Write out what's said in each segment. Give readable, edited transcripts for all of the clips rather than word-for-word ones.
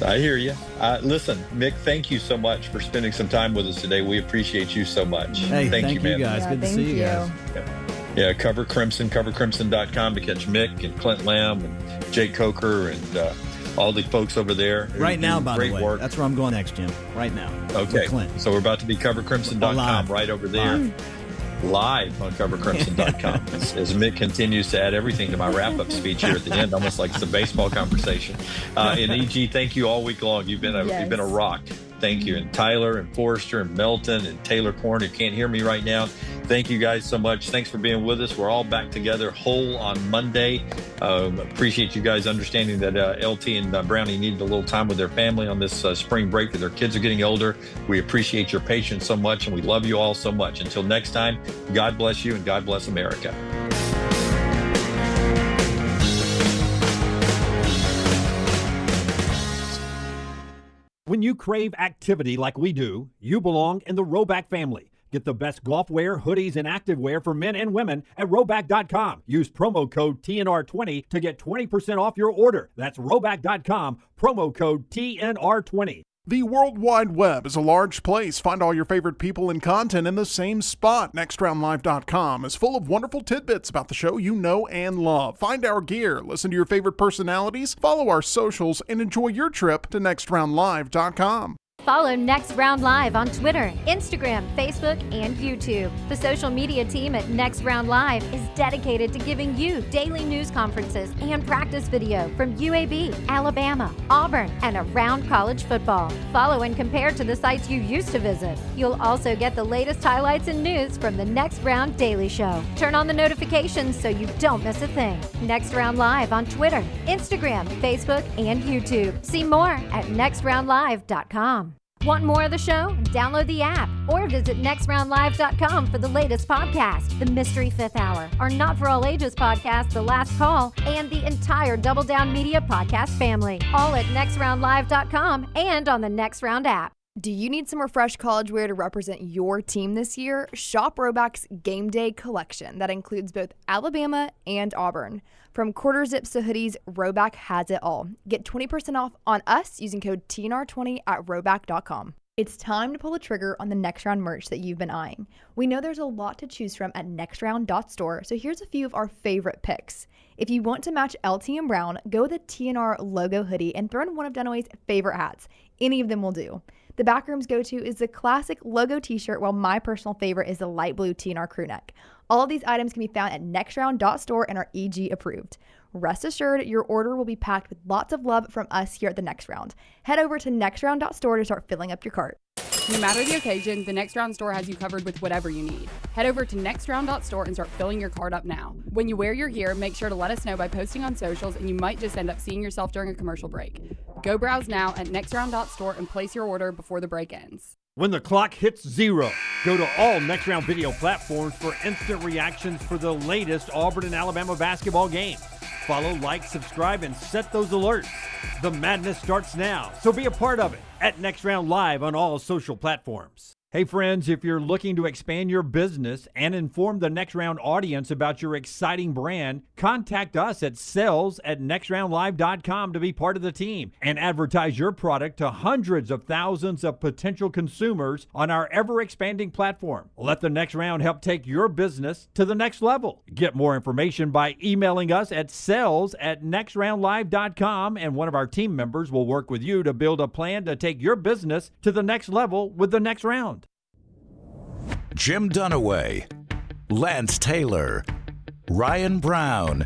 I hear you. Listen, Mick, thank you so much for spending some time with us today. We appreciate you so much. Hey, thank you, man. guys. Good to see you guys. Yeah, cover Crimson, covercrimson.com to catch Mick and Clint Lamb and Jake Coker and all the folks over there. Right now, by the way. Work. That's where I'm going next, Jim. Right now. Okay. So we're about to be covercrimson.com right over there. Live on covercrimson.com as Mick continues to add everything to my wrap-up speech here at the end, almost like it's a baseball conversation. And EG, thank you all week long. You've been a rock. Thank you. And Tyler and Forrester and Melton and Taylor Korn, who can't hear me right now. Thank you guys so much. Thanks for being with us. We're all back together whole on Monday. Appreciate you guys understanding that LT and Brownie needed a little time with their family on this spring break, that their kids are getting older. We appreciate your patience so much, and we love you all so much. Until next time, God bless you and God bless America. When you crave activity like we do, you belong in the Roback family. Get the best golf wear, hoodies, and activewear for men and women at Roback.com. Use promo code TNR20 to get 20% off your order. That's Roback.com, promo code TNR20. The World Wide Web is a large place. Find all your favorite people and content in the same spot. NextRoundLive.com is full of wonderful tidbits about the show you know and love. Find our gear, listen to your favorite personalities, follow our socials, and enjoy your trip to NextRoundLive.com. Follow Next Round Live on Twitter, Instagram, Facebook, and YouTube. The social media team at Next Round Live is dedicated to giving you daily news conferences and practice video from UAB, Alabama, Auburn, and around college football. Follow and compare to the sites you used to visit. You'll also get the latest highlights and news from the Next Round Daily Show. Turn on the notifications so you don't miss a thing. Next Round Live on Twitter, Instagram, Facebook, and YouTube. See more at nextroundlive.com. Want more of the show? Download the app or visit nextroundlive.com for the latest podcast, The Mystery Fifth Hour, our Not For All Ages podcast, The Last Call, and the entire Double Down Media podcast family. All at nextroundlive.com and on the Next Round app. Do you need some refreshed college wear to represent your team this year? Shop Roback's Game Day collection that includes both Alabama and Auburn. From quarter zips to hoodies, Roback has it all. Get 20% off on us using code TNR20 at roback.com. It's time to pull the trigger on the Next Round merch that you've been eyeing. We know there's a lot to choose from at nextround.store, so here's a few of our favorite picks. If you want to match LT and Brown, go with the TNR logo hoodie and throw in one of Dunaway's favorite hats. Any of them will do. The Backroom's go-to is the classic logo t-shirt, while my personal favorite is the light blue TNR crew neck. All of these items can be found at nextround.store and are EG approved. Rest assured, your order will be packed with lots of love from us here at the Next Round. Head over to nextround.store to start filling up your cart. No matter the occasion, the Next Round store has you covered with whatever you need. Head over to nextround.store and start filling your cart up now. When you wear your gear, make sure to let us know by posting on socials, and you might just end up seeing yourself during a commercial break. Go browse now at nextround.store and place your order before the break ends. When the clock hits 0, go to all Next Round video platforms for instant reactions for the latest Auburn and Alabama basketball games. Follow, like, subscribe, and set those alerts. The madness starts now, so be a part of it at Next Round Live on all social platforms. Hey friends, if you're looking to expand your business and inform the Next Round audience about your exciting brand, contact us at sales@nextroundlive.com to be part of the team and advertise your product to hundreds of thousands of potential consumers on our ever-expanding platform. Let the Next Round help take your business to the next level. Get more information by emailing us at sales@nextroundlive.com, and one of our team members will work with you to build a plan to take your business to the next level with the Next Round. Jim Dunaway, Lance Taylor, Ryan Brown.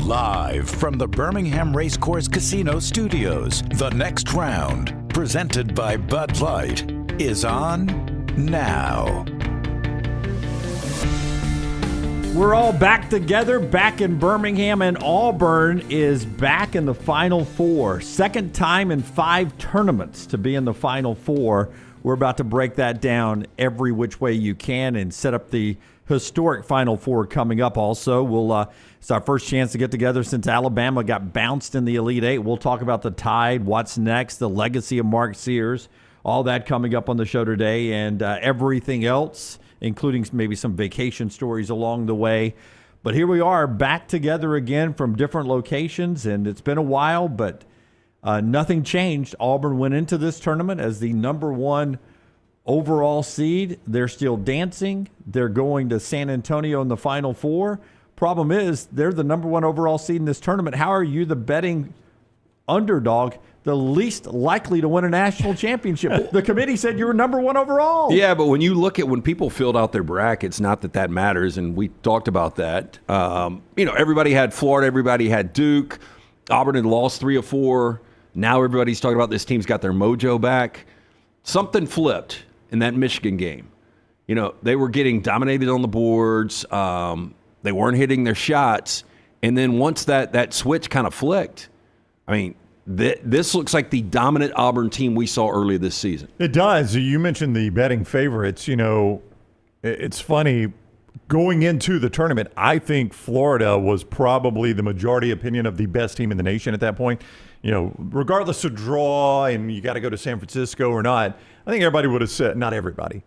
Live from the Birmingham Racecourse Casino Studios, the Next Round, presented by Bud Light, is on now. We're all back together, back in Birmingham, and Auburn is back in the Final Four. Second time in 5 tournaments to be in the Final Four. We're about to break that down every which way you can and set up the historic Final Four coming up also. It's our first chance to get together since Alabama got bounced in the Elite Eight. We'll talk about the Tide, what's next, the legacy of Mark Sears, all that coming up on the show today, and everything else, including maybe some vacation stories along the way. But here we are back together again from different locations, and it's been a while, but Nothing changed. Auburn went into this tournament as the number 1 overall seed. They're still dancing. They're going to San Antonio in the Final Four. Problem is, they're the number 1 overall seed in this tournament. How are you the betting underdog, the least likely to win a national championship? The committee said you were number 1 overall. Yeah, but when you look at when people filled out their brackets, not that matters, and we talked about that. Everybody had Florida, everybody had Duke. Auburn had lost 3 or 4. Now everybody's talking about this team's got their mojo back. Something flipped in that Michigan game. They were getting dominated on the boards. They weren't hitting their shots. And then once that switch kind of flicked, I mean, this looks like the dominant Auburn team we saw earlier this season. It does. You mentioned the betting favorites. It's funny. Going into the tournament, I think Florida was probably the majority opinion of the best team in the nation at that point. Regardless of draw and you got to go to San Francisco or not, I think everybody would have said, not everybody,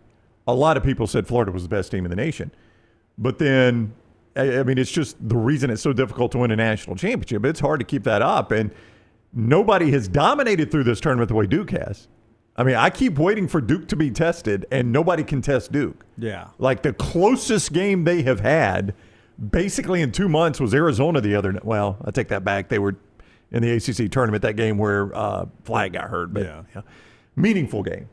a lot of people said Florida was the best team in the nation. But then, I mean, it's just the reason it's so difficult to win a national championship. It's hard to keep that up. And nobody has dominated through this tournament the way Duke has. I mean, I keep waiting for Duke to be tested, and nobody can test Duke. Yeah. Like the closest game they have had basically in 2 months was Arizona the other night. Well, I take that back. They were in the ACC tournament, that game where Flag got hurt. But yeah. Meaningful game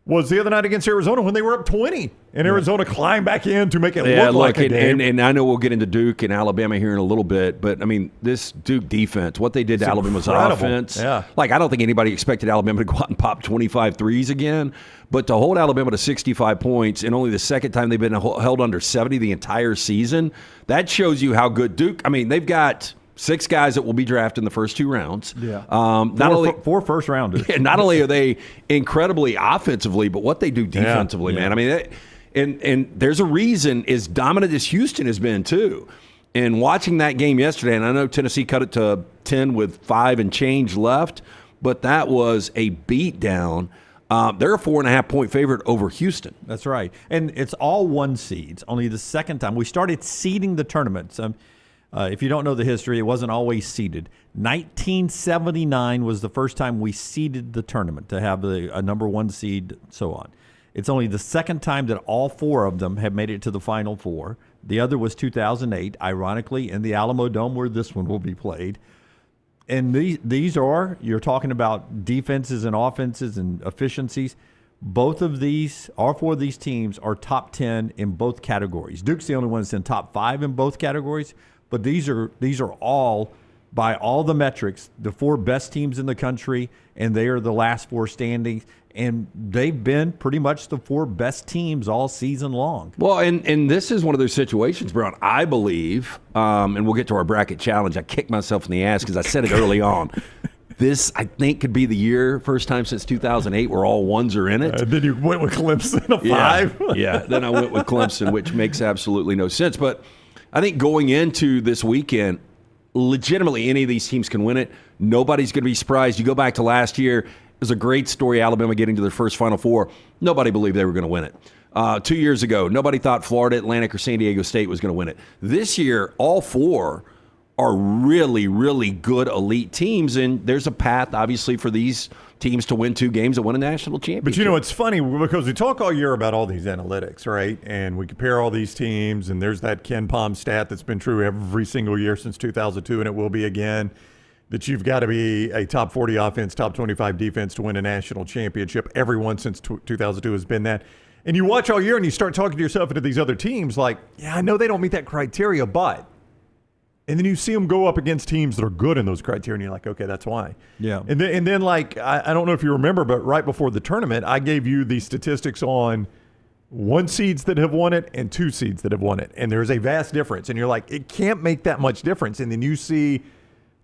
was the other night against Arizona when they were up 20, and Arizona climbed back in to make it look like a game. And I know we'll get into Duke and Alabama here in a little bit, but, I mean, this Duke defense, what they did to Alabama's offense, I don't think anybody expected Alabama to go out and pop 25 threes again, but to hold Alabama to 65 points and only the second time they've been held under 70 the entire season, that shows you how good Duke – I mean, they've got – 6 guys that will be drafted in the first 2 rounds. Yeah. Not only 4 first rounders. Yeah, not only are they incredibly offensively, but what they do defensively, man. I mean, and there's a reason as dominant as Houston has been too. And watching that game yesterday, and I know Tennessee cut it to 10 with 5 and change left, but that was a beatdown. They're a 4.5-point favorite over Houston. That's right. And it's all 1 seeds. Only the second time. We started seeding the tournaments. If you don't know the history, it wasn't always seeded. 1979 was the first time we seeded the tournament to have a number 1 seed, so on. It's only the second time that all 4 of them have made it to the Final Four. The other was 2008, ironically, in the Alamo Dome where this one will be played. And these are, you're talking about defenses and offenses and efficiencies. Both of these, all 4 of these teams are top 10 in both categories. Duke's the only one that's in top 5 in both categories. But these are all, by all the metrics, the 4 best teams in the country, and they are the last 4 standing. And they've been pretty much the 4 best teams all season long. Well, and this is one of those situations, Brown, I believe, and we'll get to our bracket challenge. I kicked myself in the ass because I said it early on. This, I think, could be the year, first time since 2008, where all 1s are in it. Then you went with Clemson, a 5. Yeah, then I went with Clemson, which makes absolutely no sense. But I think going into this weekend, legitimately any of these teams can win it. Nobody's going to be surprised. You go back to last year, it was a great story, Alabama getting to their first Final Four. Nobody believed they were going to win it. 2 years ago, nobody thought Florida Atlantic or San Diego State was going to win it. This year, all 4 are really, really good elite teams, and there's a path, obviously, for these teams to win 2 games and win a national championship. But, it's funny because we talk all year about all these analytics, right? And we compare all these teams, and there's that Ken Pom stat that's been true every single year since 2002, and it will be again, that you've got to be a top 40 offense, top 25 defense to win a national championship. Everyone since 2002 has been that. And you watch all year, and you start talking to yourself into these other teams like, yeah, I know they don't meet that criteria, but... And then you see them go up against teams that are good in those criteria, and you're like, okay, that's why. Yeah. And then like, I don't know if you remember, but right before the tournament, I gave you the statistics on 1 seeds that have won it and 2 seeds that have won it. And there's a vast difference. And you're like, it can't make that much difference. And then you see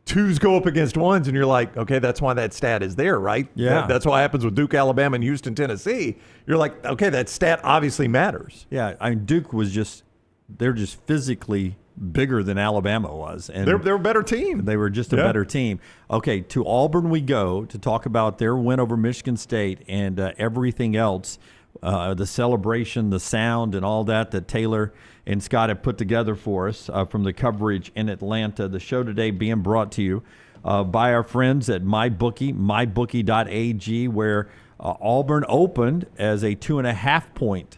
2s go up against 1s, and you're like, okay, that's why that stat is there, right? Yeah. That's what happens with Duke, Alabama, and Houston, Tennessee. You're like, okay, that stat obviously matters. Yeah, I mean, Duke was they're just physically bigger than Alabama was. And they're a better team. They were just a better team. Okay, to Auburn we go to talk about their win over Michigan State and everything else, the celebration, the sound, and all that Taylor and Scott have put together for us from the coverage in Atlanta. The show today being brought to you by our friends at MyBookie, mybookie.ag, where Auburn opened as a 2.5-point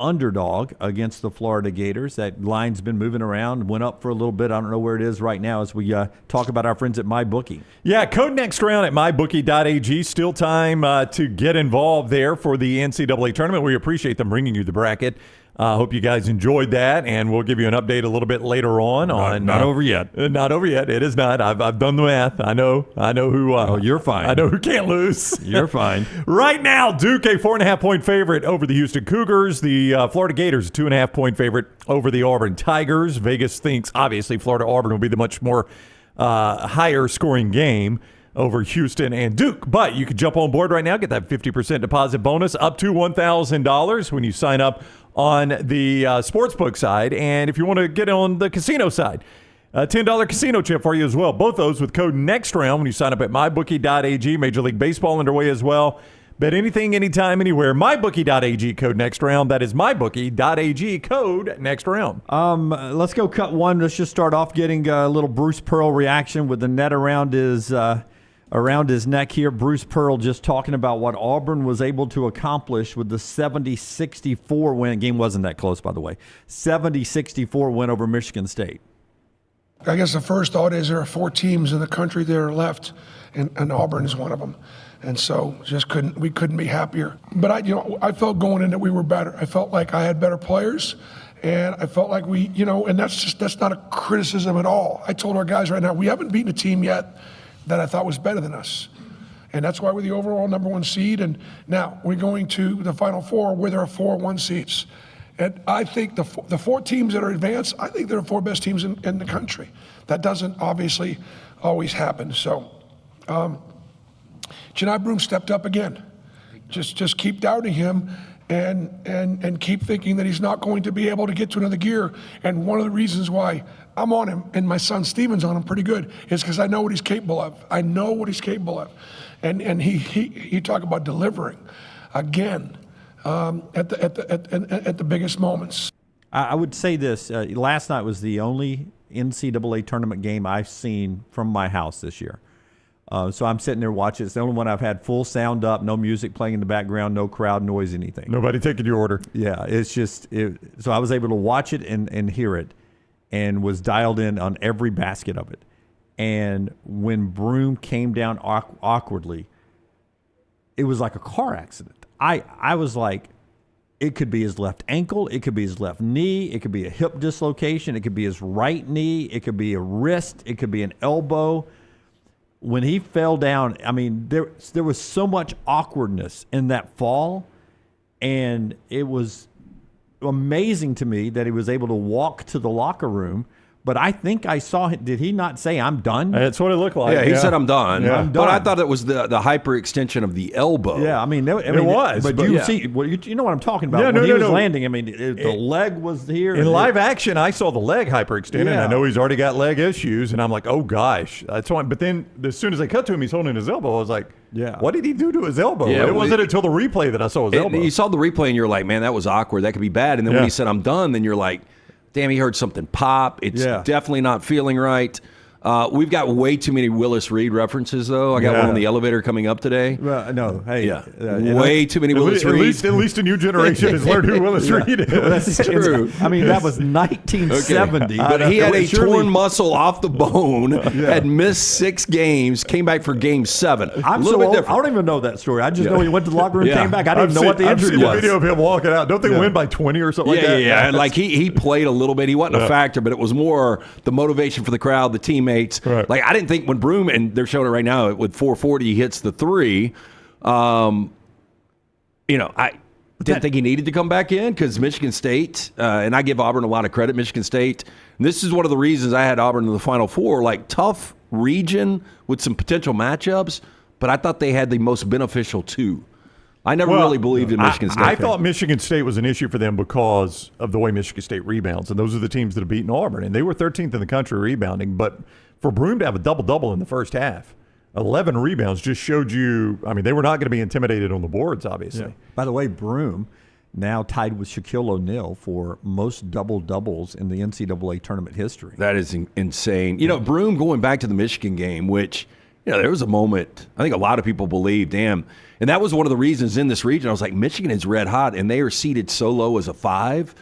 underdog against the Florida Gators. That line's been moving around, went up for a little bit. I don't know where it is right now as we talk about our friends at MyBookie. Yeah, code next round at mybookie.ag. Still time to get involved there for the NCAA tournament. We appreciate them bringing you the bracket. Hope you guys enjoyed that, and we'll give you an update a little bit later on. Not over yet. Not over yet. It is not. I've done the math. I know who. You're fine. I know who can't lose. You're fine. Right now, Duke a 4.5-point favorite over the Houston Cougars. The Florida Gators a 2.5-point favorite over the Auburn Tigers. Vegas thinks obviously Florida Auburn will be the much more higher scoring game over Houston and Duke. But you can jump on board right now, get that 50% deposit bonus up to $1,000 when you sign up on the sportsbook side. And if you want to get on the casino side, a $10 casino chip for you as well. Both those with code NEXTROUND when you sign up at mybookie.ag. Major League Baseball underway as well. Bet anything, anytime, anywhere. mybookie.ag, code NEXTROUND. That is mybookie.ag, code NEXTROUND. Let's go cut one. Let's just start off getting a little Bruce Pearl reaction with the net around his neck here. Bruce Pearl just talking about what Auburn was able to accomplish with the 70-64 win. Game wasn't that close, by the way. 70-64 win over Michigan State. I guess the first thought is there are 4 teams in the country that are left, and Auburn is one of them. And so we couldn't be happier. But I felt going in that we were better. I felt like I had better players, and I felt like we, and that's not a criticism at all. I told our guys right now, we haven't beaten a team yet that I thought was better than us. And that's why we're the overall #1 seed. And now we're going to the Final Four where there are 4 1 seeds. And I think the 4 teams that are advanced, I think they're the 4 best teams in the country. That doesn't obviously always happen. So Johni Broome stepped up again. Just keep doubting him and keep thinking that he's not going to be able to get to another gear. And one of the reasons why I'm on him, and my son Steven's on him pretty good, is because I know what he's capable of. I know what he's capable of. And he talk about delivering again at the biggest moments. I would say this. Last night was the only NCAA tournament game I've seen from my house this year. So I'm sitting there watching. It's the only one I've had full sound up, no music playing in the background, no crowd noise, anything. Nobody taking your order. Yeah, it's just so I was able to watch it and hear it, and was dialed in on every basket of it. And when Broome came down awkwardly, it was like a car accident. I was like, it could be his left ankle, it could be his left knee, it could be a hip dislocation, it could be his right knee, it could be a wrist, it could be an elbow. When he fell down, I mean, there was so much awkwardness in that fall, and it was amazing to me that he was able to walk to the locker room. But I think I saw him. Did he not say, "I'm done"? That's what it looked like. Yeah, he said, "I'm done." Yeah. I'm done. But I thought it was the hyperextension of the elbow. Yeah, I mean, it was. But you see, you know what I'm talking about. Yeah, when he was no. landing, I mean, the leg was here. In live action, I saw the leg hyperextend, and Yeah. I know he's already got leg issues, and I'm like, oh, gosh. That's why. But then as soon as I cut to him, he's holding his elbow. I was like, Yeah. What did he do to his elbow? Yeah, it wasn't until the replay that I saw his elbow. You saw the replay, and you're like, man, that was awkward. That could be bad. And then when he said, "I'm done," then you're like, damn, he heard something pop. It's definitely not feeling right. We've got way too many Willis Reed references, though. I got one on the elevator coming up today. No, hey. Way too many Willis Reed. At least a new generation has learned who Willis Reed is. That's true. I mean, that was 1970. Okay. But he had a torn muscle off the bone, had missed 6 games, came back for game 7. I'm a little so bit old, different. I don't even know that story. I just know he went to the locker room, came back. I didn't know what the I've injury seen was. the video of him walking out. Don't they win by 20 or something like that? Yeah. Like he played a little bit. He wasn't a factor, but it was more the motivation for the crowd, the teammates. Right. Like I didn't think when Broome, and they're showing it right now with 440, he hits the 3. I didn't think he needed to come back in because Michigan State, and I give Auburn a lot of credit, Michigan State. And this is one of the reasons I had Auburn in the Final Four, like tough region with some potential matchups, but I thought they had the most beneficial 2. I never really believed in Michigan State. I thought Michigan State was an issue for them because of the way Michigan State rebounds, and those are the teams that have beaten Auburn, and they were 13th in the country rebounding. But for Broome to have a double-double in the first half, 11 rebounds just showed you, I mean, they were not going to be intimidated on the boards, obviously. Yeah. By the way, Broome, now tied with Shaquille O'Neal for most double-doubles in the NCAA tournament history. That is insane. Broome going back to the Michigan game, which, there was a moment, I think a lot of people believed, damn. And that was one of the reasons in this region, I was like, Michigan is red hot, and they are seeded so low as a 5.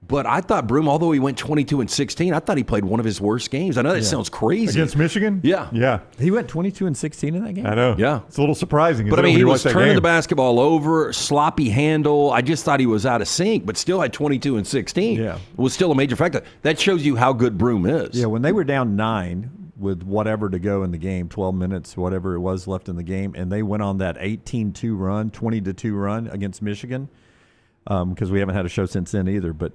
But I thought Broome, although he went 22-16, I thought he played one of his worst games. I know that sounds crazy. Against Michigan? Yeah. Yeah. He went 22-16 in that game? I know. Yeah. It's a little surprising. But, he was turning the basketball over, sloppy handle. I just thought he was out of sync, but still had 22-16. Yeah. Was still a major factor. That shows you how good Broome is. Yeah, when they were down 9 with whatever to go in the game, 12 minutes, whatever it was left in the game, and they went on that 18-2 run, 20-2 run against Michigan, because we haven't had a show since then either, but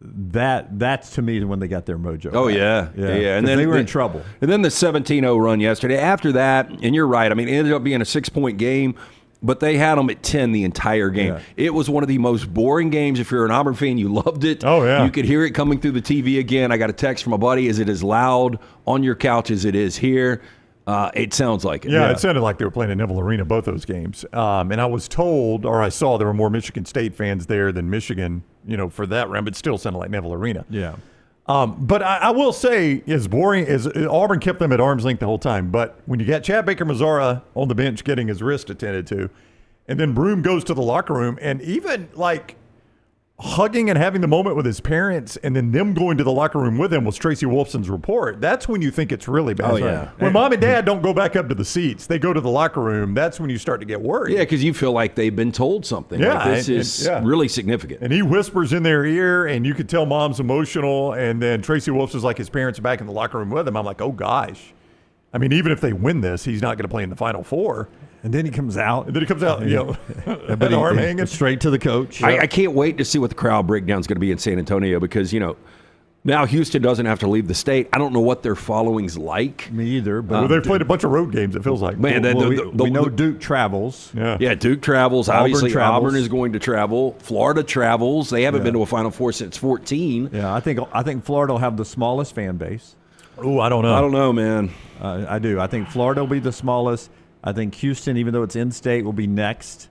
that's to me when they got their mojo. Oh, yeah. And then they were in trouble. And then the 17-0 run yesterday. After that, and you're right, it ended up being a 6-point game, but they had them at 10 the entire game. Yeah. It was one of the most boring games. If you're an Auburn fan, you loved it. Oh, yeah. You could hear it coming through the TV again. I got a text from a buddy. Is it as loud on your couch as it is here? It sounds like it. Yeah, it sounded like they were playing at Neville Arena, both those games. And I was told, or I saw, there were more Michigan State fans there than Michigan, for that round, but it still sounded like Neville Arena. Yeah. But I will say, as boring as Auburn kept them at arm's length the whole time, but when you got Chad Baker-Mazara on the bench getting his wrist attended to, and then Broome goes to the locker room, and even hugging and having the moment with his parents, and then them going to the locker room with him was Tracy Wolfson's report. That's when you think it's really bad. Oh, yeah. When mom and dad don't go back up to the seats, they go to the locker room, that's when you start to get worried. Yeah, because you feel like they've been told something. Yeah. This is really significant. And he whispers in their ear, and you could tell mom's emotional, and then Tracy Wolfson's like his parents are back in the locker room with him. I'm like, oh, gosh. Even if they win this, he's not going to play in the Final Four. And then he comes out. But arm hanging. Straight to the coach. I can't wait to see what the crowd breakdown is going to be in San Antonio because, now Houston doesn't have to leave the state. I don't know what their following's like. Me either. But they've played a bunch of road games, it feels like. Man, we know Duke travels. Yeah, Duke travels. Obviously, travels. Auburn is going to travel. Florida travels. They haven't been to a Final Four since 14. Yeah, I think Florida will have the smallest fan base. Oh, I don't know. I don't know, man. I do. I think Florida will be the smallest. I think Houston, even though it's in-state, will be next.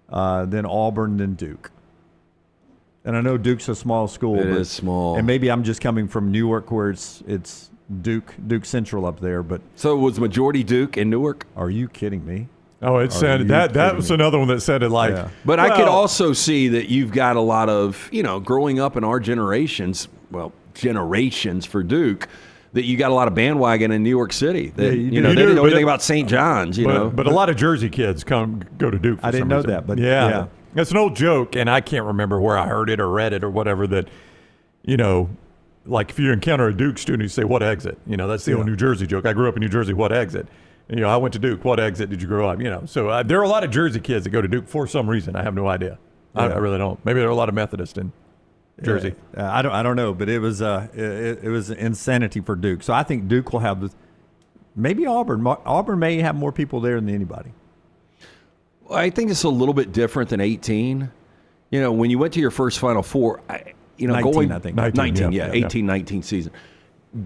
Then Auburn, then Duke. And I know Duke's a small school. It is small. And maybe I'm just coming from Newark where it's Duke Central up there. But so was majority Duke in Newark? Are you kidding me? Oh, it sounded that was another one that sounded like. Yeah. But I could also see that you've got a lot of, growing up in our generations for Duke, that you got a lot of bandwagon in New York City. That, they didn't know anything about St. John's, But a lot of Jersey kids go to Duke for I didn't some know reason. that, but yeah. It's an old joke, and I can't remember where I heard it or read it or whatever, that, if you encounter a Duke student, you say, what exit? That's the old New Jersey joke. I grew up in New Jersey, what exit? And, I went to Duke, what exit did you grow up? So there are a lot of Jersey kids that go to Duke for some reason. I have no idea. Yeah. I really don't. Maybe there are a lot of Methodists in Jersey. I don't know, but it was it was insanity for Duke. So I think Duke will have maybe Auburn. Auburn may have more people there than anybody. Well, I think it's a little bit different than 18. When you went to your first Final Four, 19, I think. 18-19 season.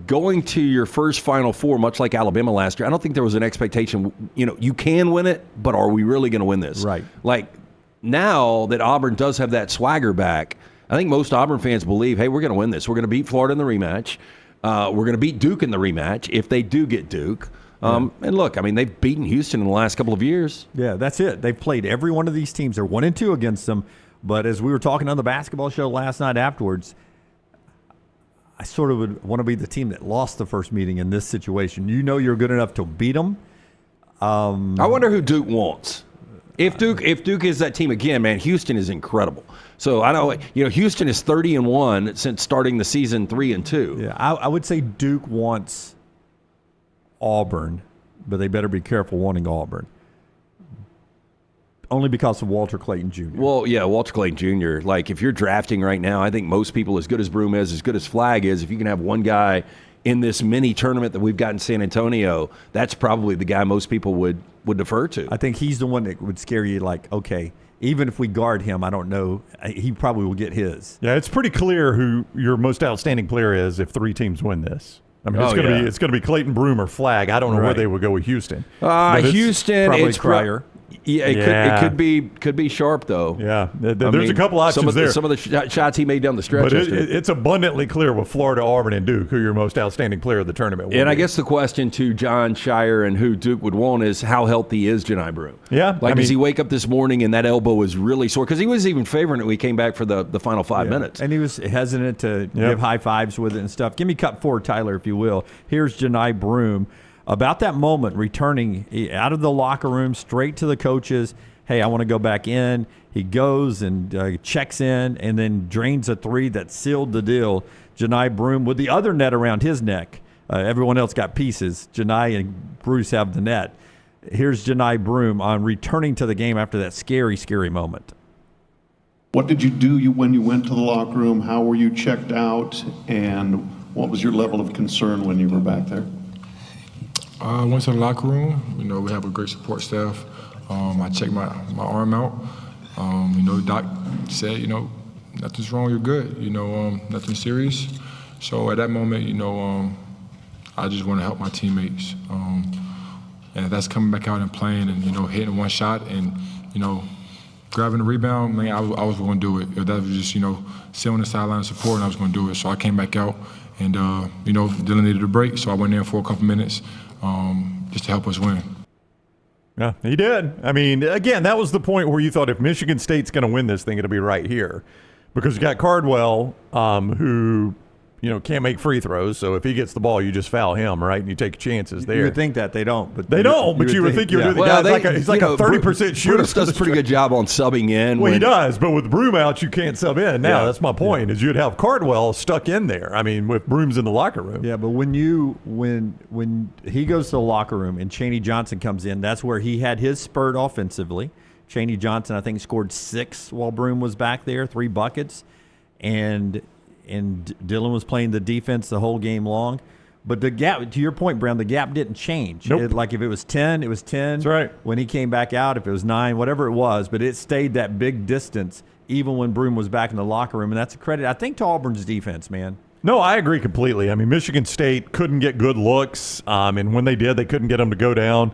Going to your first Final Four, much like Alabama last year, I don't think there was an expectation, you can win it, but are we really going to win this? Right. Like now that Auburn does have that swagger back, I think most Auburn fans believe, hey, we're going to win this. We're going to beat Florida in the rematch. We're going to beat Duke in the rematch if they do get Duke. And look, they've beaten Houston in the last couple of years. Yeah, that's it. They've played every one of these teams. They're 1-2 against them. But as we were talking on the basketball show last night afterwards, I sort of would want to be the team that lost the first meeting in this situation. You're good enough to beat them. I wonder who Duke wants. If Duke is that team again, man, Houston is incredible. So I know, Houston is 30-1 since starting the season 3-2. Yeah, I would say Duke wants Auburn, but they better be careful wanting Auburn. Only because of Walter Clayton Jr. Well, yeah, Walter Clayton Jr. If you're drafting right now, I think most people, as good as Broome is, as good as Flagg is, if you can have one guy in this mini tournament that we've got in San Antonio, that's probably the guy most people would defer to. I think he's the one that would scare you, okay, even if we guard him, I don't know, he probably will get his. Yeah, it's pretty clear who your most outstanding player is if 3 teams win this. It's going to be Clayton, Broome, or Flagg. I don't know where they would go with Houston. Houston, probably Cryer. Yeah, it could be sharp though. Yeah, there's a couple options there. Some of the shots he made down the stretch. But it's abundantly clear with Florida, Auburn, and Duke who your most outstanding player of the tournament. And I guess the question to John Shire and who Duke would want is how healthy is Johni Broome? Yeah, does he wake up this morning and that elbow was really sore? Because he was even favoring it when he came back for the final 5 minutes. And he was hesitant to give high fives with it and stuff. Give me cut 4, Tyler, if you will. Here's Johni Broome. About that moment, returning out of the locker room straight to the coaches. Hey, I want to go back in. He goes and checks in and then drains a 3 that sealed the deal. Johni Broome with the other net around his neck. Everyone else got pieces. Johni and Bruce have the net. Here's Johni Broome on returning to the game after that scary, scary moment. What did you do when you went to the locker room? How were you checked out? And what was your level of concern when you were back there? I went to the locker room. We have a great support staff. I checked my arm out. Doc said, nothing's wrong, you're good. Nothing serious. So at that moment, I just want to help my teammates. And if that's coming back out and playing and, hitting one shot and, grabbing the rebound, man, I was going to do it. If that was just, sitting on the sideline supporting, I was going to do it. So I came back out and, Dylan needed a break. So I went in for a couple minutes just to help us win. Yeah, he did. I mean, again, that was the point where you thought if Michigan State's going to win this thing, it'll be right here. Because you got Cardwell, who, can't make free throws. So if he gets the ball, you just foul him, right? And you take chances there. You would think that they don't, but they don't. But you would think you're the guy. He's like a 30% shooter. Bruce does a pretty good job on subbing in. Well, he does, but with Broome out, you can't sub in. Now that's my point. Is you'd have Cardwell stuck in there. I mean, with Broome's in the locker room. Yeah, but when he goes to the locker room and Chaney Johnson comes in, that's where he had his spurt offensively. Chaney Johnson, I think, scored 6 while Broome was back there, 3 buckets, and Dylan was playing the defense the whole game long. But the gap, to your point, Brown, the gap didn't change. Nope. Like if it was 10, it was 10. That's right. When he came back out, if it was 9, whatever it was, but it stayed that big distance even when Broome was back in the locker room. And that's a credit, I think, to Auburn's defense, man. No, I agree completely. I mean, Michigan State couldn't get good looks, and when they did, they couldn't get them to go down.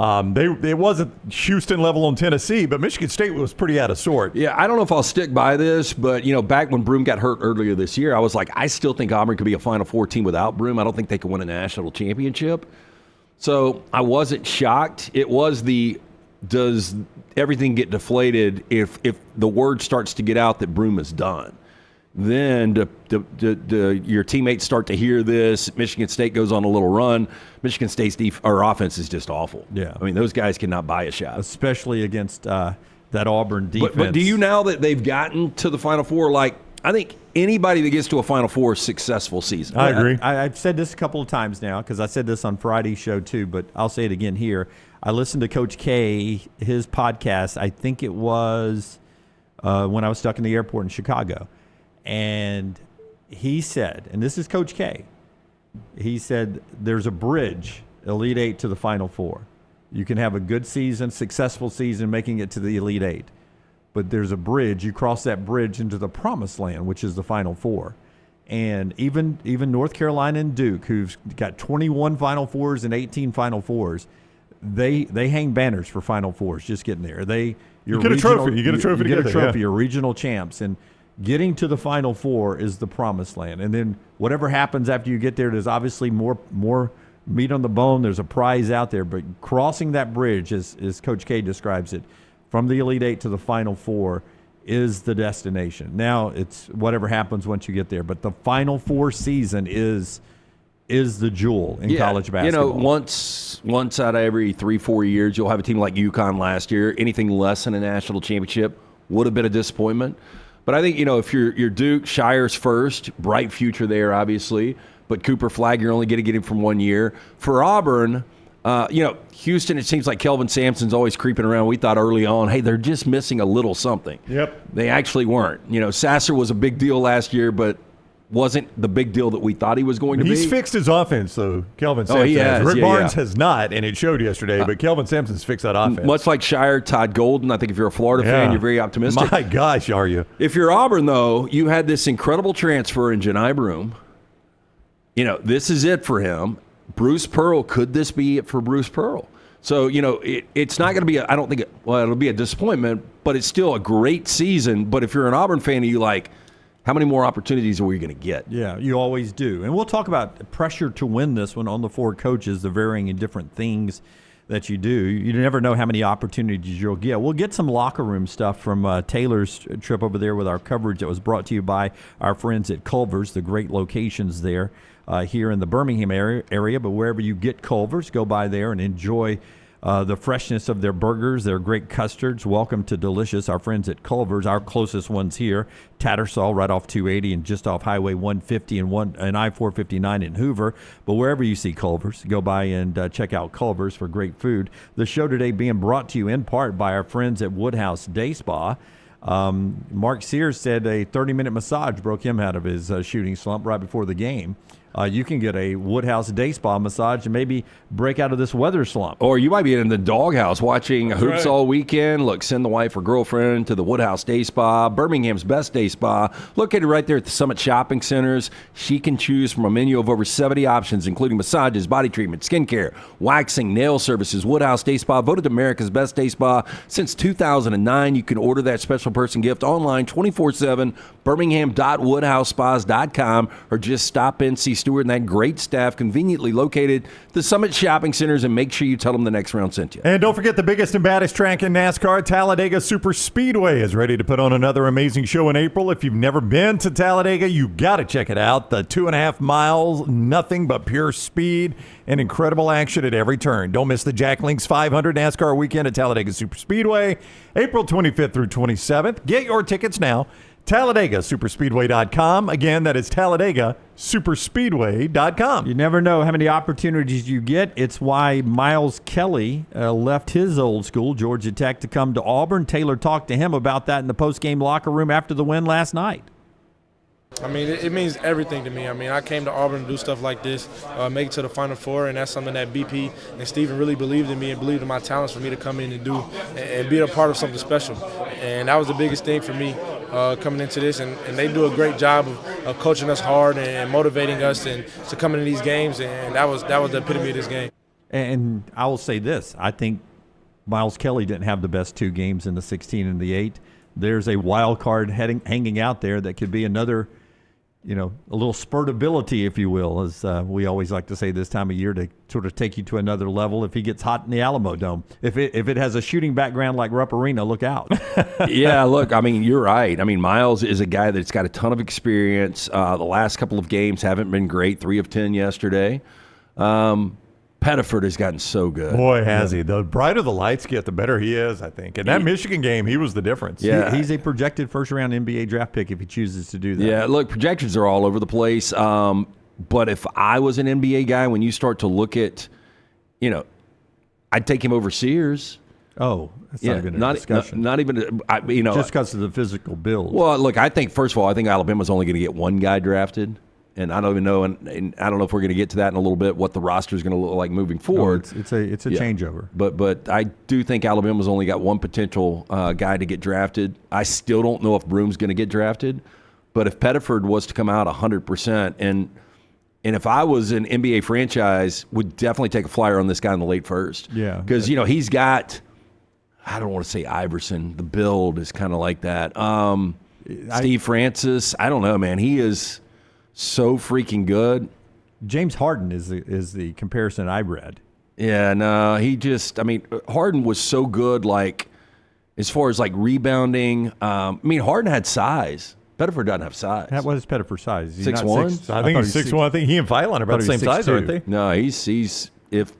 It wasn't Houston level on Tennessee, but Michigan State was pretty out of sort. Yeah, I don't know if I'll stick by this, but, back when Broome got hurt earlier this year, I was like, I still think Auburn could be a Final Four team without Broome. I don't think they could win a national championship. So I wasn't shocked. It was does everything get deflated if the word starts to get out that Broome is done? Then your teammates start to hear this. Michigan State goes on a little run. Michigan State's offense is just awful. Yeah. I mean, those guys cannot buy a shot. Especially against that Auburn defense. But do you, now that they've gotten to the Final Four, I think anybody that gets to a Final Four is a successful season. I agree. I've said this a couple of times now because I said this on Friday's show too, but I'll say it again here. I listened to Coach K, his podcast, I think it was when I was stuck in the airport in Chicago. And he said, and this is Coach K, he said there's a bridge, Elite 8 to the Final Four. You can have a good season, successful season, making it to the Elite 8. But there's a bridge. You cross that bridge into the promised land, which is the Final Four. And even North Carolina and Duke, who've got 21 Final Fours and 18 Final Fours, they hang banners for Final Fours just getting there. You get a trophy. You get a trophy to get there. You're regional champs. And getting to the Final Four is the promised land. And then whatever happens after you get there, there's obviously more meat on the bone. There's a prize out there. But crossing that bridge, as Coach K describes it, from the Elite 8 to the Final Four is the destination. Now it's whatever happens once you get there. But the Final Four season is the jewel in college basketball. Once out of every 3-4 years, you'll have a team like UConn last year. Anything less than a national championship would have been a disappointment. But I think, if you're Duke, Shire's first, bright future there, obviously. But Cooper Flagg, you're only going to get him from 1 year. For Auburn, Houston, it seems like Kelvin Sampson's always creeping around. We thought early on, hey, they're just missing a little something. Yep. They actually weren't. Sasser was a big deal last year, but wasn't the big deal that we thought he was going to be. He's fixed his offense, though, Kelvin Sampson. He has. Rick Barnes has not, and it showed yesterday, but Kelvin Sampson's fixed that offense. Much like Shire, Todd Golden. I think if you're a Florida fan, you're very optimistic. My gosh, are you? If you're Auburn, though, you had this incredible transfer in Johni Broome. This is it for him. Bruce Pearl, could this be it for Bruce Pearl? So, it's not going to be, it'll be a disappointment, but it's still a great season. But if you're an Auburn fan, you like, how many more opportunities are we going to get? Yeah, you always do. And we'll talk about pressure to win this one on the 4 coaches, the varying and different things that you do. You never know how many opportunities you'll get. We'll get some locker room stuff from Taylor's trip over there with our coverage that was brought to you by our friends at Culver's, the great locations there here in the Birmingham area. But wherever you get Culver's, go by there and enjoy the freshness of their burgers, their great custards. Welcome to Delicious, our friends at Culver's. Our closest ones here, Tattersall, right off 280 and just off Highway 150 and I-459 in Hoover. But wherever you see Culver's, go by and check out Culver's for great food. The show today being brought to you in part by our friends at Woodhouse Day Spa. Mark Sears said a 30-minute massage broke him out of his shooting slump right before the game. You can get a Woodhouse Day Spa massage and maybe break out of this weather slump. Or you might be in the doghouse watching hoops all weekend. Look, send the wife or girlfriend to the Woodhouse Day Spa, Birmingham's best day spa, located right there at the Summit Shopping Centers. She can choose from a menu of over 70 options, including massages, body treatment, skincare, waxing, nail services. Woodhouse Day Spa, voted America's best day spa since 2009. You can order that special person gift online 24/7, birmingham.woodhousespas.com, or just stop in, see Stewart and that great staff conveniently located the Summit Shopping Centers, and make sure you tell them the next round sent you. And don't forget the biggest and baddest track in NASCAR, Talladega Super Speedway is ready to put on another amazing show in April. If you've never been to Talladega, you got to check it out. The 2.5 miles, nothing but pure speed and incredible action at every turn. Don't miss the Jack Links 500 NASCAR weekend at Talladega Super Speedway, April 25th through 27th. Get your tickets now. TalladagaSuperspeedway.com. Again, that is TalladagaSuperspeedway.com. You never know how many opportunities you get. It's why Miles Kelly left his old school, Georgia Tech, to come to Auburn. Taylor talked to him about that in the post-game locker room after the win last night. I mean, it means everything to me. I mean, I came to Auburn to do stuff like this, make it to the Final Four, and that's something that BP and Steven really believed in me and believed in my talents for me to come in and do and be a part of something special. And that was the biggest thing for me coming into this. And they do a great job of coaching us hard and motivating us and to come into these games, and that was the epitome of this game. And I will say this. I think Miles Kelly didn't have the best 2 games in the 16 and the 8. There's a wild card hanging out there that could be another – a little spurtability, if you will, as we always like to say this time of year, to sort of take you to another level if he gets hot in the Alamo Dome. If it has a shooting background like Rupp Arena, look out. Yeah, look, I mean, you're right. I mean, Miles is a guy that's got a ton of experience. The last couple of games haven't been great, 3 of 10 yesterday. Pettiford has gotten so good. Boy, has he. The brighter the lights get, the better he is, I think. In that Michigan game, he was the difference. Yeah. He's a projected first-round NBA draft pick if he chooses to do that. Yeah, look, projections are all over the place. But if I was an NBA guy, when you start to look at, I'd take him over Sears. Oh, that's not even a discussion. Not even, just because of the physical build. Well, look, first of all, I think Alabama's only going to get one guy drafted. And I don't even know, and I don't know if we're going to get to that in a little bit, what the roster is going to look like moving forward. It's a changeover. But I do think Alabama's only got one potential guy to get drafted. I still don't know if Broome's going to get drafted. But if Pettiford was to come out 100%, and if I was an NBA franchise, would definitely take a flyer on this guy in the late first. Yeah. Because, he's got, I don't want to say Iverson. The build is kind of like that. Steve Francis, I don't know, man. He is so freaking good. James Harden is the comparison I read. Yeah, no, Harden was so good, as far as rebounding. Harden had size. Pettiford doesn't have size. What is Pettiford's size? 6'1"? I think he's 6'1". I think he and Phylon are about the same size, aren't they? No, he's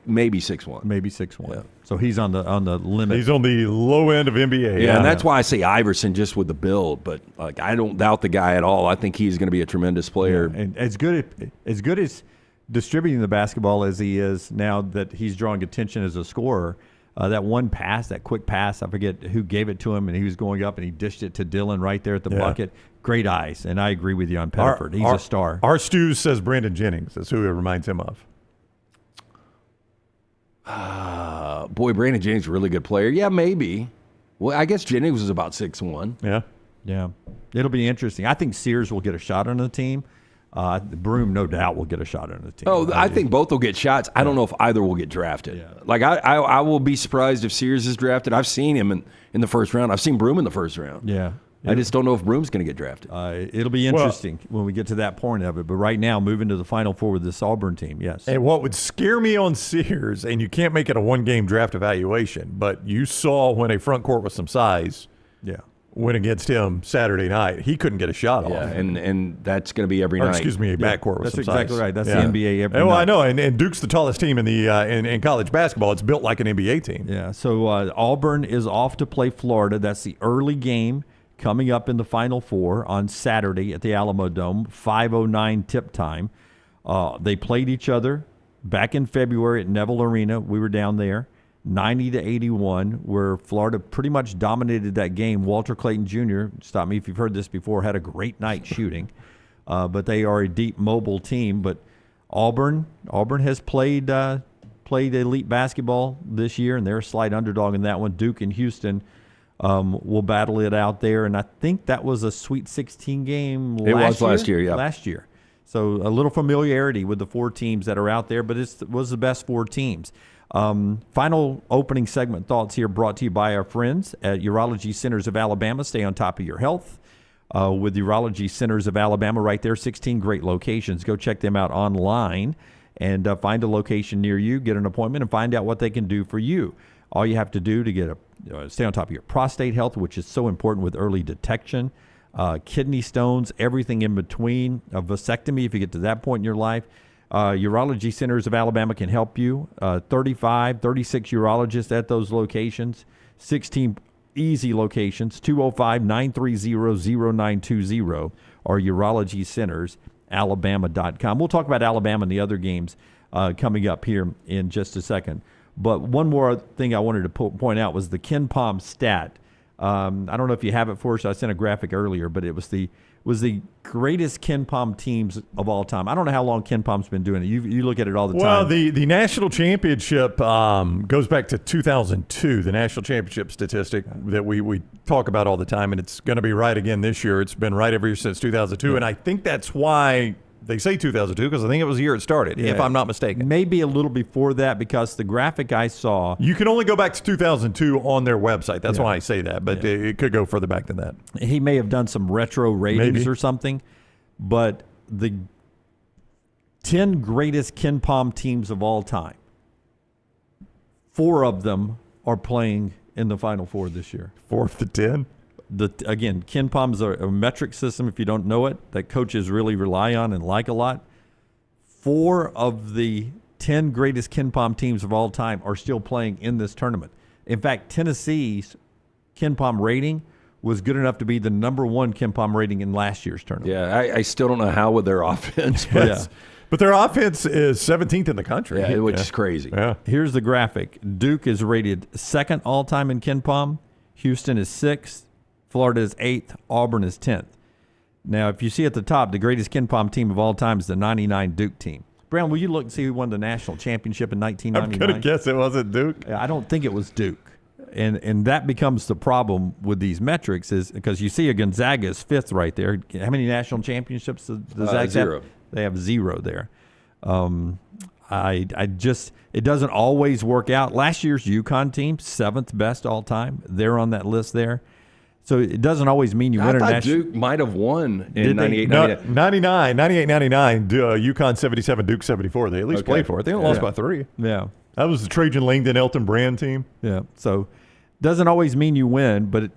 maybe 6'1". Maybe 6'1". Yeah. So he's on the limit. He's on the low end of NBA. Yeah, and that's why I say Iverson just with the build. But I don't doubt the guy at all. I think he's going to be a tremendous player. Yeah. And as good as distributing the basketball as he is now that he's drawing attention as a scorer, that one pass, that quick pass, I forget who gave it to him, and he was going up and he dished it to Dylan right there at the bucket. Great eyes, and I agree with you on Pettiford. He's a star. Our Stu says Brandon Jennings. That's who it reminds him of. Boy, Brandon Jennings is a really good player. Yeah, maybe. Well, I guess Jennings was about 6'1". Yeah. Yeah. It'll be interesting. I think Sears will get a shot on the team. Broome, no doubt, will get a shot on the team. Oh, I think both will get shots. I don't know if either will get drafted. Yeah. Like, I will be surprised if Sears is drafted. I've seen him in the first round. I've seen Broome in the first round. Yeah. I just don't know if Broome's going to get drafted. It'll be interesting when we get to that point of it. But right now, moving to the Final Four with this Auburn team, yes. And what would scare me on Sears, and you can't make it a one-game draft evaluation, but you saw when a front court with some size went against him Saturday night, he couldn't get a shot off. Yeah, and that's going to be every or, night. Excuse me, a backcourt with some size. That's exactly right. That's the NBA every night. Well, I know, and Duke's the tallest team in the in college basketball. It's built like an NBA team. Yeah, so Auburn is off to play Florida. That's the early game coming up in the Final Four on Saturday at the Alamo Dome, 5:09 tip time. They played each other back in February at Neville Arena. We were down there, 90-81, where Florida pretty much dominated that game. Walter Clayton Jr., stop me if you've heard this before, had a great night shooting. But they are a deep, mobile team. But Auburn has played elite basketball this year, and they're a slight underdog in that one. Duke and Houston will battle it out there, and I think that was a Sweet 16 game last year, yeah. Last year. So a little familiarity with the four teams that are out there, but it was the best four teams. Final opening segment thoughts here brought to you by our friends at Urology Centers of Alabama. Stay on top of your health with Urology Centers of Alabama right there, 16 great locations. Go check them out online and find a location near you, get an appointment, and find out what they can do for you. All you have to do to stay on top of your prostate health, which is so important with early detection, kidney stones, everything in between, a vasectomy if you get to that point in your life. Urology Centers of Alabama can help you. 36 urologists at those locations, 16 easy locations, 205-930-0920 or urologycentersalabama.com. We'll talk about Alabama and the other games coming up here in just a second. But one more thing I wanted to point out was the KenPom stat. I don't know if you have it for us. I sent a graphic earlier, but it was the greatest KenPom teams of all time. I don't know how long KenPom's been doing it. You look at it all the time. Well, the national championship goes back to 2002, the national championship statistic that we talk about all the time, and it's going to be right again this year. It's been right ever since 2002, and I think that's why they say 2002, because I think it was the year it started, if I'm not mistaken. Maybe a little before that, because the graphic I saw... You can only go back to 2002 on their website. That's why I say that, but it could go further back than that. He may have done some retro ratings or something, but the 10 greatest KenPom teams of all time, 4 of them are playing in the Final Four this year. 4 of the 10? Again, KenPom is a metric system, if you don't know it, that coaches really rely on and like a lot. 4 of the 10 greatest KenPom teams of all time are still playing in this tournament. In fact, Tennessee's KenPom rating was good enough to be the number 1 KenPom rating in last year's tournament. Yeah, I still don't know how with their offense, but but their offense is 17th in the country. Which is crazy. Yeah. Here's the graphic. Duke is rated 2nd all-time in KenPom. Houston is 6th. Florida is 8th. Auburn is 10th. Now, if you see at the top, the greatest KenPom team of all time is the 99 Duke team. Brown, will you look and see who won the national championship in 1999? I'm going to guess it wasn't Duke. I don't think it was Duke. And that becomes the problem with these metrics, is because you see a Gonzaga is 5th right there. How many national championships does Zags 0. have? They have 0 there. It doesn't always work out. Last year's UConn team, 7th best all time. They're on that list there. So it doesn't always mean you win a national. Duke might have won in 98, 99. UConn 77, Duke 74. They at least played for it. They only lost by 3. Yeah. That was the Trajan Langdon, Elton Brand team. Yeah. So doesn't always mean you win, but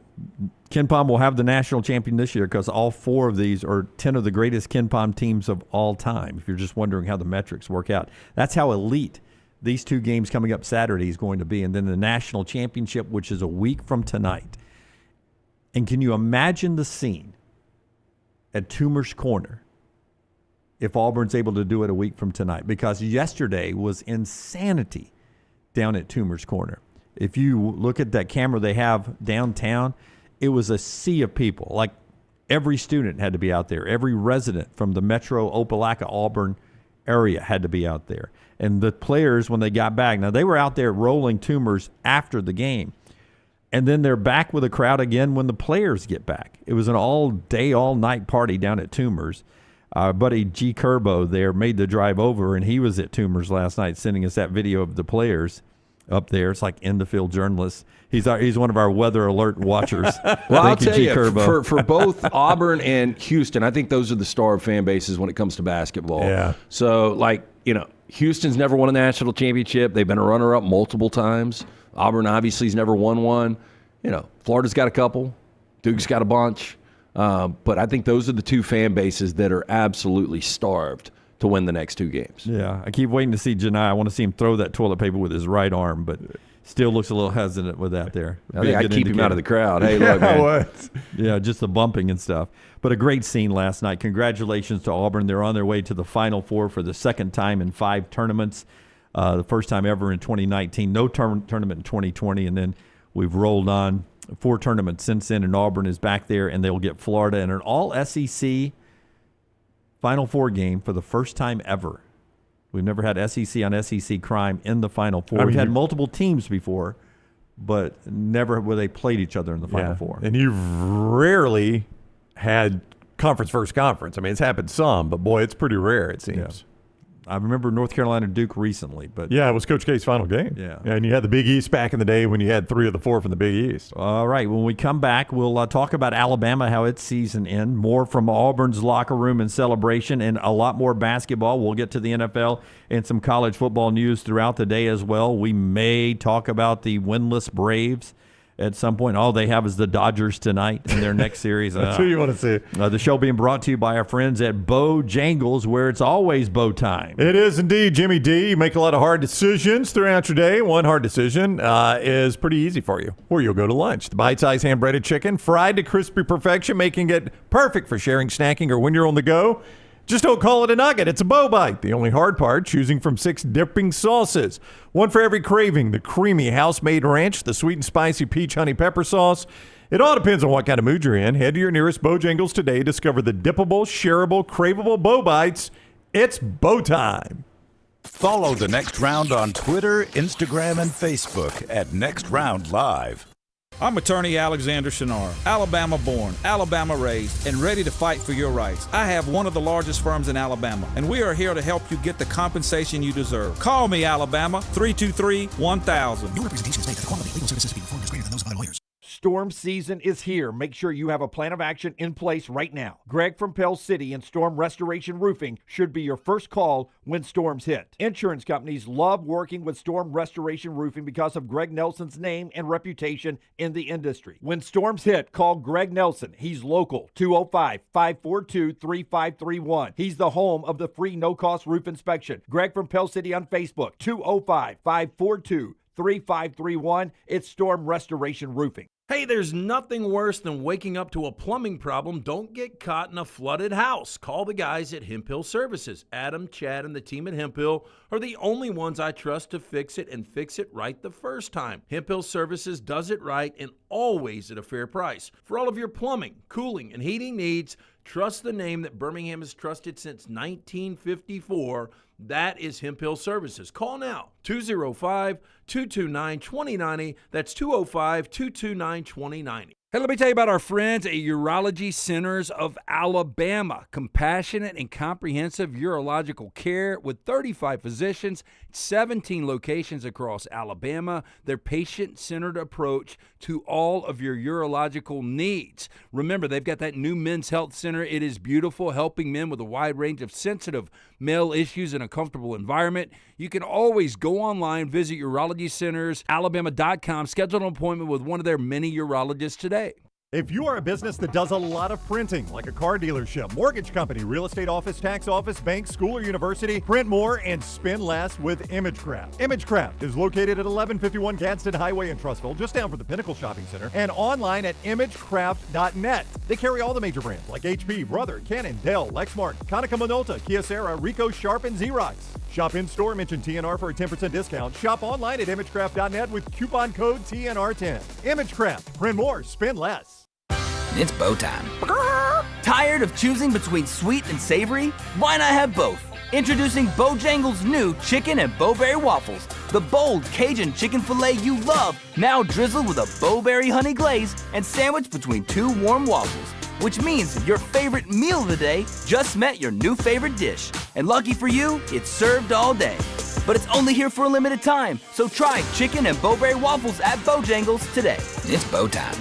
KenPom will have the national champion this year because all 4 of these are 10 of the greatest KenPom teams of all time, if you're just wondering how the metrics work out. That's how elite these 2 games coming up Saturday is going to be. And then the national championship, which is a week from tonight. And can you imagine the scene at Toomer's Corner if Auburn's able to do it a week from tonight? Because yesterday was insanity down at Toomer's Corner. If you look at that camera they have downtown, it was a sea of people. Like every student had to be out there. Every resident from the Metro Opelika Auburn area had to be out there. And the players, when they got back, now they were out there rolling Toomer's after the game. And then they're back with a crowd again when the players get back. It was an all-day, all-night party down at Toomer's. Our buddy G. Curbo there made the drive over, and he was at Toomer's last night sending us that video of the players up there. It's like in-the-field journalists. He's one of our weather alert watchers. Well, I'll tell you, for both Auburn and Houston, I think those are the star fan bases when it comes to basketball. Yeah. So, Houston's never won a national championship. They've been a runner-up multiple times. Auburn obviously has never won one. Florida's got a couple. Duke's got a bunch. But I think those are the two fan bases that are absolutely starved to win the next two games. Yeah, I keep waiting to see Johni. I want to see him throw that toilet paper with his right arm, but still looks a little hesitant with that there. I think I keep him out of the crowd. Hey, look, man. Yeah, just the bumping and stuff. But a great scene last night. Congratulations to Auburn. They're on their way to the Final Four for the second time in 5 tournaments. The first time ever in 2019. No tournament in 2020, and then we've rolled on 4 tournaments since then, and Auburn is back there, and they'll get Florida in an all-SEC Final Four game for the first time ever. We've never had SEC on SEC crime in the Final Four. We've had multiple teams before, but never where they played each other in the Final Four. And you've rarely had conference versus conference. I mean, it's happened some, but boy, it's pretty rare, it seems. Yeah. I remember North Carolina Duke recently, but yeah, it was Coach K's final game. Yeah, and you had the Big East back in the day when you had 3 of the 4 from the Big East. All right, when we come back, we'll talk about Alabama, how its season ends, more from Auburn's locker room and celebration, and a lot more basketball. We'll get to the NFL and some college football news throughout the day as well. We may talk about the winless Braves at some point. All they have is the Dodgers tonight in their next series. That's who you want to see. The show being brought to you by our friends at Bojangles, where it's always bow time. It is indeed, Jimmy D. You make a lot of hard decisions throughout your day. One hard decision is pretty easy for you, where you'll go to lunch. The bite-sized hand-breaded chicken, fried to crispy perfection, making it perfect for sharing, snacking, or when you're on the go. Just don't call it a nugget. It's a bow bite. The only hard part, choosing from 6 dipping sauces. One for every craving. The creamy house-made ranch, the sweet and spicy peach honey pepper sauce. It all depends on what kind of mood you're in. Head to your nearest Bojangles today. Discover the dippable, shareable, craveable bow bites. It's bow time. Follow The Next Round on Twitter, Instagram, and Facebook at Next Round Live. I'm attorney Alexander Shinar, Alabama born, Alabama raised, and ready to fight for your rights. I have one of the largest firms in Alabama, and we are here to help you get the compensation you deserve. Call me, Alabama, 323-1000. No representation is made that the quality of legal services to be performed is greater than those of other lawyers. Storm season is here. Make sure you have a plan of action in place right now. Greg from Pell City and Storm Restoration Roofing should be your first call when storms hit. Insurance companies love working with Storm Restoration Roofing because of Greg Nelson's name and reputation in the industry. When storms hit, call Greg Nelson. He's local, 205-542-3531. He's the home of the free no-cost roof inspection. Greg from Pell City on Facebook, 205-542-3531. It's Storm Restoration Roofing. Hey, there's nothing worse than waking up to a plumbing problem. Don't get caught in a flooded house. Call the guys at Hemp Hill Services. Adam, Chad, and the team at Hemp Hill are the only ones I trust to fix it and fix it right the first time. Hemp Hill Services does it right and always at a fair price. For all of your plumbing, cooling, and heating needs, trust the name that Birmingham has trusted since 1954. That is Hemp Hill Services. Call now, 205-229-2090. That's 205-229-2090. Hey, let me tell you about our friends at Urology Centers of Alabama. Compassionate and comprehensive urological care with 35 physicians, 17 locations across Alabama. Their patient-centered approach to all of your urological needs. Remember, they've got that new men's health center. It is beautiful, helping men with a wide range of sensitive male issues in a comfortable environment. You can always go online, visit urologycentersalabama.com, schedule an appointment with one of their many urologists today. If you are a business that does a lot of printing, like a car dealership, mortgage company, real estate office, tax office, bank, school, or university, print more and spend less with ImageCraft. ImageCraft is located at 1151 Gadsden Highway in Trussville, just down from the Pinnacle Shopping Center, and online at imagecraft.net. They carry all the major brands like HP, Brother, Canon, Dell, Lexmark, Konica Minolta, Kyocera, Ricoh, Sharp, and Xerox. Shop in-store, mention TNR for a 10% discount. Shop online at imagecraft.net with coupon code TNR10. ImageCraft. Print more, spend less. It's bow time. Tired of choosing between sweet and savory? Why not have both? Introducing Bojangles' new chicken and bowberry waffles. The bold Cajun chicken filet you love, now drizzled with a bowberry honey glaze and sandwiched between 2 warm waffles. which means your favorite meal of the day just met your new favorite dish. And lucky for you, it's served all day. But it's only here for a limited time, so try chicken and Bowberry waffles at Bojangles today. It's bow time.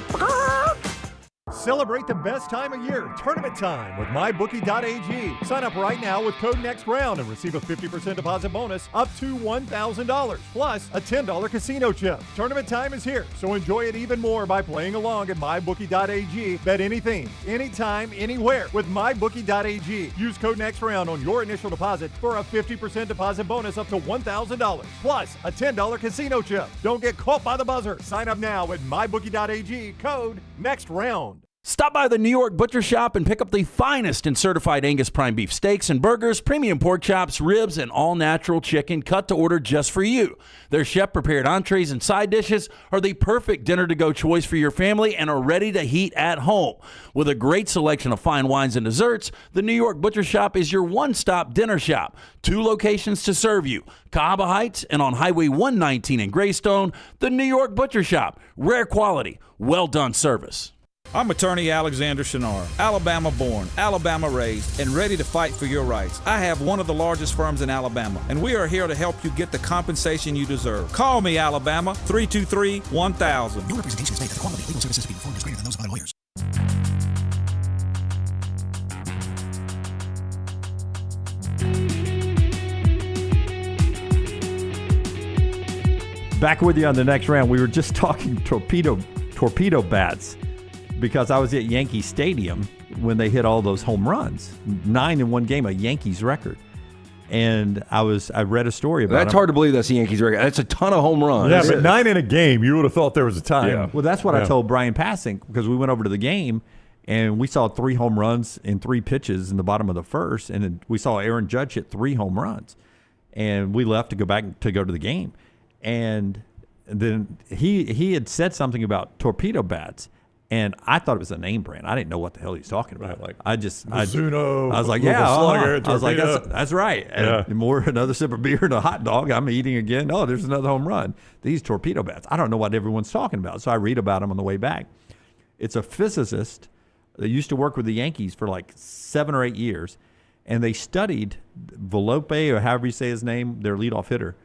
Celebrate the best time of year, tournament time, with MyBookie.ag. Sign up right now with code NEXTROUND and receive a 50% deposit bonus up to $1,000, plus a $10 casino chip. Tournament time is here, so enjoy it even more by playing along at MyBookie.ag. Bet anything, anytime, anywhere with MyBookie.ag. Use code NEXTROUND on your initial deposit for a 50% deposit bonus up to $1,000, plus a $10 casino chip. Don't get caught by the buzzer. Sign up now at MyBookie.ag, code NEXTROUND. Stop by the New York Butcher Shop and pick up the finest in certified Angus prime beef steaks and burgers, premium pork chops, ribs, and all-natural chicken cut to order just for you. Their chef-prepared entrees and side dishes are the perfect dinner-to-go choice for your family and are ready to heat at home. With a great selection of fine wines and desserts, the New York Butcher Shop is your one-stop dinner shop. 2 locations to serve you, Cahaba Heights and on Highway 119 in Greystone. The New York Butcher Shop. Rare quality, well-done service. I'm attorney Alexander Shinar, Alabama born, Alabama raised, and ready to fight for your rights. I have one of the largest firms in Alabama, and we are here to help you get the compensation you deserve. Call me, Alabama, 323-1000. No representation is made that the quality of legal services being performed is greater than those of other lawyers. Back with you on the next round. We were just talking torpedo bats, because I was at Yankee Stadium when they hit all those home runs. 9 in one game, a Yankees record. And I read a story about That's hard to believe that's the Yankees record. That's a ton of home runs. Yeah, but 9 in a game, you would have thought there was a time. Yeah. Well, that's what I told Brian Passing, because we went over to the game and we saw 3 home runs in 3 pitches in the bottom of the first, and then we saw Aaron Judge hit 3 home runs. And we left to go back to go to the game. And then he had said something about torpedo bats. And I thought it was a name brand. I didn't know what the hell he was talking about. Right, like I Mizuno, was like, yeah, slugger, I was like, that's right. Yeah. And more another sip of beer and a hot dog. I'm eating again. Oh, there's another home run. These torpedo bats. I don't know what everyone's talking about. So I read about them on the way back. It's a physicist that used to work with the Yankees for like 7 or 8 years, and they studied Volpe, or however you say his name, their leadoff hitter.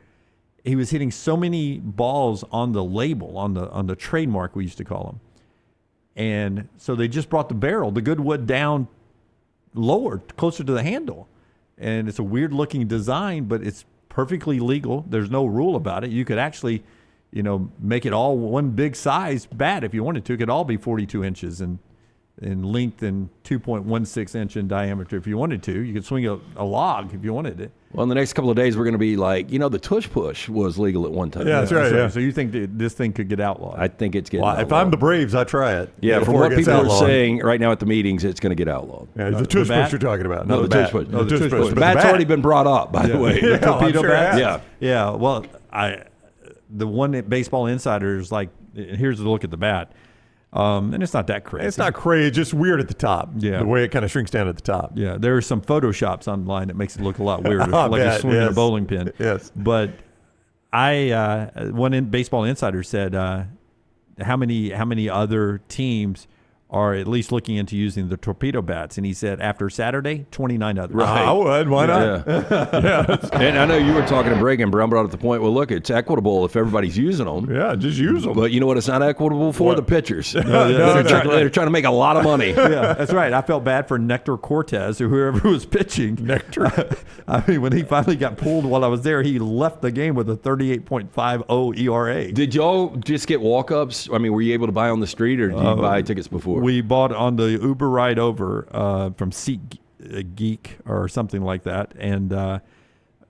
He was hitting so many balls on the label, on the trademark, we used to call them. And so they just brought the barrel, the good wood, down lower, closer to the handle. And it's a weird-looking design, but it's perfectly legal. There's no rule about it. You could actually, make it all one big size bat if you wanted to. It could all be 42 inches in length and 2.16 inch in diameter if you wanted to. You could swing a log if you wanted it. Well, in the next couple of days, we're going to be like, the tush push was legal at one time. Yeah, that's right. Yeah. So you think that this thing could get outlawed? I think it's getting outlawed. If I'm the Braves, I try it. Yeah, from what people are saying right now at the meetings, it's going to get outlawed. Yeah, the tush push you're talking about. No, the tush push. No, the tush push. The bat's already been brought up, by the way. The torpedo bat? Yeah. Yeah, well, the one at Baseball Insider is like, here's a look at the bat. And it's not that crazy. It's not crazy. It's just weird at the top. Yeah. The way it kind of shrinks down at the top. Yeah. There are some Photoshops online that makes it look a lot weirder, like you're swinging a bowling pin. Yes. But one in Baseball Insider said, how many other teams are at least looking into using the torpedo bats? And he said, after Saturday, 29 others. Right. I would. Why not? Yeah. And I know you were talking to Bragg, and Brown brought up the point, well, look, it's equitable if everybody's using them. Yeah, just use them. But you know what it's not equitable for? What? The pitchers. They're trying to make a lot of money. Yeah, that's right. I felt bad for Nectar Cortez, or whoever was pitching. Nectar. I mean, when he finally got pulled while I was there, he left the game with a 38.50 ERA. Did y'all just get walk-ups? I mean, were you able to buy on the street, or did you buy tickets before? We bought on the Uber ride over from SeatGeek or something like that, and for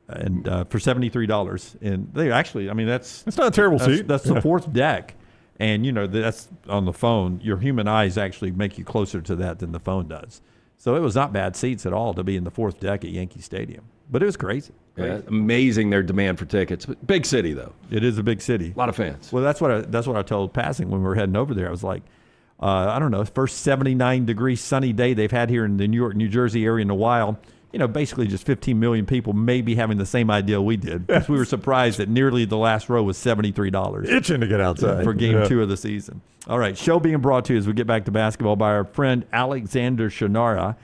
$73. And they actually, I mean, that's not a terrible seat. That's the fourth deck, and that's on the phone. Your human eyes actually make you closer to that than the phone does. So it was not bad seats at all to be in the fourth deck at Yankee Stadium, but it was crazy. Yeah, amazing their demand for tickets. Big city though. It is a big city. A lot of fans. Well, that's what I told Passing when we were heading over there. I was like, I don't know, first 79-degree sunny day they've had here in the New York, New Jersey area in a while. basically just 15 million people maybe having the same idea we did, because we were surprised that nearly the last row was $73. Itching to get outside. For game 2 of the season. All right, show being brought to you as we get back to basketball by our friend Alexander Shannara,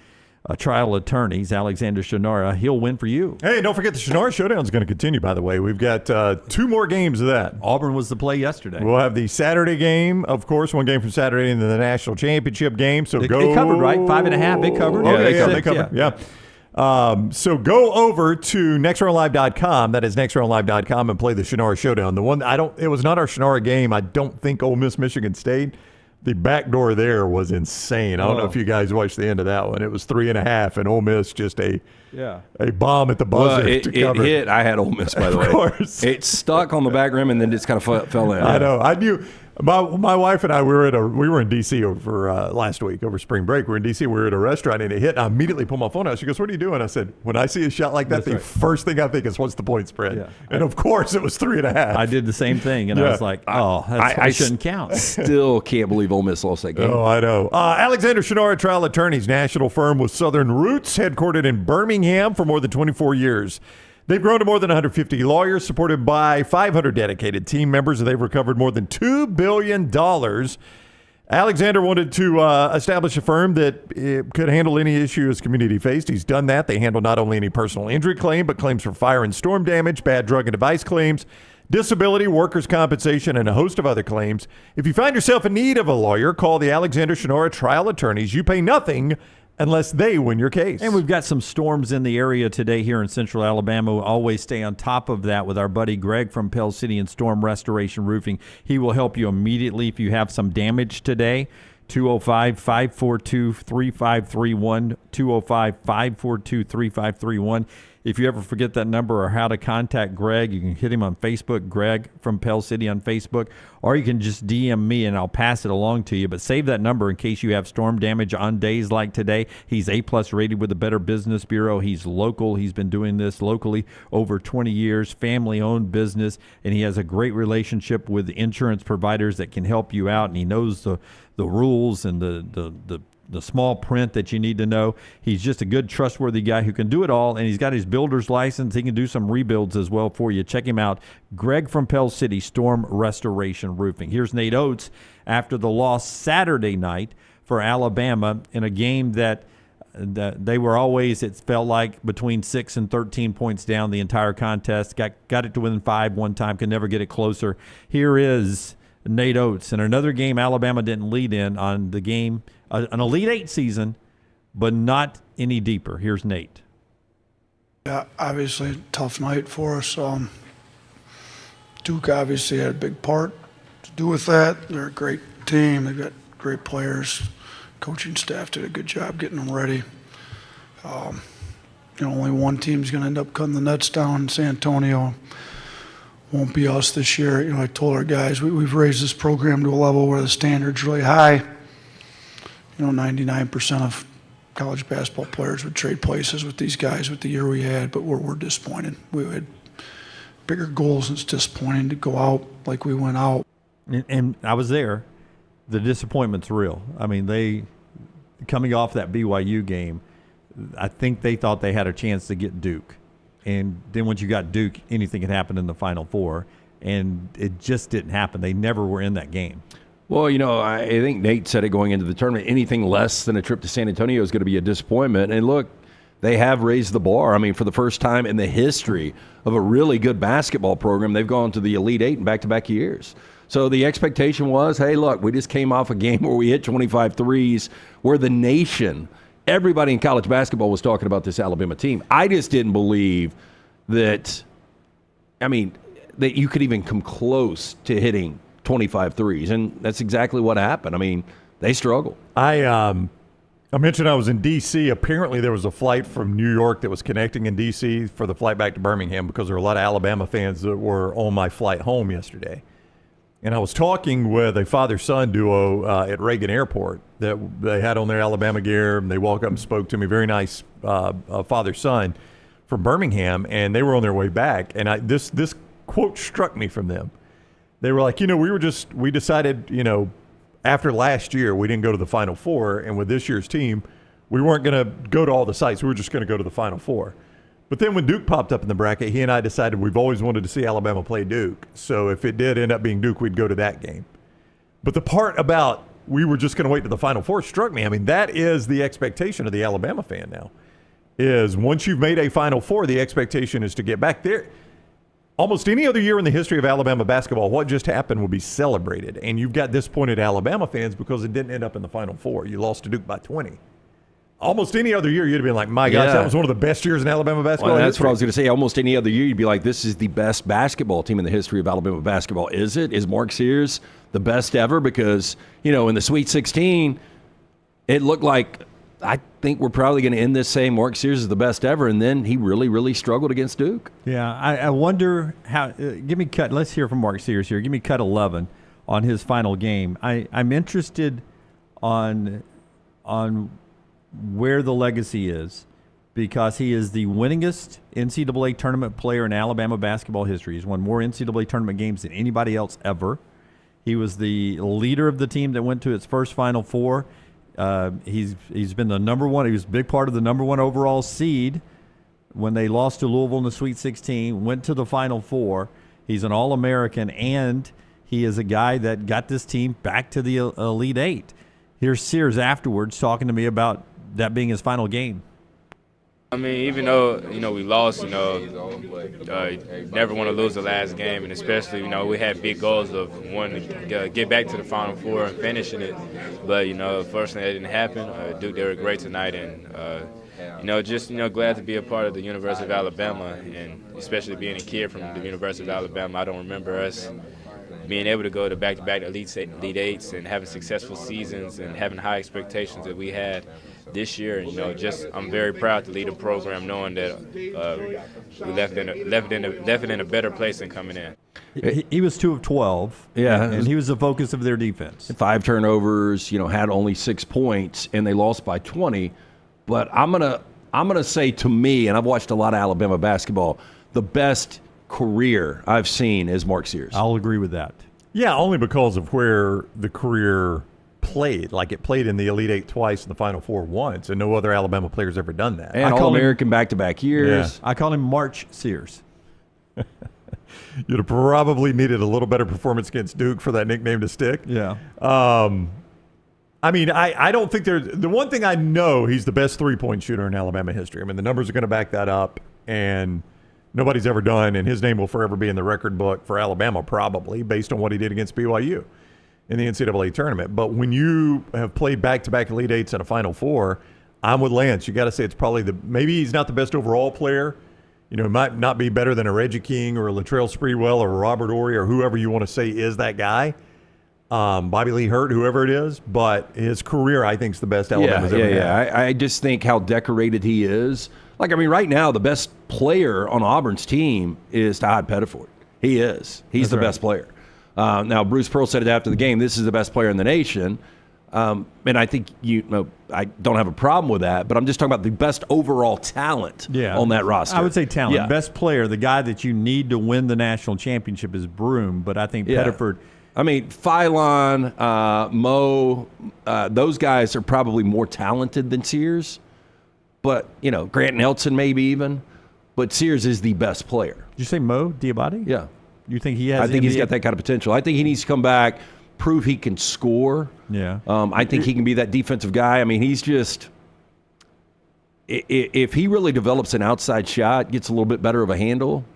a trial attorney. Alexander Shannara. He'll win for you. Hey, don't forget the Shannara Showdown is going to continue, by the way. We've got 2 more games of that. Auburn was the play yesterday. We'll have the Saturday game, of course, one game from Saturday, and then the national championship game. So It covered, right? 5.5, it covered. Okay, they covered. Yeah. So go over to nextroundlive.com. That is nextroundlive.com, and play the Shannara Showdown. The one it was not our Shannara game. I don't think Ole Miss Michigan State. The back door there was insane. I don't know if you guys watched the end of that one. It was 3.5, and Ole Miss just a bomb at the buzzer. It hit. I had Ole Miss, by the way. Of course. It stuck on the back rim and then just kind of fell in. I know. I knew. My wife and I, we were in D.C. over last week, over spring break. We were in D.C. We were at a restaurant, and it hit. And I immediately pulled my phone out. She goes, "What are you doing?" I said, "When I see a shot like that, first thing I think is, what's the point spread?" Yeah. And of course, it was 3.5. I did the same thing, and I was like, I shouldn't count. Still can't believe Ole Miss lost that game. Oh, I know. Alexander Shannara Trial Attorneys, national firm with Southern roots, headquartered in Birmingham for more than 24 years. They've grown to more than 150 lawyers, supported by 500 dedicated team members, and they've recovered more than $2 billion. Alexander wanted to establish a firm that could handle any issue his community faced. He's done that. They handle not only any personal injury claim, but claims for fire and storm damage, bad drug and device claims, disability, workers' compensation, and a host of other claims. If you find yourself in need of a lawyer, call the Alexander Shannara Trial Attorneys. You pay nothing unless they win your case. And we've got some storms in the area today here in central Alabama. We'll always stay on top of that with our buddy Greg from Pell City and Storm Restoration Roofing. He will help you immediately if you have some damage today. 205-542-3531, 205-542-3531. If you ever forget that number or how to contact Greg, you can hit him on Facebook, Greg from Pell City on Facebook, or you can just DM me and I'll pass it along to you. But save that number in case you have storm damage on days like today. He's A+ rated with the Better Business Bureau. He's local. He's been doing this locally over 20 years, family-owned business, and he has a great relationship with insurance providers that can help you out, and he knows the rules and the small print that you need to know. He's just a good, trustworthy guy who can do it all, and he's got his builder's license. He can do some rebuilds as well for you. Check him out. Greg from Pell City, Storm Restoration Roofing. Here's Nate Oates after the loss Saturday night for Alabama in a game that they were always, it felt like, between 6 and 13 points down the entire contest. Got it to within 5 one time, could never get it closer. Here is Nate Oates. In another game Alabama didn't lead in on the game, an Elite Eight season, but not any deeper. Here's Nate. Yeah, obviously a tough night for us. Duke obviously had a big part to do with that. They're a great team. They've got great players. Coaching staff did a good job getting them ready. Only one team's going to end up cutting the nets down in San Antonio. Won't be us this year. I told our guys we've raised this program to a level where the standard's really high. 99% of college basketball players would trade places with these guys with the year we had, but we're disappointed. We had bigger goals, and it's disappointing to go out like we went out. And I was there. The disappointment's real. I mean, they, coming off that BYU game, I think they thought they had a chance to get Duke. And then once you got Duke, anything can happen in the Final Four. And it just didn't happen. They never were in that game. Well, I think Nate said it going into the tournament. Anything less than a trip to San Antonio is going to be a disappointment. And look, they have raised the bar. I mean, for the first time in the history of a really good basketball program, they've gone to the Elite Eight in back-to-back years. So the expectation was, hey, look, we just came off a game where we hit 25 threes, where the nation, everybody in college basketball was talking about this Alabama team. I just didn't believe that you could even come close to hitting 25 threes, and that's exactly what happened. I mean, they struggled. I mentioned I was in D.C. Apparently there was a flight from New York that was connecting in D.C. for the flight back to Birmingham because there were a lot of Alabama fans that were on my flight home yesterday. And I was talking with a father-son duo at Reagan Airport that they had on their Alabama gear, and they walked up and spoke to me. Very nice father-son from Birmingham, and they were on their way back. And this quote struck me from them. They were like, we decided, after last year, we didn't go to the Final Four, and with this year's team, we weren't going to go to all the sites. We were just going to go to the Final Four. But then when Duke popped up in the bracket, he and I decided we've always wanted to see Alabama play Duke. So if it did end up being Duke, we'd go to that game. But the part about we were just going to wait to the Final Four struck me. I mean, that is the expectation of the Alabama fan now, is once you've made a Final Four, the expectation is to get back there. Almost any other year in the history of Alabama basketball, what just happened will be celebrated. And you've got disappointed Alabama fans because it didn't end up in the Final Four. You lost to Duke by 20. Almost any other year, you'd have been like, my gosh, that was one of the best years in Alabama basketball. Well, that's what I was going to say. Almost any other year, you'd be like, this is the best basketball team in the history of Alabama basketball. Is it? Is Mark Sears the best ever? Because, in the Sweet 16, it looked like, I think we're probably going to end this saying Mark Sears is the best ever, and then he really, really struggled against Duke. Yeah, I wonder how give me cut. Let's hear from Mark Sears here. Give me cut 11 on his final game. I'm interested on where the legacy is, because he is the winningest NCAA tournament player in Alabama basketball history. He's won more NCAA tournament games than anybody else ever. He was the leader of the team that went to its first Final Four. He's been the number one. He was a big part of the number one overall seed when they lost to Louisville in the Sweet 16, went to the Final Four. He's an All-American, and he is a guy that got this team back to the Elite Eight. Here's Sears afterwards talking to me about that being his final game. I mean, even though, we lost, never want to lose the last game. And especially, we had big goals of wanting to get back to the Final Four and finishing it. But, unfortunately, that didn't happen. Duke, they were great tonight. And, glad to be a part of the University of Alabama. And especially being a kid from the University of Alabama, I don't remember us being able to go to back-to-back Elite Eights and having successful seasons and having high expectations that we had this year. And, I'm very proud to lead a program knowing that we left it in a better place than coming in. He was 2 of 12. Yeah. And he was the focus of their defense. 5 turnovers, had only 6 points, and they lost by 20. But I'm gonna say, to me, and I've watched a lot of Alabama basketball, the best career I've seen is Mark Sears. I'll agree with that. Yeah, only because of where the career played. Like, it played in the Elite Eight twice and the Final Four once, and no other Alabama player's ever done that. And All-American back-to-back years. Yeah. I call him March Sears. You'd have probably needed a little better performance against Duke for that nickname to stick. Yeah. I mean, I don't think there's – the one thing I know, he's the best three-point shooter in Alabama history. I mean, the numbers are going to back that up, and nobody's ever done, and his name will forever be in the record book for Alabama probably, based on what he did against BYU in the NCAA tournament. But when you have played back-to-back Elite Eights and a Final Four, I'm with Lance. You got to say it's probably maybe he's not the best overall player. He might not be better than a Reggie King or a Latrell Sprewell or a Robert Horry or whoever you want to say is that guy. Bobby Lee Hurt, whoever it is, but his career, I think, is the best Alabama's ever had. Yeah. I just think how decorated he is. Right now, the best player on Auburn's team is Todd Pettiford. He is. He's the best player. Now, Bruce Pearl said it after the game, this is the best player in the nation. And I think, I don't have a problem with that, but I'm just talking about the best overall talent on that roster. I would say talent. Yeah. Best player, the guy that you need to win the national championship is Broome, but I think Pettiford – Phylon, Mo, those guys are probably more talented than Sears. But, Grant Nelson maybe even. But Sears is the best player. Did you say Mo Diabate? Yeah. You think he has I think he's got that kind of potential. I think he needs to come back, prove he can score. Yeah. I think he can be that defensive guy. I mean, he's just – if he really develops an outside shot, gets a little bit better of a handle –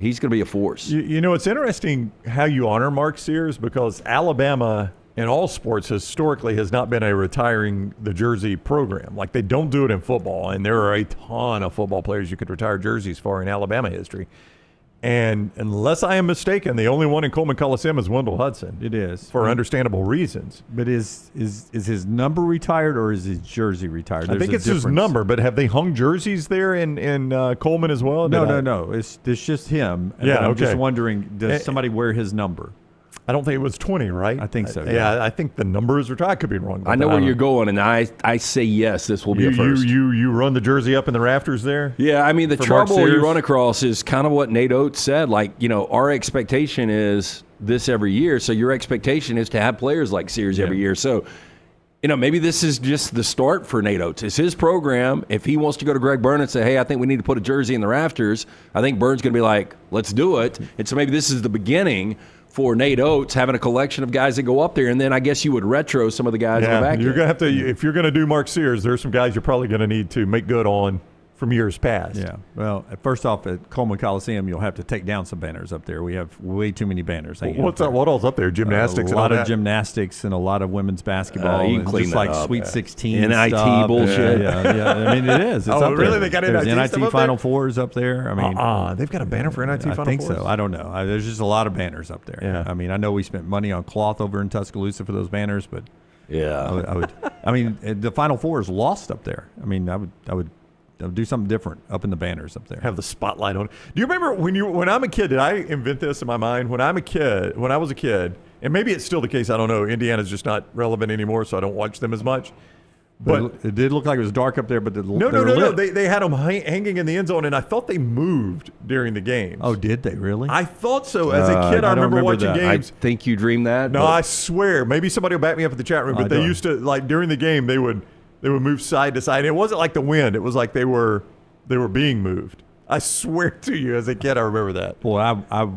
he's going to be a force. It's interesting how you honor Mark Sears, because Alabama in all sports historically has not been a retiring the jersey program. Like, they don't do it in football, and there are a ton of football players you could retire jerseys for in Alabama history. And unless I am mistaken, the only one in Coleman Coliseum is Wendell Hudson. It is. For understandable reasons. But is his number retired or is his jersey retired? I think it's his number, but have they hung jerseys there in Coleman as well? No. It's just him. I'm just wondering, does somebody wear his number? I don't think it was 20, right? I think so. Yeah, I think the number is retired. I could be wrong. I know where you're going, and I say yes, this will be a first. You run the jersey up in the rafters there? Yeah, I mean, the trouble you run across is kind of what Nate Oates said. Our expectation is this every year, so your expectation is to have players like Sears every year. So maybe this is just the start for Nate Oates. It's his program. If he wants to go to Greg Byrne and say, hey, I think we need to put a jersey in the rafters, I think Byrne's going to be like, let's do it. And so maybe this is the beginning for Nate Oates having a collection of guys that go up there. And then I guess you would retro some of the guys in the back. You're going to have to, if you're going to do Mark Sears, there's some guys you're probably going to need to make good on from years past. Yeah. Well, first off, at Coleman Coliseum, you'll have to take down some banners up there. We have way too many banners. What's up? What else up there? Gymnastics. A lot of gymnastics and a lot of women's basketball. You can clean just that like up. Sweet 16 NIT stuff. bullshit. Yeah. I mean, it is. It's up really? there. They got There's NIT NIT stuff up Final there? Fours up there. I mean, they've got a banner for NIT Final Fours? I think so. I don't know. There's just a lot of banners up there. Yeah. I mean, I know we spent money on cloth over in Tuscaloosa for those banners, but I would. I mean, the Final Four is lost up there. I mean, I would do something different up in the banners up there. Have the spotlight on it. Do you remember when I'm a kid, did I invent this in my mind? When I was a kid, and maybe it's still the case, I don't know, Indiana's just not relevant anymore, so I don't watch them as much. But it did look like it was dark up there, but no. They had them hanging in the end zone, and I thought they moved during the games. Oh, did they really? I thought so. As a kid, I remember watching games. I think you dreamed that. No, I swear. Maybe somebody will back me up in the chat room, but they used to, like, during the game, they would move side to side. And it wasn't like the wind. It was like they were being moved. I swear to you, as a kid, I remember that. Boy, I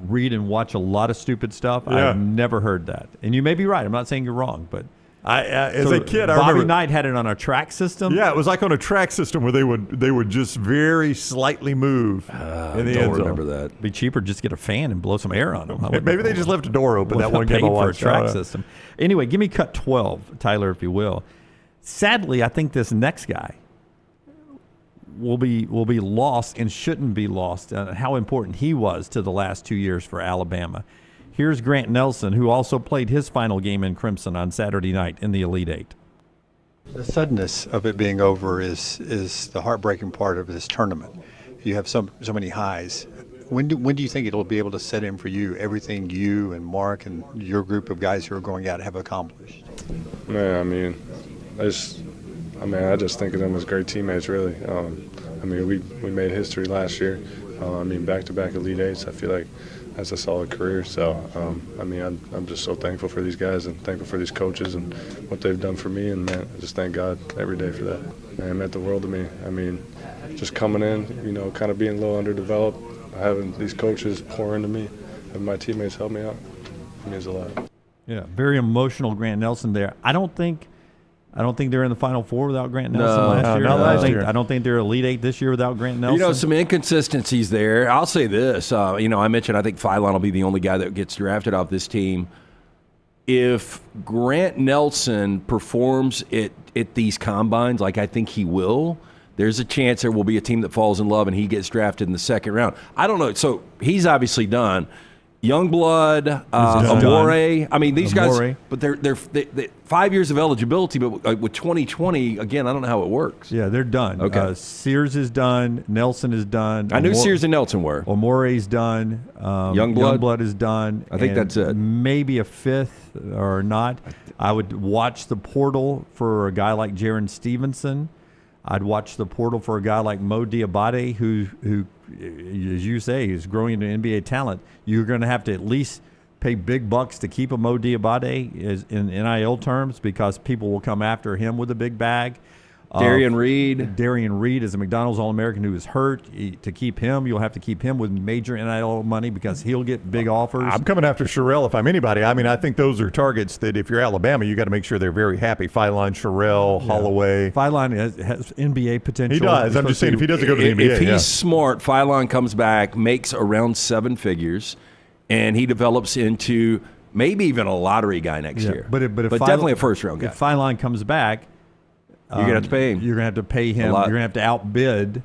read and watch a lot of stupid stuff. Yeah. I've never heard that. And you may be right. I'm not saying you're wrong, but as a kid, I Bobby remember Knight had it on a track system. Yeah, it was like on a track system where they would just very slightly move in the end zone. Remember that. It'd be cheaper just get a fan and blow some air on them. Maybe they just left a door open that one game I for a watched. track system. Anyway, give me cut 12, Tyler, if you will. Sadly, I think this next guy will be lost and shouldn't be lost. How important he was to the last 2 years for Alabama. Here's Grant Nelson, who also played his final game in Crimson on Saturday night in the Elite Eight. The suddenness of it being over is the heartbreaking part of this tournament. You have so many highs. When do you think it'll be able to set in for you everything you and Mark and your group of guys who are going out have accomplished? Man, I just think of them as great teammates, really. We made history last year. Back-to-back Elite Eights, I feel like that's a solid career. So, I'm just so thankful for these guys and thankful for these coaches and what they've done for me. And, man, I just thank God every day for that. Man, it meant the world to me. Just coming in, kind of being a little underdeveloped, having these coaches pour into me, having my teammates help me out, it means a lot. Yeah, very emotional Grant Nelson there. I don't think they're in the Final Four without Grant Nelson last year. Not last year. I don't think they're Elite Eight this year without Grant Nelson. Some inconsistencies there. I'll say this. I mentioned I think Philon will be the only guy that gets drafted off this team. If Grant Nelson performs at these combines like I think he will, there's a chance there will be a team that falls in love and he gets drafted in the second round. I don't know. So he's obviously done. Youngblood, Amore. These guys, but they're 5 years of eligibility, but with 2020, again, I don't know how it works. Yeah, they're done. Okay. Sears is done. Nelson is done. I knew Sears and Nelson were. Amore's done. Youngblood is done. I think that's it. Maybe a fifth or not. I would watch the portal for a guy like Jaron Stevenson. I'd watch the portal for a guy like Mo Diabate, who, as you say, is growing into NBA talent. You're going to have to at least pay big bucks to keep a Mo Diabate in NIL terms because people will come after him with a big bag. Darian Reed is a McDonald's All-American who is hurt. To keep him, you'll have to keep him with major NIL money because he'll get big offers. I'm coming after Sherrell if I'm anybody. I think those are targets that if you're Alabama, you got to make sure they're very happy. Philon, Sherrell, Holloway. Philon has NBA potential. He does. I'm just saying if he doesn't go to the NBA. If he's smart, Philon comes back, makes around 7 figures, and he develops into maybe even a lottery guy next year. But definitely a first-round guy. If Philon comes back, you're going to have to pay him. You're going to have to pay him. You're going to have to outbid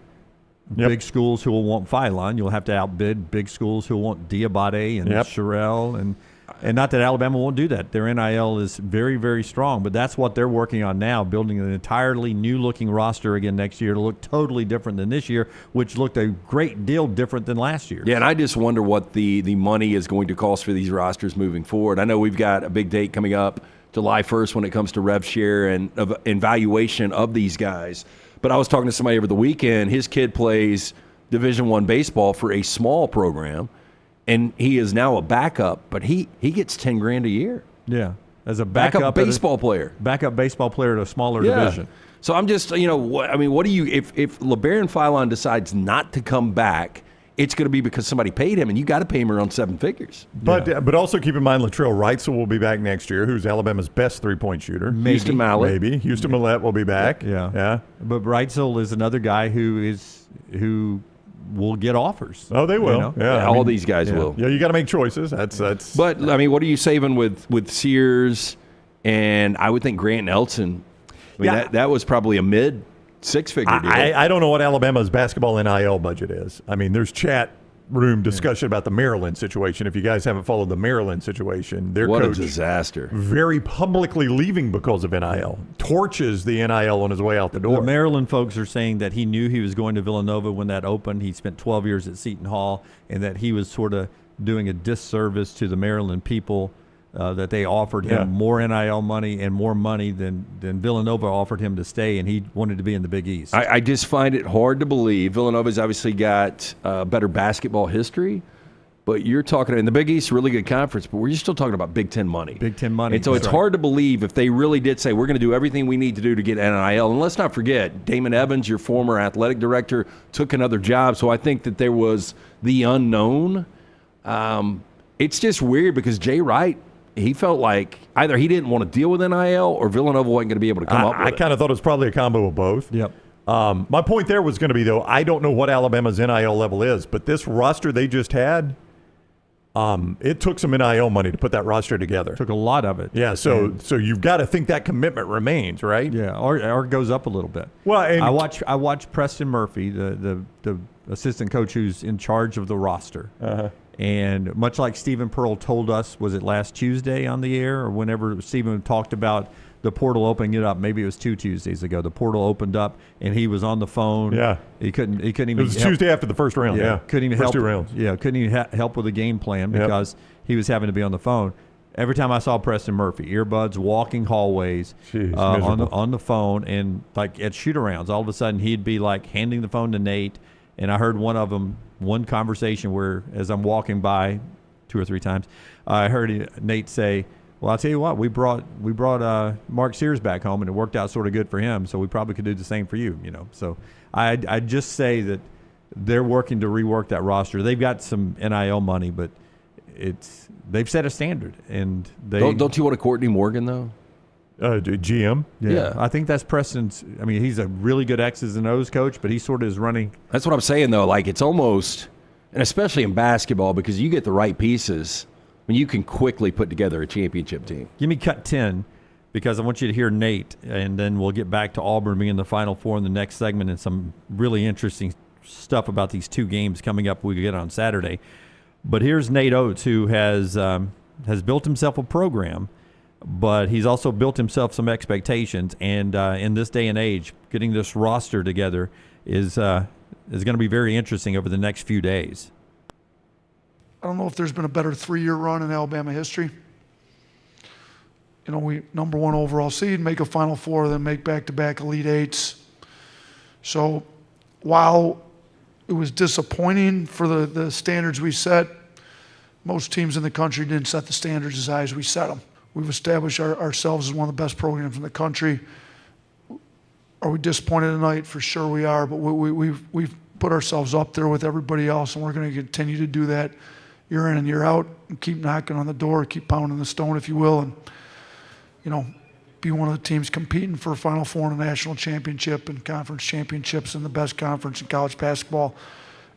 big schools who will want Philon. You'll have to outbid big schools who want Diabate and Sherrell. And not that Alabama won't do that. Their NIL is very, very strong. But that's what they're working on now, building an entirely new-looking roster again next year to look totally different than this year, which looked a great deal different than last year. Yeah, and I just wonder what the money is going to cost for these rosters moving forward. I know we've got a big date coming up July 1st when it comes to rev share and valuation of these guys. But I was talking to somebody over the weekend. His kid plays Division I baseball for a small program, and he is now a backup, but he gets $10,000 a year. Yeah. as a backup baseball player. Backup baseball player at a smaller division. So I'm just, what do you, if LeBaron Philon decides not to come back, it's going to be because somebody paid him, and you got to pay him around 7 figures. But also keep in mind Latrell Wrightsell will be back next year, who's Alabama's best 3-point shooter. Houston Mallett. Maybe. Houston Mallett will be back. Yeah. But Wrightsell is another guy who will get offers. Oh, they will. Yeah, all these guys will. Yeah, you got to make choices. That's. But I mean, what are you saving with Sears, and I would think Grant Nelson? I mean, that was probably a mid 6-figure deal. I don't know what Alabama's basketball NIL budget is. I mean, there's chat room discussion about the Maryland situation. If you guys haven't followed the Maryland situation, their what coach a disaster. Very publicly leaving because of NIL. Torches the NIL on his way out the door. The Maryland folks are saying that he knew he was going to Villanova when that opened. He spent 12 years at Seton Hall, and that he was sort of doing a disservice to the Maryland people. That they offered him more NIL money and more money than Villanova offered him to stay, and he wanted to be in the Big East. I just find it hard to believe. Villanova's obviously got better basketball history, but you're talking in the Big East, really good conference, but we're still talking about Big Ten money. Big Ten money. And so it's hard to believe if they really did say, we're going to do everything we need to do to get NIL. And let's not forget, Damon Evans, your former athletic director, took another job, so I think that there was the unknown. It's just weird because Jay Wright, he felt like either he didn't want to deal with NIL or Villanova wasn't going to be able to come up with it. I kind of thought it was probably a combo of both. Yep. My point there was going to be, though, I don't know what Alabama's NIL level is, but this roster they just had, it took some NIL money to put that roster together. Took a lot of it. Yeah, so you've got to think that commitment remains, right? Yeah, or goes up a little bit. Well, and I watched Preston Murphy, the assistant coach who's in charge of the roster. And much like Stephen Pearl told us, was it last Tuesday on the air or whenever Stephen talked about the portal opening it up? Maybe it was 2 Tuesdays ago. The portal opened up and he was on the phone. Yeah, he couldn't even. It was Tuesday after the first round. Yeah, couldn't even first help. 2 rounds. Yeah, couldn't even help with the game plan because he was having to be on the phone. Every time I saw Preston Murphy, earbuds, walking hallways, on the phone, and like at shoot-arounds, all of a sudden he'd be like handing the phone to Nate. And I heard one conversation where, as I'm walking by 2 or 3 times, I heard Nate say, "Well, I'll tell you what, we brought Mark Sears back home, and it worked out sort of good for him. So we probably could do the same for you, you know." So I just say that they're working to rework that roster. They've got some NIL money, but they've set a standard, and they don't you want a Courtney Morgan though? GM. Yeah, I think that's Preston's. I mean, he's a really good X's and O's coach, but he sort of is running. That's what I'm saying, though. Like, it's almost, and especially in basketball, because you get the right pieces, when you can quickly put together a championship team. Give me cut 10, because I want you to hear Nate, and then we'll get back to Auburn being in the Final Four in the next segment and some really interesting stuff about these 2 games coming up we get on Saturday. But here's Nate Oates, who has built himself a program, but he's also built himself some expectations. And in this day and age, getting this roster together is going to be very interesting over the next few days. I don't know if there's been a better 3-year run in Alabama history. You know, we number 1 overall seed, make a Final Four, then make back-to-back Elite Eights. So while it was disappointing for the standards we set, most teams in the country didn't set the standards as high as we set them. We've established ourselves as one of the best programs in the country. Are we disappointed tonight? For sure we are, but we've put ourselves up there with everybody else, and we're going to continue to do that year in and year out and keep knocking on the door, keep pounding the stone, if you will, and, you know, be one of the teams competing for a Final Four and a national championship and conference championships in the best conference in college basketball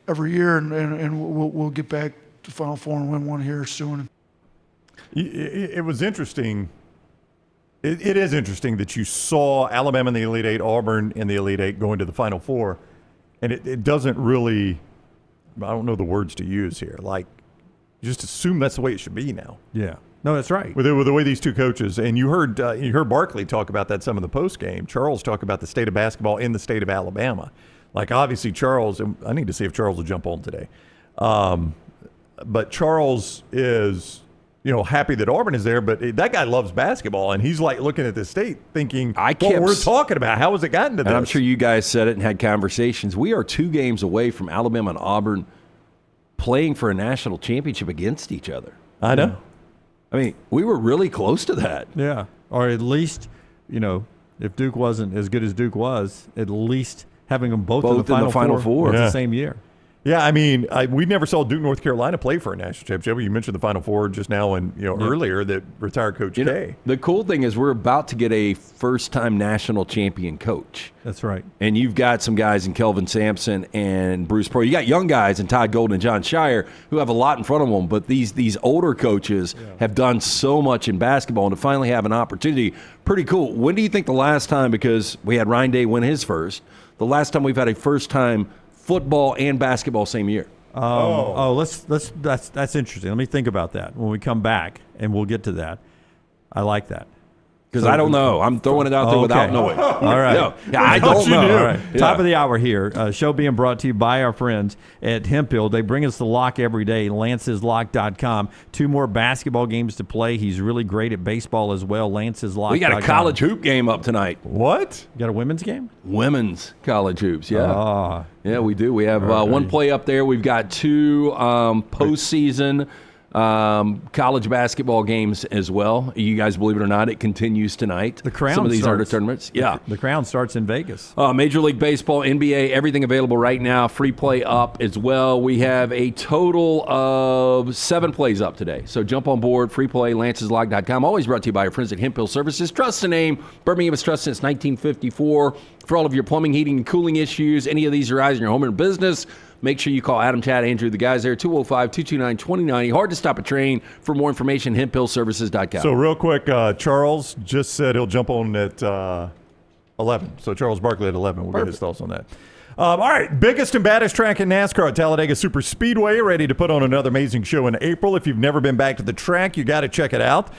every year, and we'll get back to Final Four and win one here soon. It was interesting. It is interesting that you saw Alabama in the Elite Eight, Auburn in the Elite Eight going to the Final Four, and it doesn't really, I don't know the words to use here, like you just assume that's the way it should be now. Yeah. No, that's right. With the way these 2 coaches, and you heard Barkley talk about that some of the post game. Charles talk about the state of basketball in the state of Alabama. Like obviously Charles, I need to see if Charles will jump on today. But Charles is, you know, happy that Auburn is there, but that guy loves basketball, and he's like looking at the state thinking, what we're talking about, how has it gotten to this? And I'm sure you guys said it and had conversations. We are 2 games away from Alabama and Auburn playing for a national championship against each other. I know. I mean, we were really close to that. Yeah, or at least, if Duke wasn't as good as Duke was, at least having them both in the Final Four the same year. Yeah, I mean, we never saw Duke, North Carolina play for a national championship. You mentioned the Final Four just now, and earlier that retired Coach K. The cool thing is we're about to get a first-time national champion coach. That's right. And you've got some guys in Kelvin Sampson and Bruce Pearl. You got young guys in Todd Golden and John Shire who have a lot in front of them, but these older coaches have done so much in basketball, and to finally have an opportunity, pretty cool. When do you think the last time, because we had Ryan Day win his first, the last time we've had a first-time football and basketball same year? That's interesting. Let me think about that when we come back, and we'll get to that. I like that. Because I don't know. I'm throwing it out there without knowing. All right. No, I don't know. All right. Yeah. Top of the hour here. Show being brought to you by our friends at Hemp Hill. They bring us the lock every day, lanceslock.com. 2 more basketball games to play. He's really great at baseball as well, lanceslock.com. We got a college hoop game up tonight. What? You got a women's game? Women's college hoops, yeah. Yeah, we do. We have one play up there. We've got 2 postseason college basketball games as well. You guys, believe it or not, it continues tonight. The Crown Some of these starts. are the tournaments. Yeah. The Crown starts in Vegas. Major League Baseball, NBA, everything available right now. Free play up as well. We have a total of 7 plays up today. So jump on board. Free play, lanceslock.com. Always brought to you by our friends at Hemp Hill Services. Trust the name. Birmingham has trusted since 1954. For all of your plumbing, heating, and cooling issues, any of these arise in your home or business, make sure you call Adam, Chad, Andrew, the guys there, 205-229-2090. Hard to stop a train. For more information, hemphillservices.com. So real quick, Charles just said he'll jump on at 11. So Charles Barkley at 11. We'll get his thoughts on that. All right, biggest and baddest track in NASCAR, Talladega Super Speedway, ready to put on another amazing show in April. If you've never been back to the track, you got to check it out.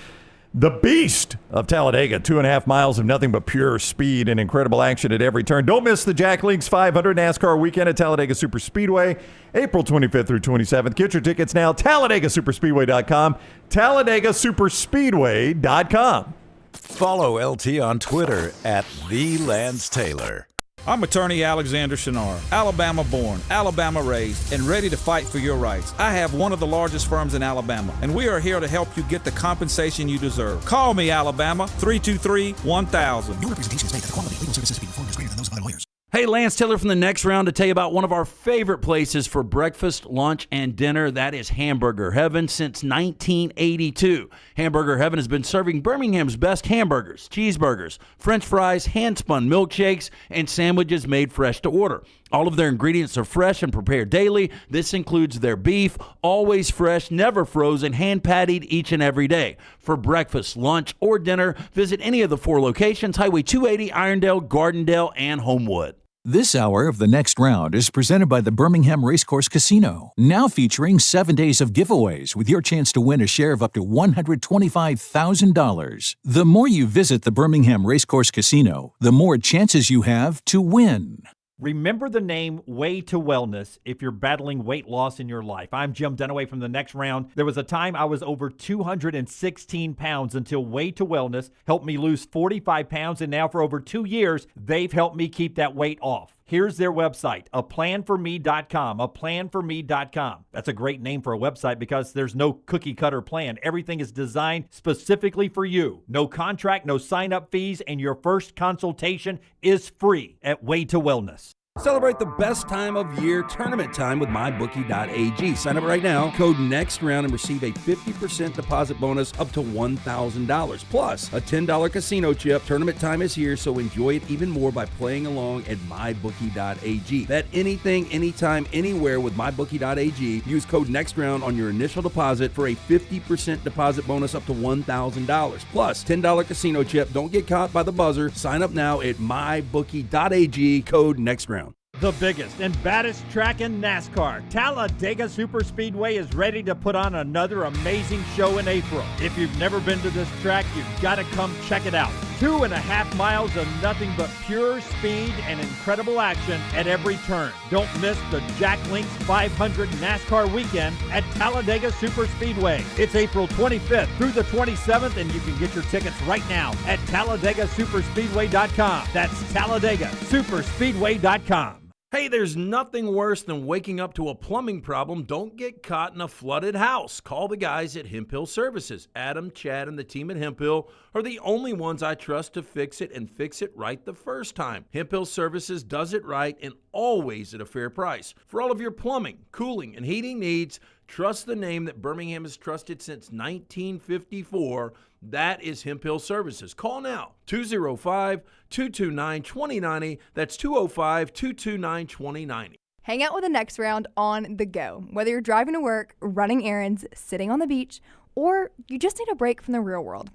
The Beast of Talladega, 2.5 miles of nothing but pure speed and incredible action at every turn. Don't miss the Jack Links 500 NASCAR weekend at Talladega Super Speedway, April 25th through 27th. Get your tickets now, TalladegaSuperspeedway.com, TalladegaSuperspeedway.com. Follow LT on Twitter at @TheLanceTaylor. I'm attorney Alexander Shinar, Alabama born, Alabama raised, and ready to fight for your rights. I have one of the largest firms in Alabama, and we are here to help you get the compensation you deserve. Call me, Alabama, 323-1000. No representation is made that the quality of legal services being performed is greater than those of other lawyers. Hey, Lance Taylor from the Next Round to tell you about one of our favorite places for breakfast, lunch, and dinner. That is Hamburger Heaven since 1982. Hamburger Heaven has been serving Birmingham's best hamburgers, cheeseburgers, French fries, hand-spun milkshakes, and sandwiches made fresh to order. All of their ingredients are fresh and prepared daily. This includes their beef, always fresh, never frozen, hand-pattied each and every day. For breakfast, lunch, or dinner, visit any of the 4 locations, Highway 280, Irondale, Gardendale, and Homewood. This hour of The Next Round is presented by the Birmingham Racecourse Casino, now featuring 7 days of giveaways with your chance to win a share of up to $125,000. The more you visit the Birmingham Racecourse Casino, the more chances you have to win. Remember the name Way to Wellness if you're battling weight loss in your life. I'm Jim Dunaway from The Next Round. There was a time I was over 216 pounds until Way to Wellness helped me lose 45 pounds, and now for over 2 years, they've helped me keep that weight off. Here's their website, aplanforme.com, aplanforme.com. That's a great name for a website because there's no cookie-cutter plan. Everything is designed specifically for you. No contract, no sign-up fees, and your first consultation is free at Way to Wellness. Celebrate the best time of year, tournament time with mybookie.ag. Sign up right now, code NEXTROUND, and receive a 50% deposit bonus up to $1,000. Plus, a $10 casino chip. Tournament time is here, so enjoy it even more by playing along at mybookie.ag. Bet anything, anytime, anywhere with mybookie.ag. Use code NEXTROUND on your initial deposit for a 50% deposit bonus up to $1,000. Plus, $10 casino chip. Don't get caught by the buzzer. Sign up now at mybookie.ag, code NEXTROUND. The biggest and baddest track in NASCAR, Talladega Superspeedway, is ready to put on another amazing show in April. If you've never been to this track, you've got to come check it out. 2.5 miles of nothing but pure speed and incredible action at every turn. Don't miss the Jack Links 500 NASCAR weekend at Talladega Superspeedway. It's April 25th through the 27th, and you can get your tickets right now at TalladegaSuperspeedway.com. That's TalladegaSuperspeedway.com. Hey, there's nothing worse than waking up to a plumbing problem. Don't get caught in a flooded house. Call the guys at Hemp Hill Services. Adam, Chad, and the team at Hemp Hill are the only ones I trust to fix it and fix it right the first time. Hemp Hill Services does it right and always at a fair price. For all of your plumbing, cooling, and heating needs, trust the name that Birmingham has trusted since 1954. That is Hemp Hill Services. Call now, 205-229-2090. That's 205-229-2090. Hang out with the next round on the go. Whether you're driving to work, running errands, sitting on the beach, or you just need a break from the real world,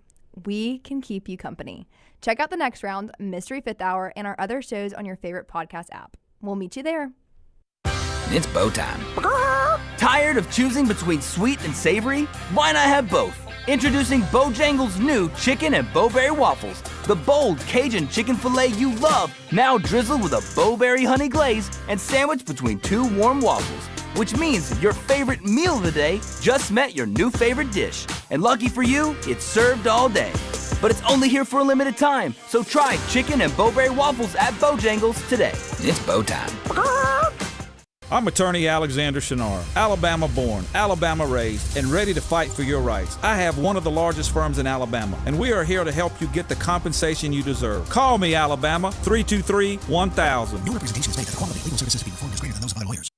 we can keep you company. Check out the next round, Mystery Fifth Hour, and our other shows on your favorite podcast app. We'll meet you there. It's bow time. Tired of choosing between sweet and savory? Why not have both? Introducing Bojangles' new chicken and bowberry waffles. The bold Cajun chicken filet you love, now drizzled with a bowberry honey glaze and sandwiched between two warm waffles. Which means your favorite meal of the day just met your new favorite dish. And lucky for you, it's served all day. But it's only here for a limited time, so try chicken and bowberry waffles at Bojangles today. It's bow time. I'm attorney Alexander Shinar, Alabama born, Alabama raised, and ready to fight for your rights. I have one of the largest firms in Alabama, and we are here to help you get the compensation you deserve. Call me, Alabama, 323-1000. No representation is made that the quality of legal services being performed is greater than those of other lawyers.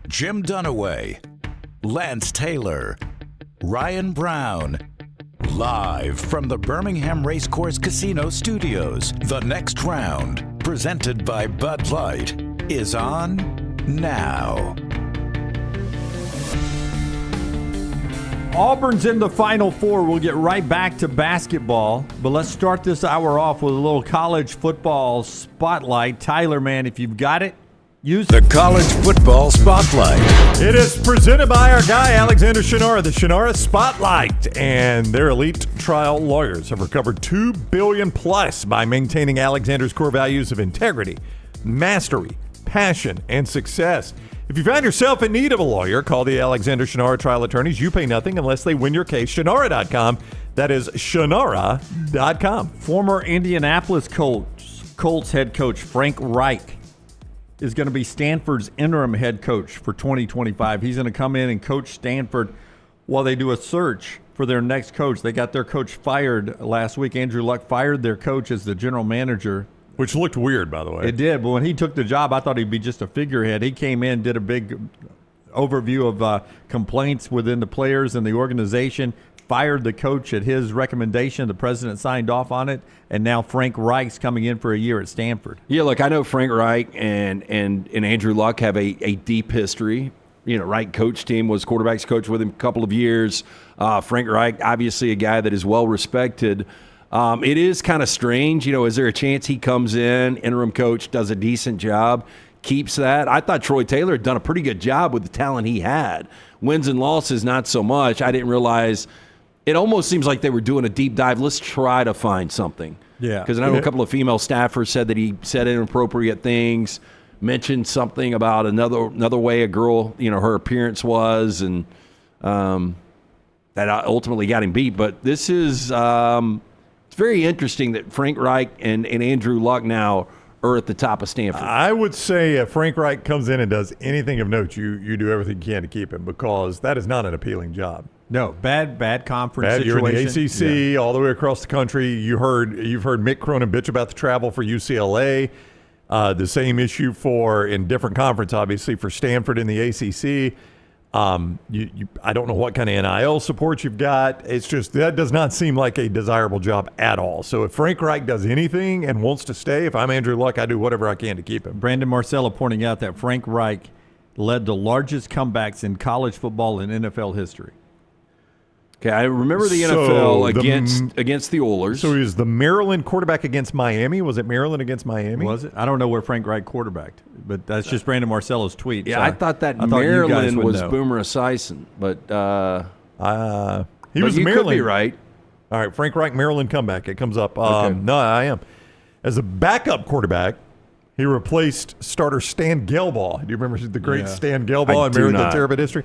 Jim Dunaway, Lance Taylor, Ryan Brown. Live from the Birmingham Racecourse Casino Studios, the next round, presented by Bud Light, is on now. Auburn's in the Final Four. We'll get right back to basketball, but let's start this hour off with a little college football spotlight. Tyler, man, if you've got it, use the college football spotlight. It is presented by our guy, Alexander Shinar, the Shinar Spotlight. And their elite trial lawyers have recovered $2 billion plus by maintaining Alexander's core values of integrity, mastery, passion, and success. If you find yourself in need of a lawyer, call the Alexander Shinar trial attorneys. You pay nothing unless they win your case. Shinara.com. That is Shinara.com. Former Indianapolis Colts head coach Frank Reich is going to be Stanford's interim head coach for 2025. He's going to come in and coach Stanford while they do a search for their next coach. They got their coach fired last week. Andrew Luck fired their coach as the general manager. Which looked weird, by the way. It did, but when he took the job, I thought he'd be just a figurehead. He came in, did a big overview of complaints within the players and the organization, fired the coach at his recommendation. The president signed off on it, and now Frank Reich's coming in for a year at Stanford. Yeah, look, I know Frank Reich and Andrew Luck have a deep history. You know, Reich coach team, was quarterbacks coach with him a couple of years. Frank Reich, obviously a guy that is well respected. It is kind of strange. You know, is there a chance he comes in, interim coach, does a decent job, keeps that? I thought Troy Taylor had done a pretty good job with the talent he had. Wins and losses, not so much. I didn't realize. It almost seems like they were doing a deep dive. Let's try to find something. Yeah. Because I know a couple of female staffers said that he said inappropriate things, mentioned something about another way a girl, you know, her appearance was, and that ultimately got him beat. But this is it's very interesting that Frank Reich and Andrew Luck now are at the top of Stanford. I would say if Frank Reich comes in and does anything of note, you do everything you can to keep him, because that is not an appealing job. No, bad conference You're situation. in the ACC, all the way across the country. You've heard Mick Cronin bitch about the travel for UCLA. The same issue in different conference, obviously, for Stanford in the ACC. I don't know what kind of NIL support you've got. It's just that does not seem like a desirable job at all. So if Frank Reich does anything and wants to stay, if I'm Andrew Luck, I do whatever I can to keep him. Brandon Marcella pointing out that Frank Reich led the largest comebacks in college football in NFL history. Okay, I remember the NFL against the Oilers. So he was the Maryland quarterback against Miami. Was it Maryland against Miami? Was it? I don't know where Frank Reich quarterbacked, but that's just Brandon Marcella's tweet. Yeah, so I thought Maryland was Boomer Esiason, but he was you Maryland. Could be right. All right, Frank Reich, Maryland comeback. It comes up. Okay. No, I am. As a backup quarterback, he replaced starter Stan Gelbaugh. Do you remember the great Stan Gelbaugh in Maryland Terrapin history?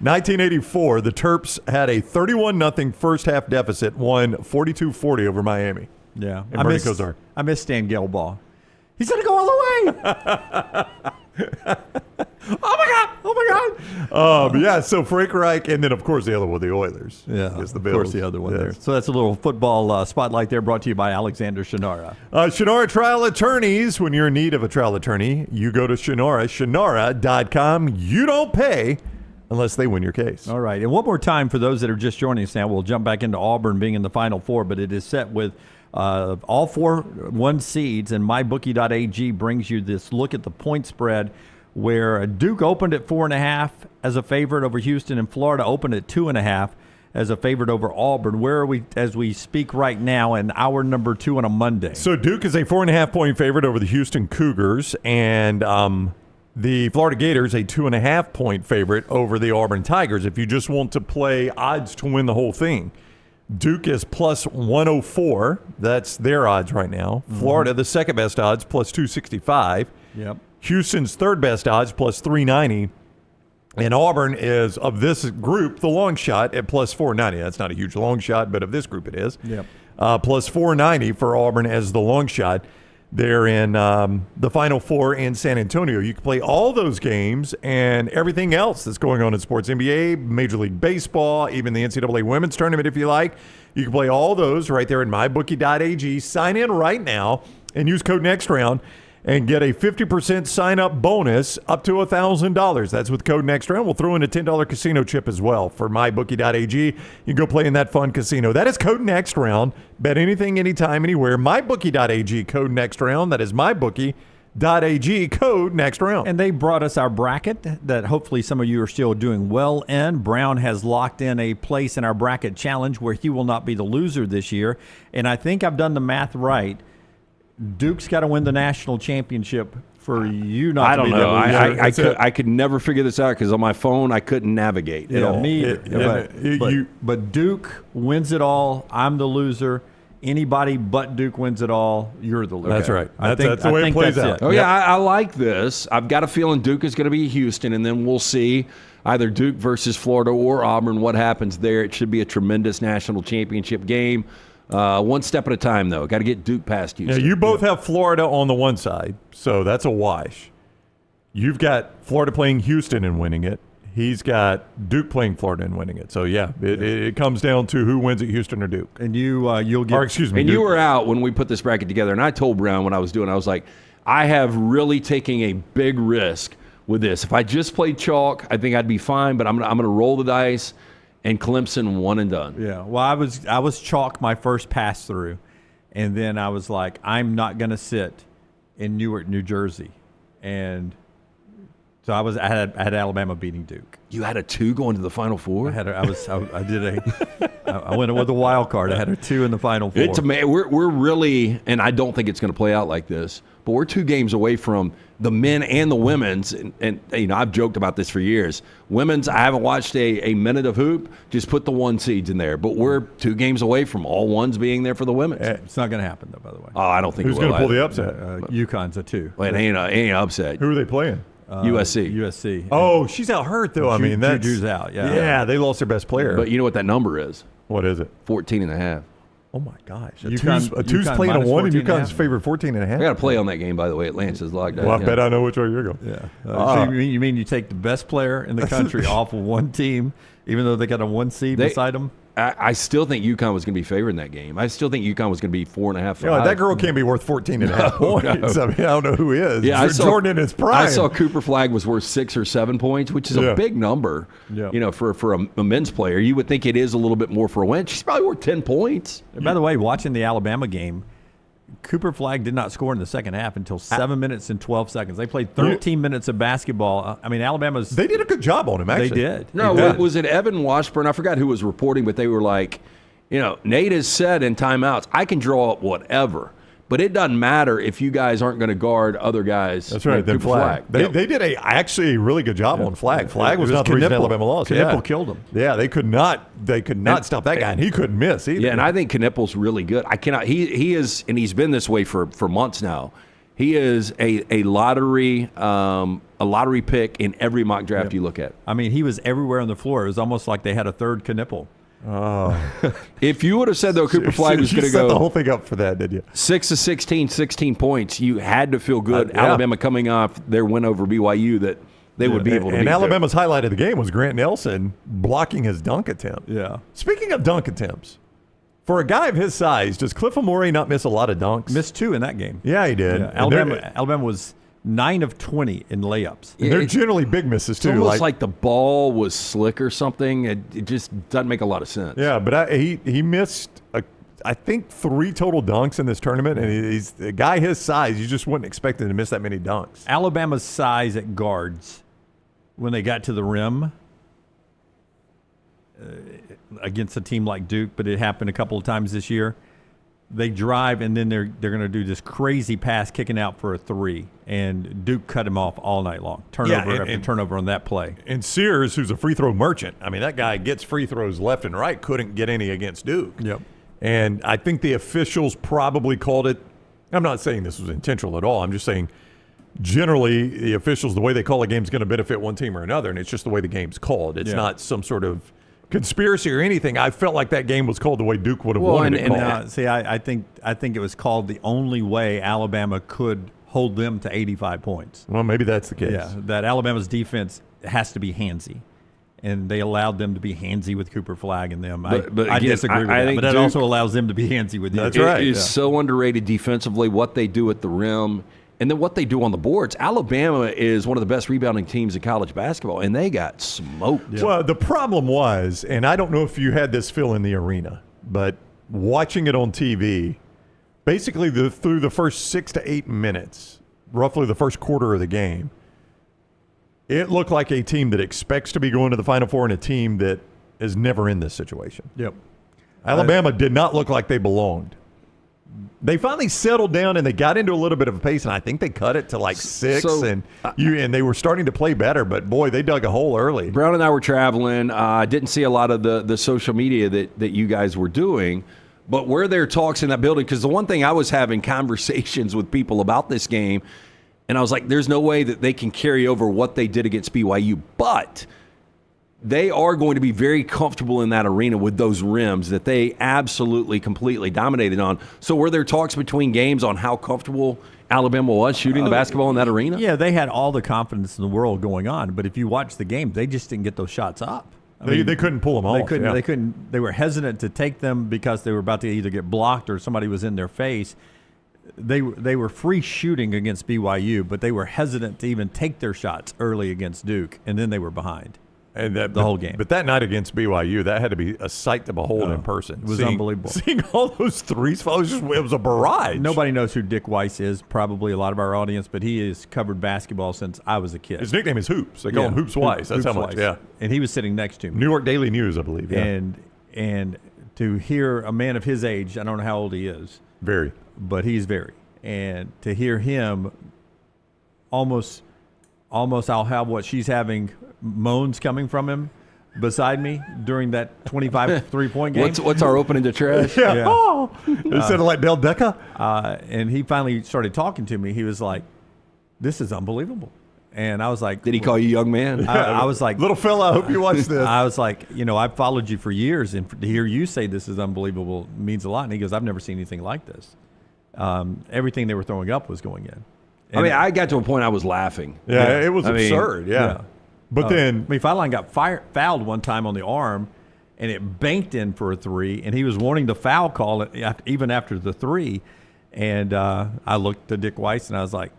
1984, the Terps had a 31-0 first-half deficit, won 42-40 over Miami. Yeah, I miss Stan Gelbaugh. He's going to go all the way. Oh my God. Yeah, so Frank Reich, and then, of course, the other one, the Oilers. Yeah, is the of Bills. course, the other one there. So that's a little football spotlight there brought to you by Alexander Shannara. Shannara Trial Attorneys. When you're in need of a trial attorney, you go to Shannara, shannara.com. You don't pay unless they win your case. All right. And one more time for those that are just joining us now, we'll jump back into Auburn being in the Final Four, but it is set with all 4 1 seeds, and mybookie.ag brings you this look at the point spread where Duke opened at 4.5 as a favorite over Houston, and Florida opened at 2.5 as a favorite over Auburn. Where are we as we speak right now in hour number 2 on a Monday? So Duke is a 4.5-point favorite over the Houston Cougars, and the Florida Gators a 2.5-point favorite over the Auburn Tigers. If you just want to play odds to win the whole thing, Duke is plus 104. That's their odds right now. Florida, the second best odds, plus 265. Yep. Houston's third best odds, plus 390. And Auburn is, of this group, the long shot at plus 490. That's not a huge long shot, but of this group it is. Yep. Plus 490 for Auburn as the long shot. They're in the Final Four in San Antonio. You can play all those games and everything else that's going on in sports. NBA, Major League Baseball, even the NCAA Women's Tournament if you like. You can play all those right there at mybookie.ag. Sign in right now and use code NEXTROUND and get a 50% sign-up bonus up to $1,000. That's with code NEXTROUND. We'll throw in a $10 casino chip as well for mybookie.ag. You can go play in that fun casino. That is code NEXTROUND. Bet anything, anytime, anywhere. mybookie.ag, code NEXTROUND. That is mybookie.ag, code NEXTROUND. And they brought us our bracket that hopefully some of you are still doing well in. Brown has locked in a place in our bracket challenge where he will not be the loser this year. And I think I've done the math right. Duke's got to win the national championship for you not I to don't be know. the loser. I could never figure this out because on my phone I couldn't navigate at all. Me either. But Duke wins it all. I'm the loser. Anybody but Duke wins it all. You're the loser. That's right. I That's the way it plays out. Oh, yeah, I like this. I've got a feeling Duke is going to be Houston, and then we'll see either Duke versus Florida or Auburn, what happens there. It should be a tremendous national championship game. One step at a time, though. Got to get Duke past Houston. Yeah, you both have Florida on the one side, so that's a wash. You've got Florida playing Houston and winning it. He's got Duke playing Florida and winning it. So, yeah, it comes down to who wins at Houston or Duke. And you'll get – or, excuse me. And Duke. you were out when we put this bracket together, and I told Brown what I was doing. I was like, I have really taken a big risk with this. If I just played chalk, I think I'd be fine, but I'm gonna roll the dice, and Clemson one and done. Yeah, well, I was chalk my first pass through, and then I was like, I'm not going to sit in Newark, New Jersey, and so I had Alabama beating Duke. You had a 2 going to the Final Four? I went with a wild card. I had a 2 in the Final Four. We're really, and I don't think it's going to play out like this, but we're 2 games away from the men and the women's, and you know, I've joked about this for years. Women's, I haven't watched a minute of hoop. Just put the 1 seeds in there. But we're 2 games away from all 1s being there for the women's. It's not going to happen, though, by the way. Oh, I don't think Who's going to pull the upset? UConn's a 2. Well, it ain't an upset. Who are they playing? USC. Oh, she's out hurt, though. I mean, that's Juju's out. Yeah, they lost their best player. But you know what that number is? What is it? 14.5. Oh, my gosh. UConn, Two's playing a 1, and UConn's -14.5. favored 14.5. I got to play on that game, by the way. Atlanta's locked down. Well, I bet I know which way you're going. Yeah. So you mean you take the best player in the country off of one team, even though they got a 1 seed beside them? I still think UConn was going to be favored in that game. I still think UConn was going to be 4.5. You know, that girl can't be worth 14.5 points. I mean, I don't know who is. Yeah, Jordan in his prime. I saw Cooper Flagg was worth 6 or 7 points, which is a big number. Yeah. You know, for a men's player, you would think it is a little bit more for a win. She's probably worth 10 points. And by the way, watching the Alabama game, Cooper Flagg did not score in the second half until 7 minutes and 12 seconds. They played 13 minutes of basketball. I mean, Alabama's. They did a good job on him, actually. They did. No, was it Evan Washburn? I forgot who was reporting, but they were like, you know, Nate has said in timeouts, I can draw up whatever, but it doesn't matter if you guys aren't going to guard other guys. That's right. Then Flagg. They did actually a really good job on Flagg. Flagg was not the reason Alabama lost. Knipple killed him. Yeah, they could not stop that guy, and he couldn't miss either. Yeah, and I think Knipple's really good. I cannot. He is, and he's been this way for months now. He is a lottery pick in every mock draft you look at. I mean, he was everywhere on the floor. It was almost like they had a third Knipple. Oh. If you would have said, though, Cooper Flag was going to go. You set the whole thing up for that, did you? 6 of 16, 16 points. You had to feel good. Yeah. Alabama coming off their win over BYU that they would be able to And beat Alabama's highlight of the game was Grant Nelson blocking his dunk attempt. Yeah. Speaking of dunk attempts, for a guy of his size, does Cliff Amore not miss a lot of dunks? Missed 2 in that game. Yeah, he did. Yeah. Alabama was 9 of 20 in layups. And they're generally big misses, too. It's almost like the ball was slick or something. It just doesn't make a lot of sense. Yeah, but he missed, I think, 3 total dunks in this tournament, and he's a guy his size. You just wouldn't expect him to miss that many dunks. Alabama's size at guards, when they got to the rim against a team like Duke, but it happened a couple of times this year, they drive, and then they're going to do this crazy pass kicking out for a 3, and Duke cut him off all night long. Turnover after turnover on that play. And Sears, who's a free throw merchant, I mean, that guy gets free throws left and right, couldn't get any against Duke. Yep. And I think the officials probably called it. I'm not saying this was intentional at all. I'm just saying generally the officials, the way they call a game is going to benefit one team or another, and it's just the way the game's called. It's not some sort of conspiracy or anything. I felt like that game was called the way Duke would have wanted it called. See, I think it was called the only way Alabama could hold them to 85 points. Well, maybe that's the case. Yeah, that Alabama's defense has to be handsy, and they allowed them to be handsy with Cooper Flag and them. But I again, disagree with that, think but that Duke also allows them to be handsy with you. That's right. It is so underrated defensively, what they do at the rim, and then what they do on the boards. Alabama is one of the best rebounding teams in college basketball, and they got smoked. Yeah. Well, the problem was, and I don't know if you had this feel in the arena, but watching it on TV, basically through the first 6 to 8 minutes, roughly the first quarter of the game, it looked like a team that expects to be going to the Final Four and a team that is never in this situation. Yep. Alabama did not look like they belonged. They finally settled down and they got into a little bit of a pace, and I think they cut it to like 6, and they were starting to play better. But boy, they dug a hole early. Brown and I were traveling. I didn't see a lot of the social media that you guys were doing, but were there talks in that building? Because the one thing I was having conversations with people about this game, and I was like, "There's no way that they can carry over what they did against BYU," but they are going to be very comfortable in that arena with those rims that they absolutely, completely dominated on. So were there talks between games on how comfortable Alabama was shooting the basketball in that arena? Yeah, they had all the confidence in the world going on, but if you watch the game, they just didn't get those shots up. They couldn't pull them off. They couldn't. They were hesitant to take them because they were about to either get blocked or somebody was in their face. They were free shooting against BYU, but they were hesitant to even take their shots early against Duke, and then they were behind. And the whole game. But that night against BYU, that had to be a sight to behold in person. It was unbelievable. Seeing all those threes fall, it was a barrage. Nobody knows who Dick Weiss is, probably a lot of our audience, but he has covered basketball since I was a kid. His nickname is Hoops. They call him Hoops Weiss. That's Hoops how much, Weiss. yeah. And he was sitting next to me. New York Daily News, I believe, yeah. And to hear a man of his age, I don't know how old he is. Very. But he's very. And to hear him almost I'll have what she's having moans coming from him beside me during that 25 3-point game. What's our opening to trash? Yeah. Oh, instead of like Del Decca. And he finally started talking to me. He was like, "This is unbelievable." And I was like, "Did he call you young man?" I was like, "Little fella, I hope you watch this." I was like, I've followed you for years, and to hear you say this is unbelievable means a lot. And he goes, "I've never seen anything like this." Everything they were throwing up was going in. And I got to a point I was laughing. Yeah, it was absurd. Yeah. But then Feideline got fouled one time on the arm, and it banked in for a 3, and he was wanting the foul call even after the 3. And I looked at Dick Weiss, and I was like,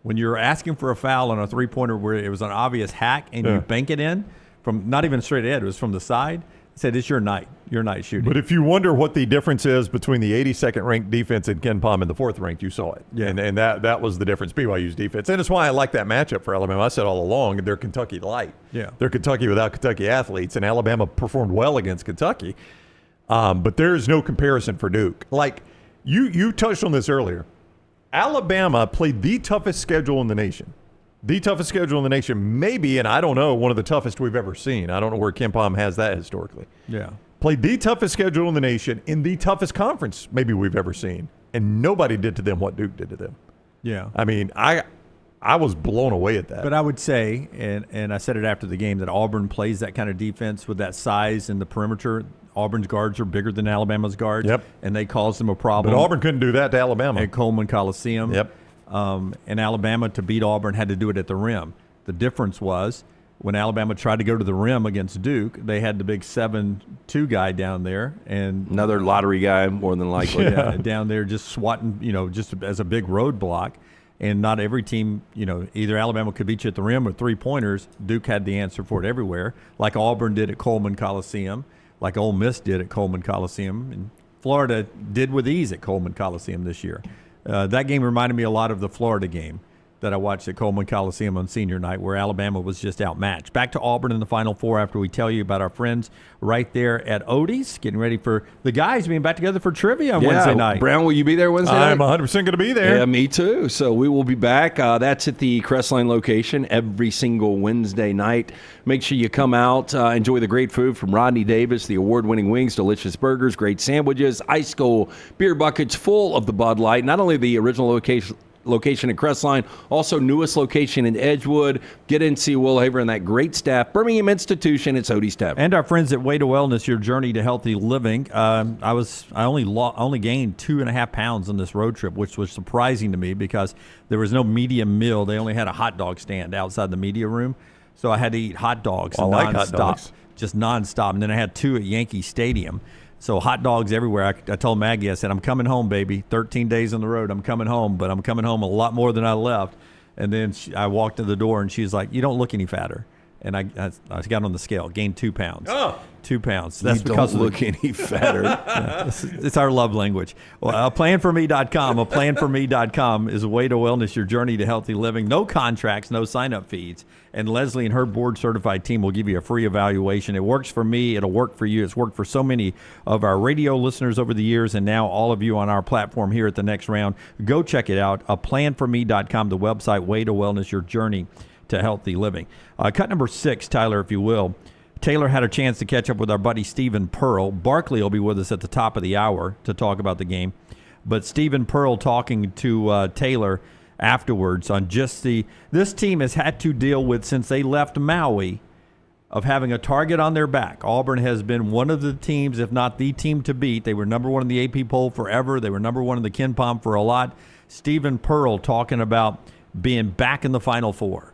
when you're asking for a foul on a 3-pointer where it was an obvious hack and you bank it in from not even straight ahead, it was from the side, I said, it's your night shooting. But if you wonder what the difference is between the 82nd ranked defense in Ken Palm and the 4th ranked, you saw it. Yeah. And that was the difference, BYU's defense. And it's why I like that matchup for Alabama. I said all along, they're Kentucky light. Yeah. They're Kentucky without Kentucky athletes, and Alabama performed well against Kentucky. But there is no comparison for Duke. Like, you touched on this earlier. Alabama played the toughest schedule in the nation. The toughest schedule in the nation, maybe, and I don't know, one of the toughest we've ever seen. I don't know where Ken Palm has that historically. Yeah. Played the toughest schedule in the nation in the toughest conference maybe we've ever seen. And nobody did to them what Duke did to them. Yeah. I mean, I was blown away at that. But I would say, and I said it after the game, that Auburn plays that kind of defense with that size in the perimeter. Auburn's guards are bigger than Alabama's guards. Yep. And they caused them a problem. But Auburn couldn't do that to Alabama. At Coleman Coliseum. Yep. And Alabama, to beat Auburn, had to do it at the rim. The difference was when Alabama tried to go to the rim against Duke, they had the big 7'2" guy down there. And another lottery guy, more than likely. Yeah, down there just swatting, just as a big roadblock. And not every team, either Alabama could beat you at the rim or three-pointers. Duke had the answer for it everywhere, like Auburn did at Coleman Coliseum, like Ole Miss did at Coleman Coliseum, and Florida did with ease at Coleman Coliseum this year. That game reminded me a lot of the Florida game that I watched at Coleman Coliseum on senior night, where Alabama was just outmatched. Back to Auburn in the Final Four after we tell you about our friends right there at Odie's, getting ready for the guys being back together for trivia on Wednesday night. Brown, will you be there Wednesday night? I'm 100% going to be there. Yeah, me too. So we will be back. That's at the Crestline location every single Wednesday night. Make sure you come out, enjoy the great food from Rodney Davis, the award-winning wings, delicious burgers, great sandwiches, ice cold beer buckets full of the Bud Light. Not only the original location at Crestline, also newest location in Edgewood. Get in, see Will Haver and that great staff. Birmingham Institution, it's Odie's Tavern. And our friends at Way to Wellness, your journey to healthy living. I only gained 2.5 pounds on this road trip, which was surprising to me because there was no medium meal. They only had a hot dog stand outside the media room, so I had to eat hot dogs I like hot dogs. just nonstop. And then I had 2 at Yankee Stadium. So hot dogs everywhere. I told Maggie, I said, I'm coming home, baby. 13 days on the road. I'm coming home, but I'm coming home a lot more than I left. And then I walked to the door, and she's like, you don't look any fatter. And I got on the scale, gained 2 pounds. Oh. 2 pounds. That's you because don't look any fatter. Yeah, it's our love language. Well, planforme.com. Planforme.com is a way to wellness, your journey to healthy living. No contracts, no sign-up fees. And Leslie and her board-certified team will give you a free evaluation. It works for me. It'll work for you. It's worked for so many of our radio listeners over the years, and now all of you on our platform here at the Next Round. Go check it out. Planforme.com, the website, way to wellness, your journey to healthy living. Cut number 6, Tyler, if you will. Taylor had a chance to catch up with our buddy Stephen Pearl. Barkley will be with us at the top of the hour to talk about the game. But Stephen Pearl talking to Taylor afterwards on just this team has had to deal with, since they left Maui, of having a target on their back. Auburn has been one of the teams, if not the team to beat. They were number 1 in the AP poll forever. They were number 1 in the Ken Pom for a lot. Stephen Pearl talking about being back in the Final Four.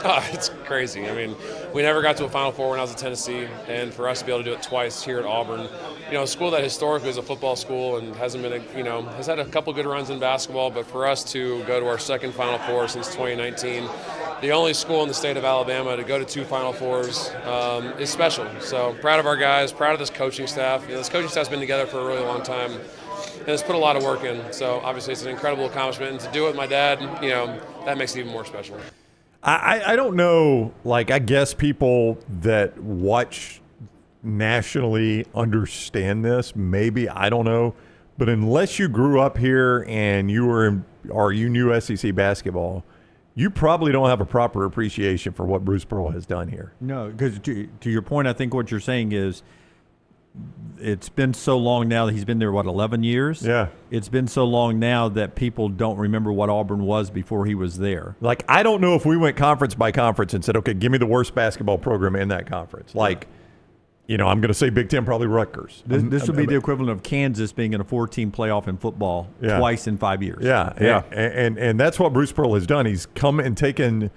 It's crazy. I mean, we never got to a Final Four when I was at Tennessee, and for us to be able to do it twice here at Auburn, a school that historically is a football school and hasn't been, has had a couple good runs in basketball, but for us to go to our second Final Four since 2019, the only school in the state of Alabama to go to 2 Final Fours is special. So proud of our guys, proud of this coaching staff. This coaching staff's been together for a really long time, and it's put a lot of work in. So obviously it's an incredible accomplishment, and to do it with my dad, that makes it even more special. I don't know, I guess people that watch nationally understand this, maybe, I don't know. But unless you grew up here and you knew SEC basketball, you probably don't have a proper appreciation for what Bruce Pearl has done here. No, because to your point, I think what you're saying is it's been so long now that he's been there, 11 years? Yeah. It's been so long now that people don't remember what Auburn was before he was there. I don't know if we went conference by conference and said, okay, give me the worst basketball program in that conference. I'm going to say Big Ten, probably Rutgers. This would be the equivalent of Kansas being in a 4-team playoff in football twice in 5 years. Yeah. And that's what Bruce Pearl has done. He's come and taken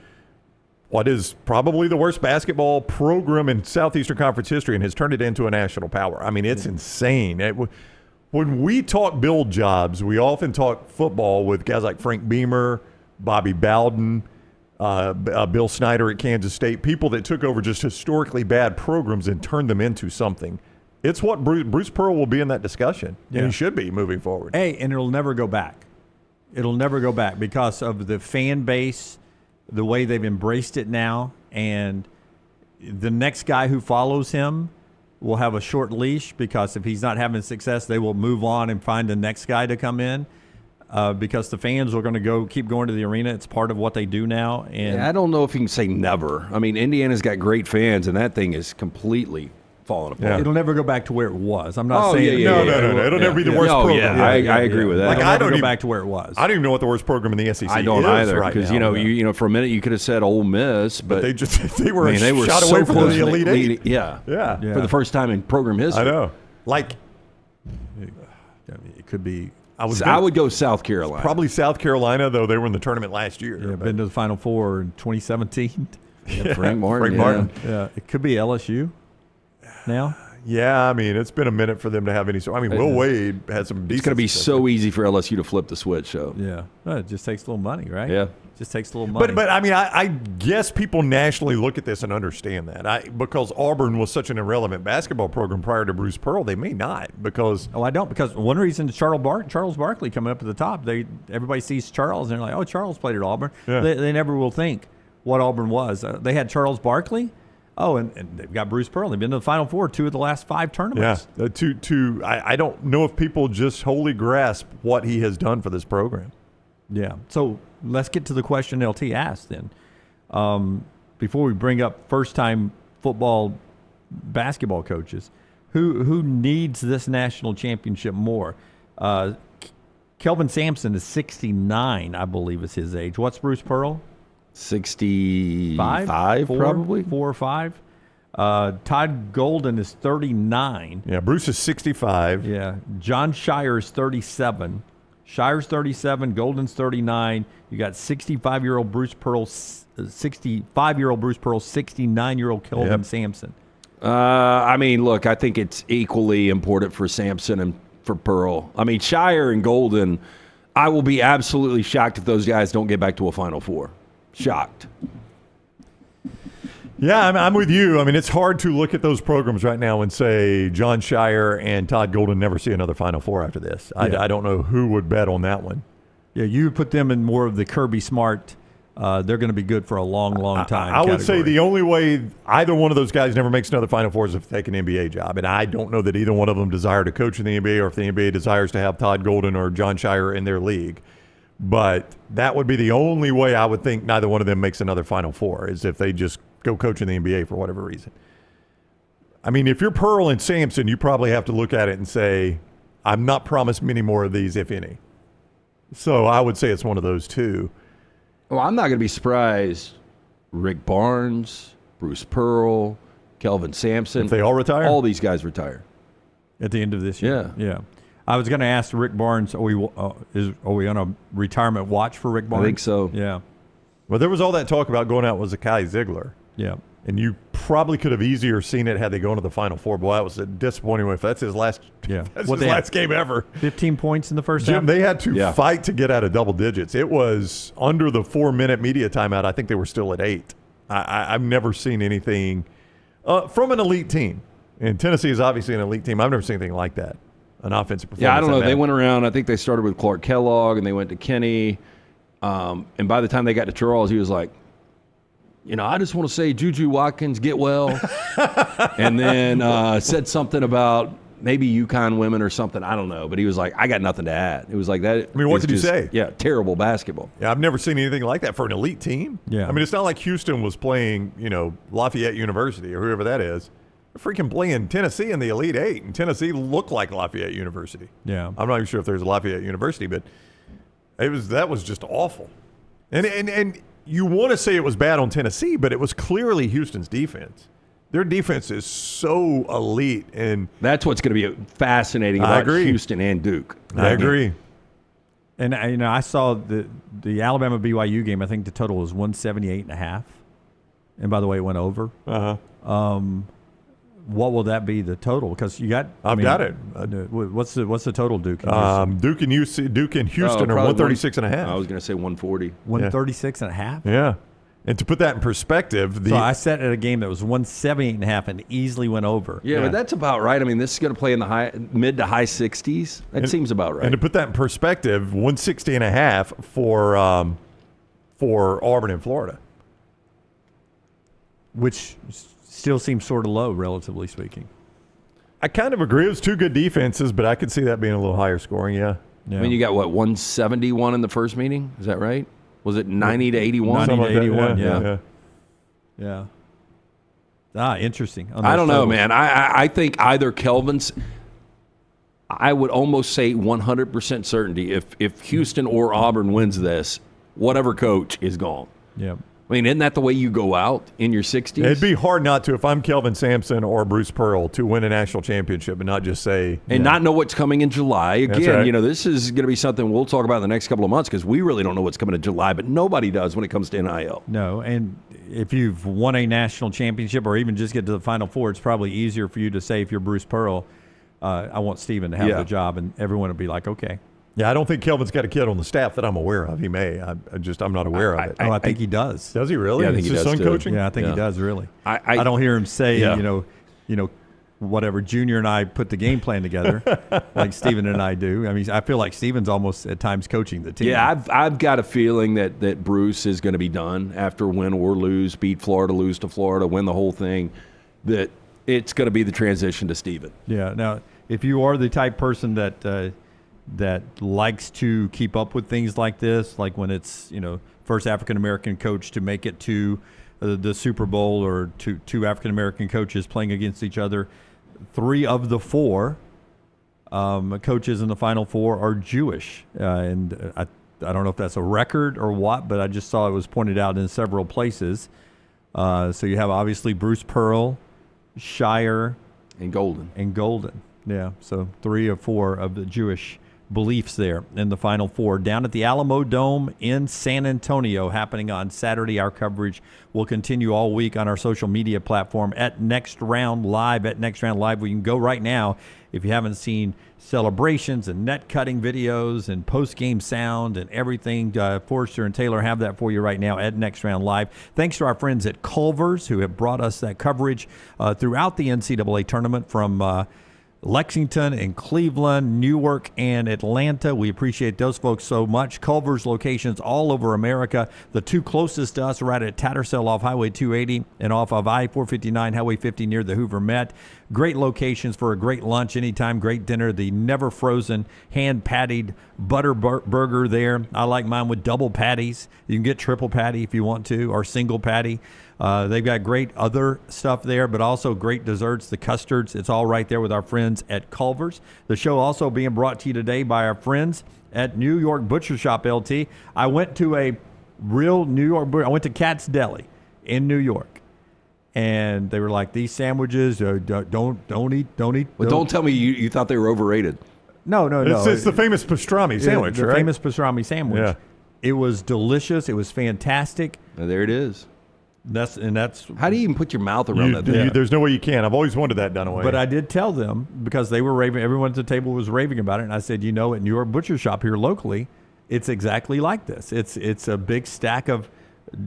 what is probably the worst basketball program in Southeastern Conference history and has turned it into a national power. I mean, it's insane. When we talk build jobs, we often talk football with guys like Frank Beamer, Bobby Bowden, Bill Snyder at Kansas State, people that took over just historically bad programs and turned them into something. It's what Bruce Pearl will be in that discussion, and he should be moving forward. Hey, and it'll never go back. It'll never go back because of the fan base, the way they've embraced it now, and the next guy who follows him will have a short leash because if he's not having success, they will move on and find the next guy to come in because the fans are going to keep going to the arena. It's part of what they do now. And I don't know if you can say never. I mean, Indiana's got great fans, and that thing is completely falling apart. Yeah. It'll never go back to where it was. I'm not saying No. It'll never be the worst program. I agree with that. Like, I I don't don't go even- back to where it was. I don't even know what the worst program in the SEC is. I don't either, right because now. you know for a minute you could have said Ole Miss, but they just they were they were shot so away from close the to Elite Eight. Yeah, Yeah. for the first time in program history. I know. Like, it could be. I would go South Carolina. Probably South Carolina, though they were in the tournament last year. Yeah, been to the Final Four in 2017. Frank Martin. Yeah, it could be LSU now. Yeah, I mean, it's been a minute for them to have any. I mean, Will Wade had some decent. It's going to be so easy for LSU to flip the switch. So Yeah, well, it just takes a little money, right? Yeah. Just takes a little money. But I mean, I guess people nationally look at this and understand that. Because Auburn was such an irrelevant basketball program prior to Bruce Pearl, they may not because. I don't, because one reason is Charles Barkley coming up at the top. Everybody sees Charles and they're like, oh, Charles played at Auburn. Yeah. They never will think what Auburn was. They had Charles Barkley. Oh, and they've got Bruce Pearl. They've been to the Final Four 2 of the last 5 tournaments. Yeah, I don't know if people just wholly grasp what he has done for this program. Yeah. So let's get to the question LT asked then. Before we bring up first-time football basketball coaches, who needs this national championship more? Kelvin Sampson is 69, I believe is his age. What's Bruce Pearl? 65, probably 4 or 5. Todd Golden is 39. Yeah, Bruce is 65. Yeah, John Shire is 37. Shire's 37. Golden's 39. You got 65-year-old Bruce Pearl, 65-year-old Bruce Pearl, 69-year-old Kelvin Sampson. I mean, look, I think it's equally important for Sampson and for Pearl. I mean, Shire and Golden, I will be absolutely shocked if those guys don't get back to a Final Four. Shocked. Yeah, I'm with you. I mean, it's hard to look at those programs right now and say John Shire and Todd Golden never see another Final Four after this. Yeah. I don't know who would bet on that one. Yeah, you put them in more of the Kirby Smart. They're going to be good for a long, long time. I would say the only way either one of those guys never makes another Final Four is if they take an NBA job. And I don't know that either one of them desire to coach in the NBA or if the NBA desires to have Todd Golden or John Shire in their league. But that would be the only way I would think neither one of them makes another Final Four is if they just go coach in the NBA for whatever reason. I mean, if you're Pearl and Sampson, you probably have to look at it and say, I'm not promised many more of these, if any. So I would say it's one of those two. Well, I'm not going to be surprised. Rick Barnes, Bruce Pearl, Kelvin Sampson. If they all retire? All these guys retire. At the end of this year? Yeah. Yeah. I was going to ask Rick Barnes, are we on a retirement watch for Rick Barnes? I think so. Yeah. Well, there was all that talk about going out with Zakai Ziegler. Yeah. And you probably could have easier seen it had they gone to the Final Four. Boy, that was a disappointing one. If that's his last, that's his last game ever. 15 points in the first Jim, half? they had to fight to get out of double digits. It was under the 4-minute media timeout. I think they were still at 8. I've never seen anything from an elite team. And Tennessee is obviously an elite team. I've never seen anything like that. An offensive performance. Yeah, I don't know. They went around. I think they started with Clark Kellogg, and they went to Kenny. And by the time they got to Charles, he was like, I just want to say Juju Watkins, get well. And then said something about maybe UConn women or something. I don't know. But he was like, I got nothing to add. It was like that. I mean, what did he say? Yeah, terrible basketball. Yeah, I've never seen anything like that for an elite team. Yeah. I mean, it's not like Houston was playing, Lafayette University or whoever that is. They're freaking playing Tennessee in the Elite Eight, and Tennessee looked like Lafayette University. Yeah. I'm not even sure if there's a Lafayette University, but that was just awful. And you want to say it was bad on Tennessee, but it was clearly Houston's defense. Their defense is so elite, and that's what's going to be fascinating about Houston and Duke. I agree. And I saw the Alabama BYU game. I think the total was 178.5. And by the way, it went over. What will that be the total? Because you got I've got it. What's the total, Duke? Duke and Houston are 136.5. I was going to say 140. 136.5. Yeah. And to put that in perspective, so I sat at a game that was 178.5 and easily went over. Yeah, but that's about right. I mean, this is going to play in the mid to high 60s. That seems about right. And to put that in perspective, 160.5 for Auburn and Florida, which still seems sort of low, relatively speaking. I kind of agree. It was two good defenses, but I could see that being a little higher scoring. Yeah. I mean, you got 171 in the first meeting. Is that right? Was it 90 to 81? 90 to 81. Yeah. Interesting. I don't know, man. I think either Kelvin's. I would almost say 100% certainty if Houston or Auburn wins this, whatever coach is gone. Yeah. I mean, isn't that the way you go out in your 60s? It'd be hard not to, if I'm Kelvin Sampson or Bruce Pearl, to win a national championship and not just say. And not know what's coming in July. Again, right. This is going to be something we'll talk about in the next couple of months because we really don't know what's coming in July, but nobody does when it comes to NIL. No, and if you've won a national championship or even just get to the Final Four, it's probably easier for you to say if you're Bruce Pearl, I want Steven to have the job, and everyone will be like, okay. Yeah, I don't think Kelvin's got a kid on the staff that I'm aware of. He may. I'm not aware of it. I think he does. Does he really? Yeah, I think Is he his does son too. coaching? Yeah, I think he does, really. I don't hear him say, Yeah. whatever, Junior and I put the game plan together like Steven and I do. I mean, I feel like Steven's almost at times coaching the team. Yeah, I've got a feeling that Bruce is going to be done after win or lose, beat Florida, lose to Florida, win the whole thing, that it's going to be the transition to Steven. Yeah. Now, if you are the type person that likes to keep up with things like this, like when it's, first African-American coach to make it to the Super Bowl or two African-American coaches playing against each other, 3 of the 4 coaches in the Final Four are Jewish. And I don't know if that's a record or what, but I just saw it was pointed out in several places. So you have obviously Bruce Pearl, Shire, and Golden. Yeah, so 3 or 4 of the Jewish beliefs there in the Final Four. Down at the Alamo Dome in San Antonio, happening on Saturday. Our coverage will continue all week on our social media platform at Next Round Live. At Next Round Live, we can go right now if you haven't seen celebrations and net cutting videos and post-game sound and everything. Forrester and Taylor have that for you right now at Next Round Live. Thanks to our friends at Culver's who have brought us that coverage throughout the NCAA tournament from Lexington and Cleveland, Newark, and Atlanta. We appreciate those folks so much. Culver's locations all over America. The 2 closest to us are right at Tattersall off Highway 280 and off of I-459, Highway 50 near the Hoover Met. Great locations for a great lunch anytime, great dinner. The never frozen hand-pattied butter burger there. I like mine with double patties. You can get triple patty if you want to, or single patty. They've got great other stuff there, but also great desserts, the custards. It's all right there with our friends at Culver's. The show also being brought to you today by our friends at New York Butcher Shop, LT. I went to a real New York butcher. I went to Cat's Deli in New York. And they were like, these sandwiches, don't eat. But don't tell me you thought they were overrated. No. It's the famous pastrami sandwich, the right? famous pastrami sandwich. Yeah. It was delicious. It was fantastic. There it is. That's how do you even put your mouth around that thing? There's no way you can. I've always wanted that done away. But I did tell them, because they were raving, everyone at the table was raving about it, and I said, at New York Butcher Shop here locally, it's exactly like this. It's a big stack of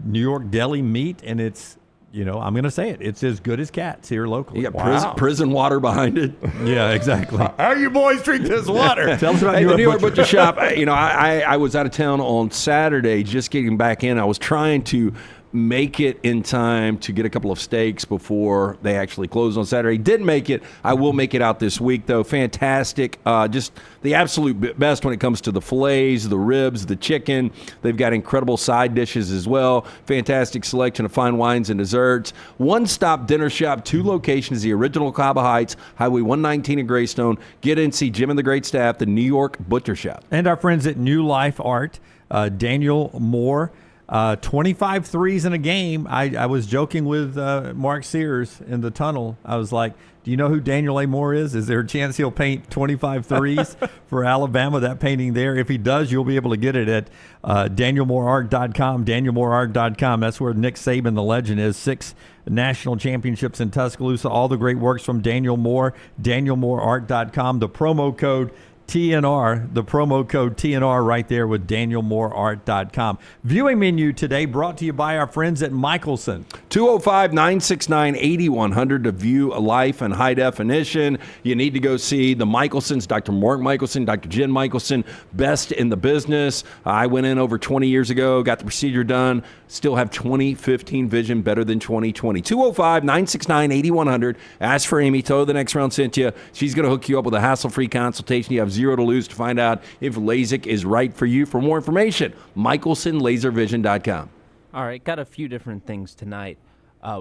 New York deli meat, and it's, I'm going to say it, it's as good as Cat's here locally. You got prison water behind it. Yeah, exactly. How you boys drink this water? Tell us about the New York Butcher Shop. I was out of town on Saturday, just getting back in. I was trying to make it in time to get a couple of steaks before they actually close on Saturday. Didn't make it. I will make it out this week, though. Fantastic. Just the absolute best when it comes to the fillets, the ribs, the chicken. They've got incredible side dishes as well. Fantastic selection of fine wines and desserts. One-stop dinner shop, 2 locations, the original Cabo Heights, Highway 119 in Greystone. Get in, see Jim and the great staff, the New York Butcher Shop. And our friends at New Life Art, Daniel Moore. 25 threes in a game. I was joking with Mark Sears in the tunnel. I was like, do you know who Daniel A. Moore is? Is there a chance he'll paint 25 threes for Alabama? That painting there. If he does, you'll be able to get it at DanielMooreArt.com. DanielMooreArt.com. That's where Nick Saban, the legend, is. 6 national championships in Tuscaloosa. All the great works from Daniel Moore. DanielMooreArt.com. The promo code TNR, the promo code TNR right there with DanielMooreArt.com. Viewing menu today brought to you by our friends at Michelson. 205-969-8100 to view a life in high definition. You need to go see the Michelsons, Dr. Mark Michelson, Dr. Jen Michelson, best in the business. I went in over 20 years ago, got the procedure done, still have 20/15 vision, better than 20/20. 205-969-8100. Ask for Amy. Tell her the Next Round sent you. She's going to hook you up with a hassle-free consultation. You have 0 to lose to find out if LASIK is right for you. For more information, MichelsonLaserVision.com. All right, got a few different things tonight.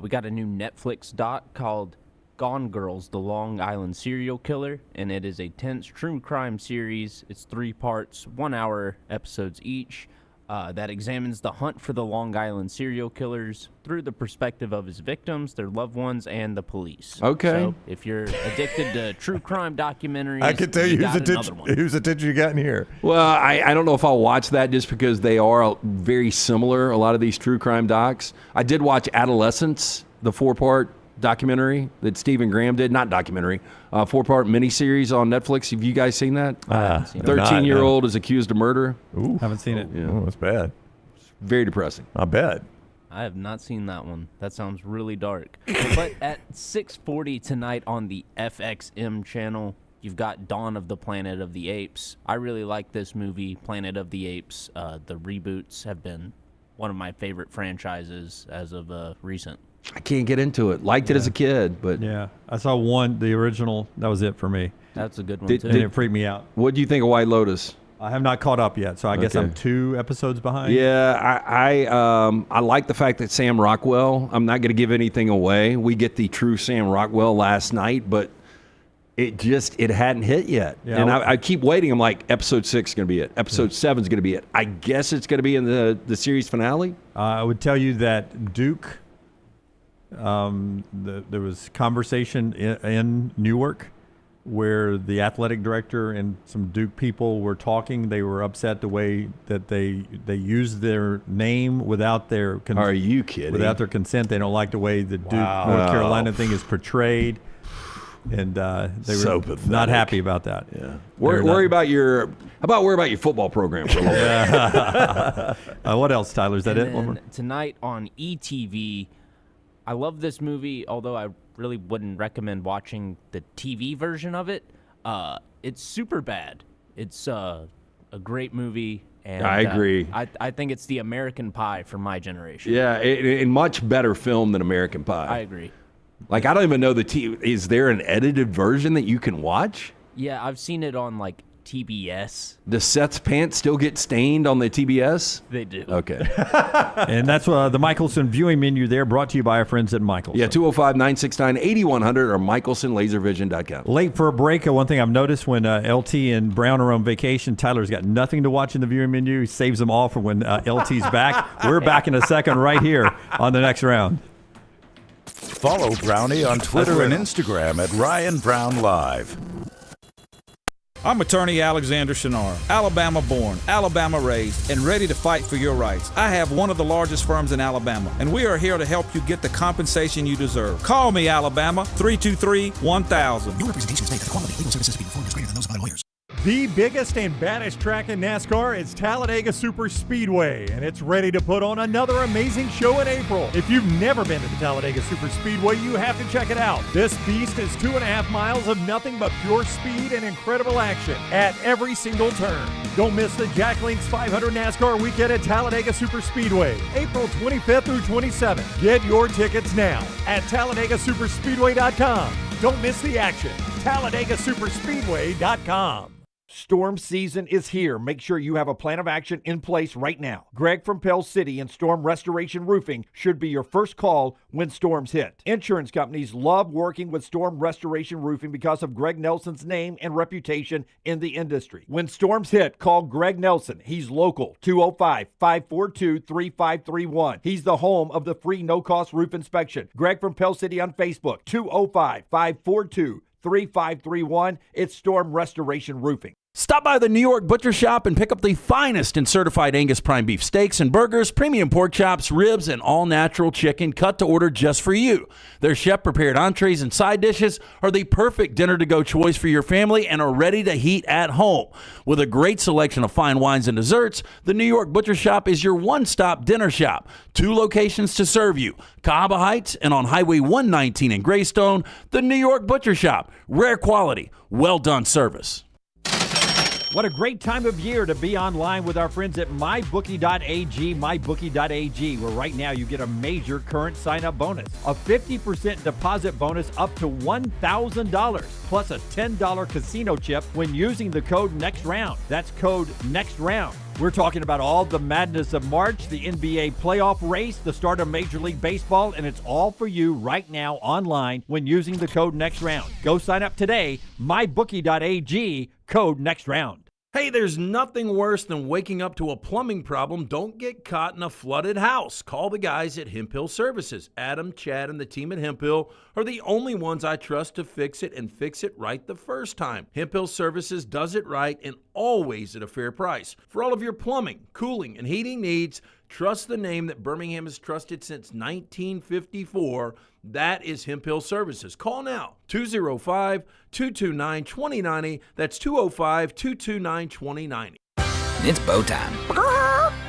We got a new Netflix doc called Gone Girls, the Long Island Serial Killer, and it is a tense true crime series. It's 3 parts, 1-hour episodes each, that examines the hunt for the Long Island serial killers through the perspective of his victims, their loved ones, and the police. Okay. So if you're addicted to true crime documentaries, I can tell you whose attention you got in here. Well, I don't know if I'll watch that just because they are very similar, a lot of these true crime docs. I did watch Adolescence, the 4-part documentary that Stephen Graham did. Not documentary, 4-part miniseries on Netflix. Have you guys seen that? 13-year-old is accused of murder. Ooh. Haven't seen it. Oh, that's bad. It's very depressing. I bet. I have not seen that one. That sounds really dark. But at 6:40 tonight on the FXM channel, you've got Dawn of the Planet of the Apes. I really like this movie, Planet of the Apes. The reboots have been one of my favorite franchises as of recent. I can't get into it. Liked it as a kid, but yeah, I saw the original. That was it for me. That's a good one too. And it freaked me out. What do you think of White Lotus? I have not caught up yet, so I guess I'm 2 episodes behind. Yeah, I like the fact that Sam Rockwell. I'm not going to give anything away. We get the true Sam Rockwell last night, but it hadn't hit yet. Yeah, and I keep waiting. I'm like, episode 6 is going to be it. Episode 7 is going to be it. I guess it's going to be in the series finale. I would tell you that Duke. There was conversation in Newark where the athletic director and some Duke people were talking. They were upset the way that they used their name without their Are you kidding? Without their consent. They don't like the way the Duke North Carolina thing is portrayed, and they were not happy about that. Yeah, worry about your football program for a little bit. What else, Tyler? Is that it? One more? Tonight on ETV. I love this movie, although I really wouldn't recommend watching the TV version of it. It's super bad. It's a great movie. And I agree. I think it's the American Pie for my generation. Yeah, in much better film than American Pie. I agree. Like, I don't even know is there an edited version that you can watch? Yeah, I've seen it on, like, TBS. Does Seth's pants still get stained on the TBS? They do. Okay. And that's the Michelson viewing menu there, brought to you by our friends at Michelson. Yeah, 205-969-8100 or michelsonlaservision.com. Late for a break. One thing I've noticed when LT and Brown are on vacation, Tyler's got nothing to watch in the viewing menu. He saves them all for when LT's back. We're back in a second right here on The Next Round. Follow Brownie on Twitter and Instagram at Ryan Brown Live. I'm attorney Alexander Shinar, Alabama born, Alabama raised, and ready to fight for your rights. I have one of the largest firms in Alabama, and we are here to help you get the compensation you deserve. Call me, Alabama, 323-1000. Your representation is made that quality legal services being performed is greater than those of other lawyers. The biggest and baddest track in NASCAR is Talladega Super Speedway, and it's ready to put on another amazing show in April. If you've never been to the Talladega Super Speedway, you have to check it out. This beast is 2.5 miles of nothing but pure speed and incredible action at every single turn. Don't miss the Jack Links 500 NASCAR weekend at Talladega Super Speedway, April 25th through 27th. Get your tickets now at TalladegaSuperspeedway.com. Don't miss the action. TalladegaSuperspeedway.com. Storm season is here. Make sure you have a plan of action in place right now. Greg from Pell City and Storm Restoration Roofing should be your first call when storms hit. Insurance companies love working with Storm Restoration Roofing because of Greg Nelson's name and reputation in the industry. When storms hit, call Greg Nelson. He's local, 205-542-3531. He's the home of the free no-cost roof inspection. Greg from Pell City on Facebook, 205-542-3531. It's Storm Restoration Roofing. Stop by the New York Butcher Shop and pick up the finest in certified Angus prime beef steaks and burgers, premium pork chops, ribs, and all-natural chicken cut to order just for you. Their chef-prepared entrees and side dishes are the perfect dinner-to-go choice for your family and are ready to heat at home. With a great selection of fine wines and desserts, the New York Butcher Shop is your one-stop dinner shop. 2 locations to serve you, Cahaba Heights and on Highway 119 in Greystone. The New York Butcher Shop. Rare quality, well-done service. What a great time of year to be online with our friends at MyBookie.ag, MyBookie.ag, where right now you get a major current sign-up bonus, a 50% deposit bonus up to $1,000, plus a $10 casino chip when using the code NEXTROUND. That's code NEXTROUND. We're talking about all the madness of March, the NBA playoff race, the start of Major League Baseball, and it's all for you right now online when using the code NEXTROUND. Go sign up today, mybookie.ag, code NEXTROUND. Hey, there's nothing worse than waking up to a plumbing problem. Don't get caught in a flooded house. Call the guys at Hemp Hill Services. Adam, Chad, and the team at Hemp Hill are the only ones I trust to fix it and fix it right the first time. Hemp Hill Services does it right and always at a fair price. For all of your plumbing, cooling, and heating needs, trust the name that Birmingham has trusted since 1954. That is Hemp Hill Services. Call now, 205-229-2090. That's 205-229-2090. It's bow time.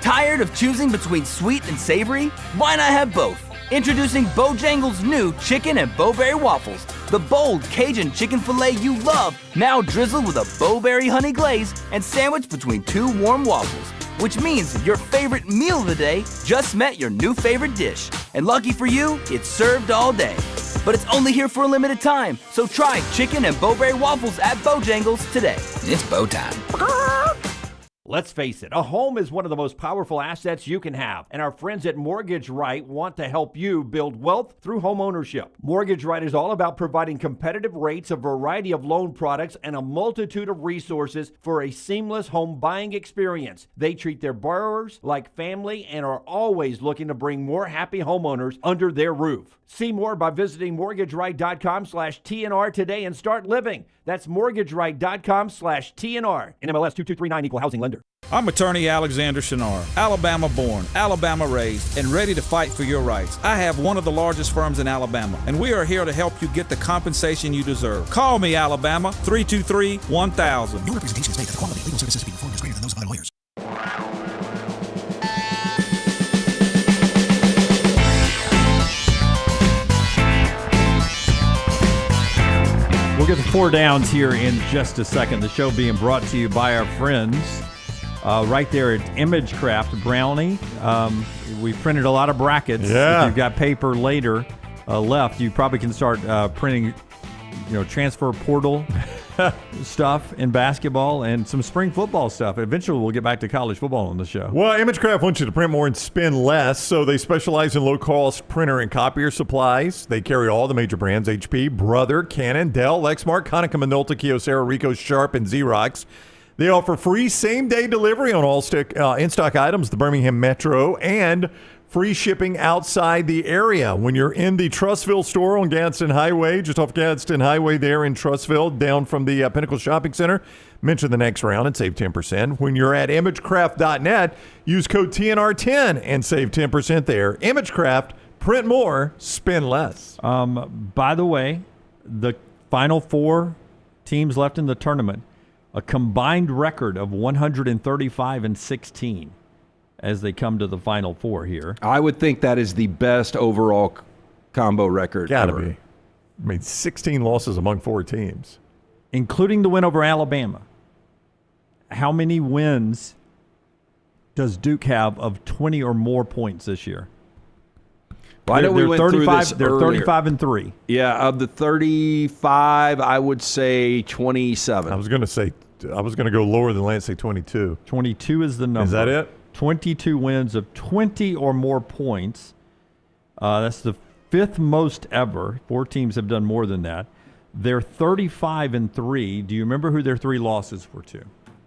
Tired of choosing between sweet and savory? Why not have both? Introducing Bojangles' new chicken and bowberry waffles. The bold Cajun chicken filet you love, now drizzled with a bowberry honey glaze and sandwiched between two warm waffles. Which means your favorite meal of the day just met your new favorite dish. And lucky for you, it's served all day. But it's only here for a limited time, so try chicken and bowberry waffles at Bojangles today. It's bow time. Let's face it, a home is one of the most powerful assets you can have, and our friends at Mortgage Right want to help you build wealth through home ownership. Mortgage Right is all about providing competitive rates, a variety of loan products, and a multitude of resources for a seamless home buying experience. They treat their borrowers like family and are always looking to bring more happy homeowners under their roof. See more by visiting mortgageright.com/TNR today and start living. That's mortgageright.com/TNR. NMLS 2239, equal housing lender. I'm attorney Alexander Shinar, Alabama born, Alabama raised, and ready to fight for your rights. I have one of the largest firms in Alabama, and we are here to help you get the compensation you deserve. Call me, Alabama, 323-1000. Your representation is made that the quality of legal services performed is greater than those of other lawyers. We'll get to four downs here in just a second. The show being brought to you by our friends right there at ImageCraft Brownie. We printed a lot of brackets. Yeah. If you've got paper later left, you probably can start printing, transfer portal stuff in basketball and some spring football stuff. Eventually, we'll get back to college football on the show. Well, ImageCraft wants you to print more and spend less, so they specialize in low-cost printer and copier supplies. They carry all the major brands: HP, Brother, Canon, Dell, Lexmark, Konica Minolta, Kyocera, Ricoh, Sharp, and Xerox. They offer free same-day delivery on all in-stock items, the Birmingham Metro, and free shipping outside the area. When you're in the Trussville store on Gadsden Highway, just off Gadsden Highway there in Trussville, down from the Pinnacle Shopping Center, mention the next round and save 10%. When you're at imagecraft.net, use code TNR10 and save 10% there. ImageCraft, print more, spend less. By the way, the final four teams left in the tournament, a combined record of 135-16. As they come to the Final Four here. I would think that is the best overall combo record Gotta ever. be. 16 losses among four teams. Including the win over Alabama. How many wins does Duke have of 20 or more points this year? Well, I know we went through this They're earlier. 35-3. Yeah, of the 35, I would say 27. I was going to go lower than Lance, say 22. 22 is the number. Is that it? 22 wins of 20 or more points. That's the fifth most ever. Four teams have done more than that. They're 35-3. Do you remember who their three losses were to?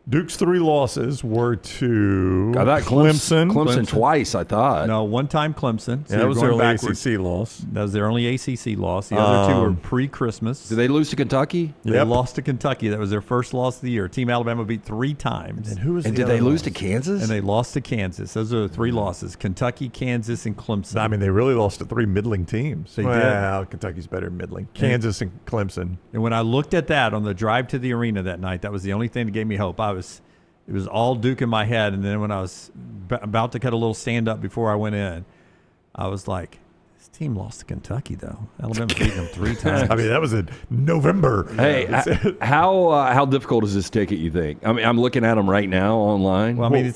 Duke's three losses were to I thought Clemson. Clemson twice, I thought. No, one time Clemson. So that was their going only backwards. ACC loss. That was their only ACC loss. The other two were pre-Christmas. Did they lose to Kentucky? They lost to Kentucky. That was their first loss of the year. Team Alabama beat three times. And who was? And did they lose to Kansas? And they lost to Kansas. Those are the three losses: Kentucky, Kansas, and Clemson. I mean, they really lost to three middling teams. They did. Well, Kentucky's better than middling. Kansas and Clemson. And when I looked at that on the drive to the arena that night, that was the only thing that gave me hope. It was all Duke in my head, and then when I was about to cut a little stand-up before I went in, I was like, this team lost to Kentucky, though. Alabama beat them three times. I mean, that was in November. Hey, how difficult is this ticket, you think? I mean, I'm looking at them right now online. Well, I mean,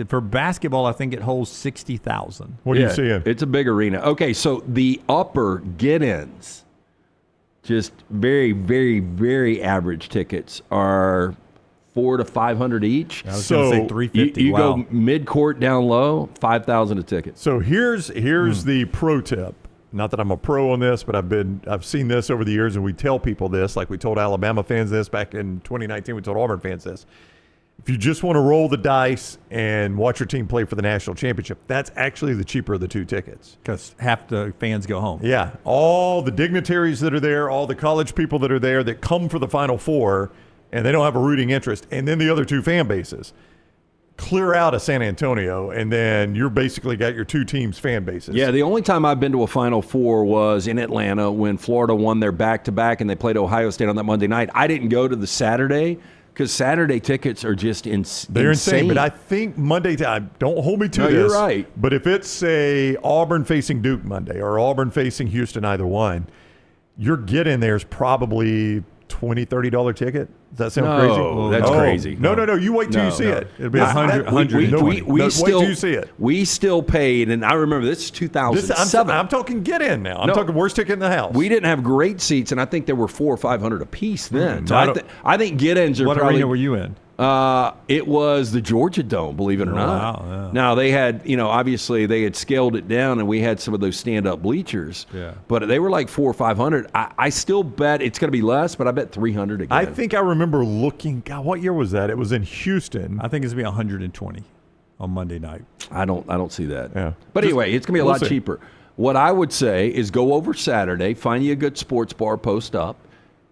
for basketball, I think it holds 60,000. What are you seeing? It's a big arena. Okay, so the upper get-ins, just very, very, very average tickets are $400 to $500 each. I was going to say 350. You wow. go mid-court down low, $5,000 a ticket. So here's the pro tip. Not that I'm a pro on this, but I've seen this over the years, and we tell people this, like we told Alabama fans this back in 2019. We told Auburn fans this. If you just want to roll the dice and watch your team play for the national championship, that's actually the cheaper of the two tickets. Because half the fans go home. Yeah. All the dignitaries that are there, all the college people that are there that come for the Final Four, and they don't have a rooting interest, and then the other two fan bases. Clear out of San Antonio, and then you're basically got your two teams' fan bases. Yeah, the only time I've been to a Final Four was in Atlanta when Florida won their back-to-back and they played Ohio State on that Monday night. I didn't go to the Saturday because Saturday tickets are just They're insane. But I think Monday time, don't hold me to this. You're right. But if it's, say, Auburn facing Duke Monday or Auburn facing Houston, either one, your get-in there is probably $20, $30 ticket. Does that sound crazy? No, that's crazy. No. You wait till you see it. It'll be $100. wait till you see it. We still paid, and I remember this is 2007. I'm talking get in now. I'm talking worst ticket in the house. We didn't have great seats, and I think there were $400 or $500 a piece then. So I think get ins are what probably. What arena were you in? It was the Georgia Dome, believe it or not. Wow, yeah. Now, they had, obviously they had scaled it down, and we had some of those stand-up bleachers. Yeah. But they were like $400 or $500. I still bet it's going to be less, but I bet $300 again. I think I remember looking. God, what year was that? It was in Houston. I think it's going to be 120 on Monday night. I don't see that. Yeah. But anyway, it's going to be a lot cheaper. What I would say is go over Saturday, find you a good sports bar, post up.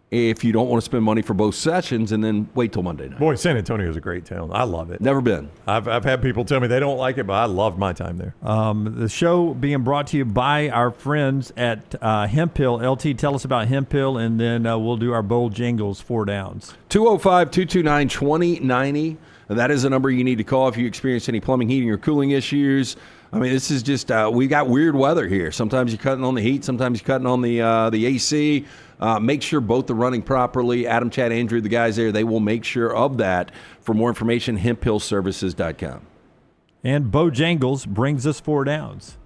If you don't want to spend money for both sessions, and then wait till Monday night. Boy, San Antonio is a great town. I love it. Never been. I've had people tell me they don't like it, but I loved my time there. The show being brought to you by our friends at Hemp Hill. LT, tell us about Hemp Hill, and then we'll do our bold jingles, 4 downs. 205-229-2090. That is the number you need to call if you experience any plumbing, heating, or cooling issues. I mean, this is just we got weird weather here. Sometimes you're cutting on the heat, sometimes you're cutting on the AC. Make sure both are running properly. Adam, Chad, Andrew, the guys there, they will make sure of that. For more information, hemphillservices.com. And Bojangles brings us 4 downs.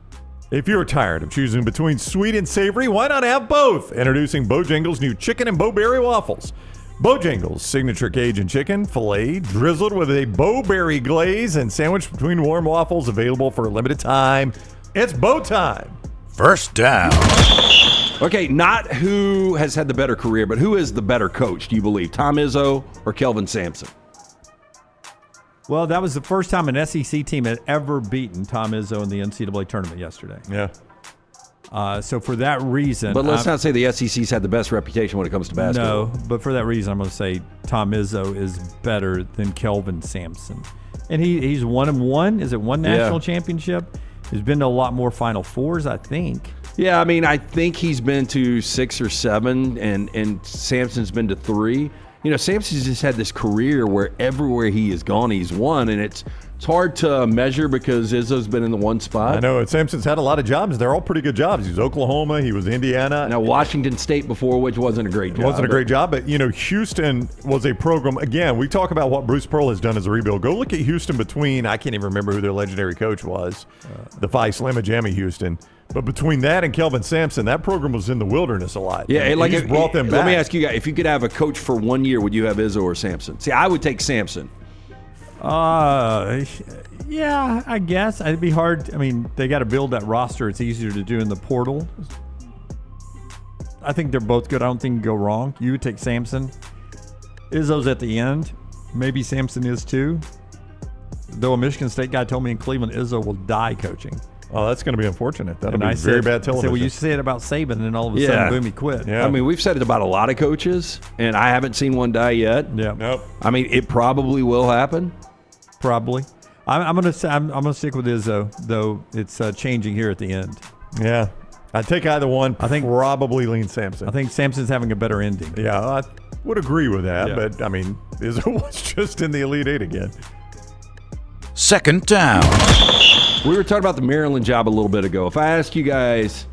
If you're tired of choosing between sweet and savory, why not have both? Introducing Bojangles' new chicken and bowberry waffles. Bojangles' signature Cajun chicken, filet, drizzled with a bowberry glaze and sandwiched between warm waffles, available for a limited time. It's bow time. First down. Okay, not who has had the better career, but who is the better coach, do you believe? Tom Izzo or Kelvin Sampson? Well, that was the first time an SEC team had ever beaten Tom Izzo in the NCAA tournament yesterday. Yeah. So for that reason... But let's not say the SEC's had the best reputation when it comes to basketball. No, but for that reason, I'm going to say Tom Izzo is better than Kelvin Sampson. And he's 1-1. Is it one national championship? He's been to a lot more Final Fours, I think. Yeah, I mean, I think he's been to 6 or 7, and Sampson's been to 3. Sampson's just had this career where everywhere he has gone, he's won, and it's hard to measure because Izzo's been in the one spot. I know. Sampson's had a lot of jobs. They're all pretty good jobs. He was Oklahoma. He was Indiana. Now, Washington State before, which wasn't a great job. It wasn't a great job, but, Houston was a program. Again, we talk about what Bruce Pearl has done as a rebuild. Go look at Houston between, I can't even remember who their legendary coach was, the Phi Slamma Jammy Houston. But between that and Kelvin Sampson, that program was in the wilderness a lot. Yeah, and he's brought them back. Let me ask you guys, if you could have a coach for 1 year, would you have Izzo or Sampson? See, I would take Sampson. Yeah, I guess. It'd be hard. I mean, they got to build that roster. It's easier to do in the portal. I think they're both good. I don't think you can go wrong. You would take Sampson. Izzo's at the end. Maybe Sampson is too. Though a Michigan State guy told me in Cleveland, Izzo will die coaching. Oh, that's going to be unfortunate. That'll be very bad television. I said, well, you say it about Saban, and then all of a sudden, boom, he quit. Yeah. I mean, we've said it about a lot of coaches, and I haven't seen one die yet. Yeah. Nope. I mean, it probably will happen. Probably. I'm going to say I'm going to stick with Izzo, though it's changing here at the end. Yeah. I'd take either one. I think probably lean Sampson. I think Sampson's having a better ending. Yeah, I would agree with that. But, I mean, Izzo was just in the Elite Eight again. Second down. We were talking about the Maryland job a little bit ago. If I ask you guys,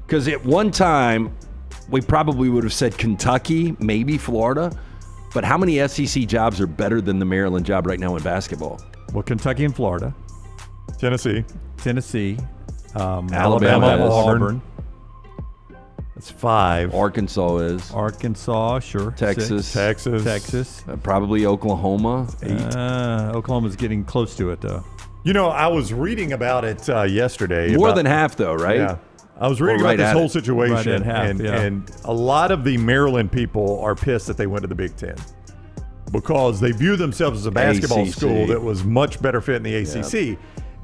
because at one time we probably would have said Kentucky, maybe Florida, but how many SEC jobs are better than the Maryland job right now in basketball? Well, Kentucky and Florida. Tennessee. Alabama, Auburn. That's 5. Arkansas is. Arkansas, sure. Texas. 6. Texas. Probably Oklahoma. 8. Oklahoma's getting close to it, though. You know, I was reading about it yesterday. More than half, though, right? Yeah. I was reading about this whole situation, Right at half, and a lot of the Maryland people are pissed that they went to the Big Ten because they view themselves as a basketball ACC. school that was much better fit in the ACC.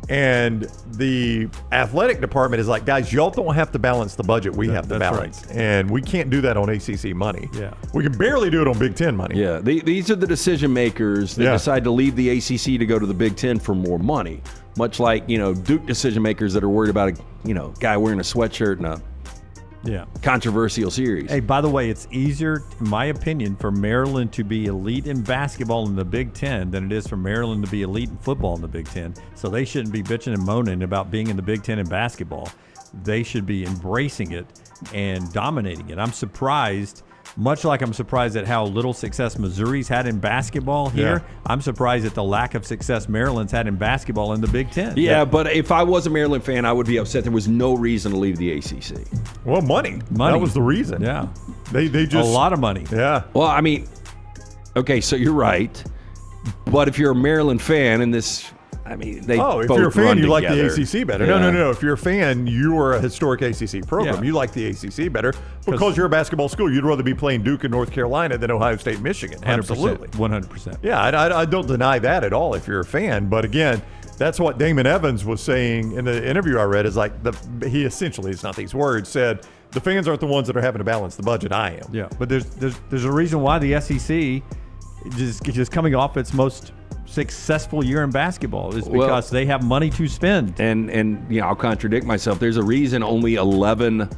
And the athletic department is like, guys, y'all don't have to balance the budget. We have to That's balance. And we can't do that on ACC money. Yeah. We can barely do it on Big Ten money. Yeah, these are the decision makers that decide to leave the ACC to go to the Big Ten for more money. Much like, Duke decision makers that are worried about a guy wearing a sweatshirt in a controversial series. Hey, by the way, it's easier, in my opinion, for Maryland to be elite in basketball in the Big Ten than it is for Maryland to be elite in football in the Big Ten. So they shouldn't be bitching and moaning about being in the Big Ten in basketball. They should be embracing it and dominating it. I'm surprised, much like I'm surprised at how little success Missouri's had in basketball here. Yeah. I'm surprised at the lack of success Maryland's had in basketball in the Big Ten. Yeah, but if I was a Maryland fan, I would be upset. There was no reason to leave the ACC. Well, money. That was the reason. Yeah. They just a lot of money. Yeah. Well, I mean, okay, so you're right. But if you're a Maryland fan, and this, I mean, they if both you're a fan, run you like together. the ACC better. Yeah. No. If you're a fan, you are a historic ACC program. Yeah. You like the ACC better because you're a basketball school. You'd rather be playing Duke and North Carolina than Ohio State and Michigan. 100%, Absolutely. 100%. Yeah, I don't deny that at all if you're a fan. But again, that's what Damon Evans was saying in the interview I read is like, he essentially, it's not these words, said, the fans aren't the ones that are having to balance the budget. I am. Yeah, but there's a reason why the SEC just coming off its most successful year in basketball is because they have money to spend. And I'll contradict myself. There's a reason only 11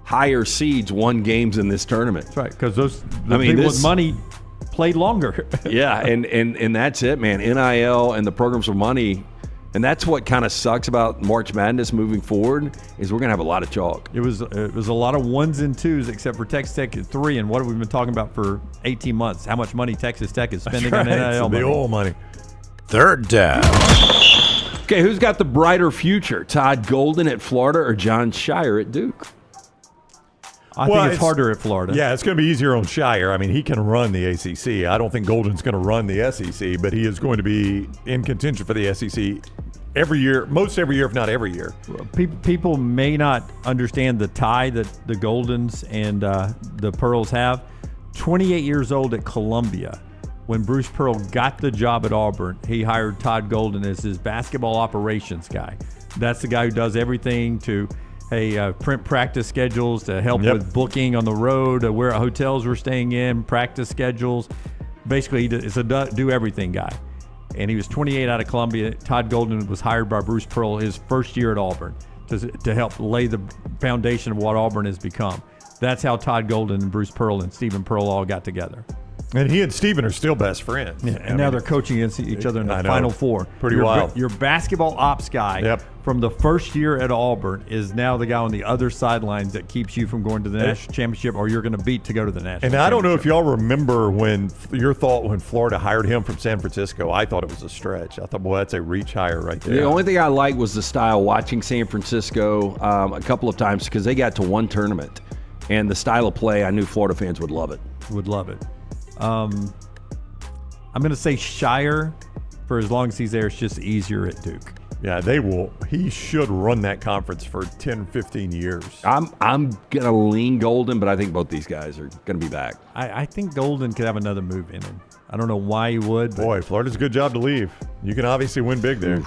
higher seeds won games in this tournament. That's right, because the people with money played longer. Yeah, and that's it, man. NIL and the programs for money. And that's what kind of sucks about March Madness moving forward is we're going to have a lot of chalk. It was a lot of 1s and 2s except for Texas Tech at 3. And what have we been talking about for 18 months? How much money Texas Tech is spending on NIL money. The oil money. Third down. Okay, who's got the brighter future? Todd Golden at Florida or John Shire at Duke? I think it's harder at Florida. Yeah, it's going to be easier on Shire. I mean, he can run the ACC. I don't think Golden's going to run the SEC, but he is going to be in contention for the SEC every year, most every year, if not every year. People may not understand the tie that the Goldens and the Pearls have. 28 years old at Columbia. When Bruce Pearl got the job at Auburn, he hired Todd Golden as his basketball operations guy. That's the guy who does everything to print practice schedules, to help with booking on the road, where hotels we're staying in, practice schedules. Basically, it's a do everything guy. And he was 28 out of Columbia. Todd Golden was hired by Bruce Pearl his first year at Auburn to help lay the foundation of what Auburn has become. That's how Todd Golden and Bruce Pearl and Stephen Pearl all got together. And he and Stephen are still best friends. Yeah, and now they're coaching against each other in the Final Four. Pretty wild. Your basketball ops guy from the first year at Auburn is now the guy on the other sidelines that keeps you from going to the national championship, or you're going to beat to go to the national championship. And I don't know if y'all remember when Florida hired him from San Francisco. I thought it was a stretch. I thought, boy, that's a reach hire right there. The only thing I liked was the style watching San Francisco a couple of times because they got to one tournament. And the style of play, I knew Florida fans would love it. Would love it. I'm going to say Shire for as long as he's there. It's just easier at Duke. Yeah, they will. He should run that conference for 10, 15 years. I'm going to lean Golden, but I think both these guys are going to be back. I think Golden could have another move in him. I don't know why he would. Boy, Florida's a good job to leave. You can obviously win big there.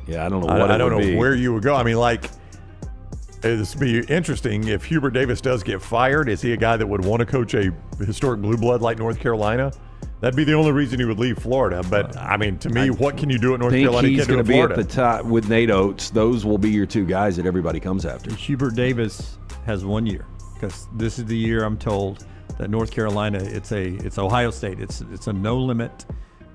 Yeah, I don't know what I don't know where you would go. I mean, this would be interesting if Hubert Davis does get fired. Is he a guy that would want to coach a historic blue blood like North Carolina? That'd be the only reason he would leave Florida. But, I mean, to me, what can you do at North Carolina? He's going to be Florida? at the top with Nate Oates. Those will be your two guys that everybody comes after. Hubert Davis has 1 year because this is the year I'm told that North Carolina, it's Ohio State. It's a no-limit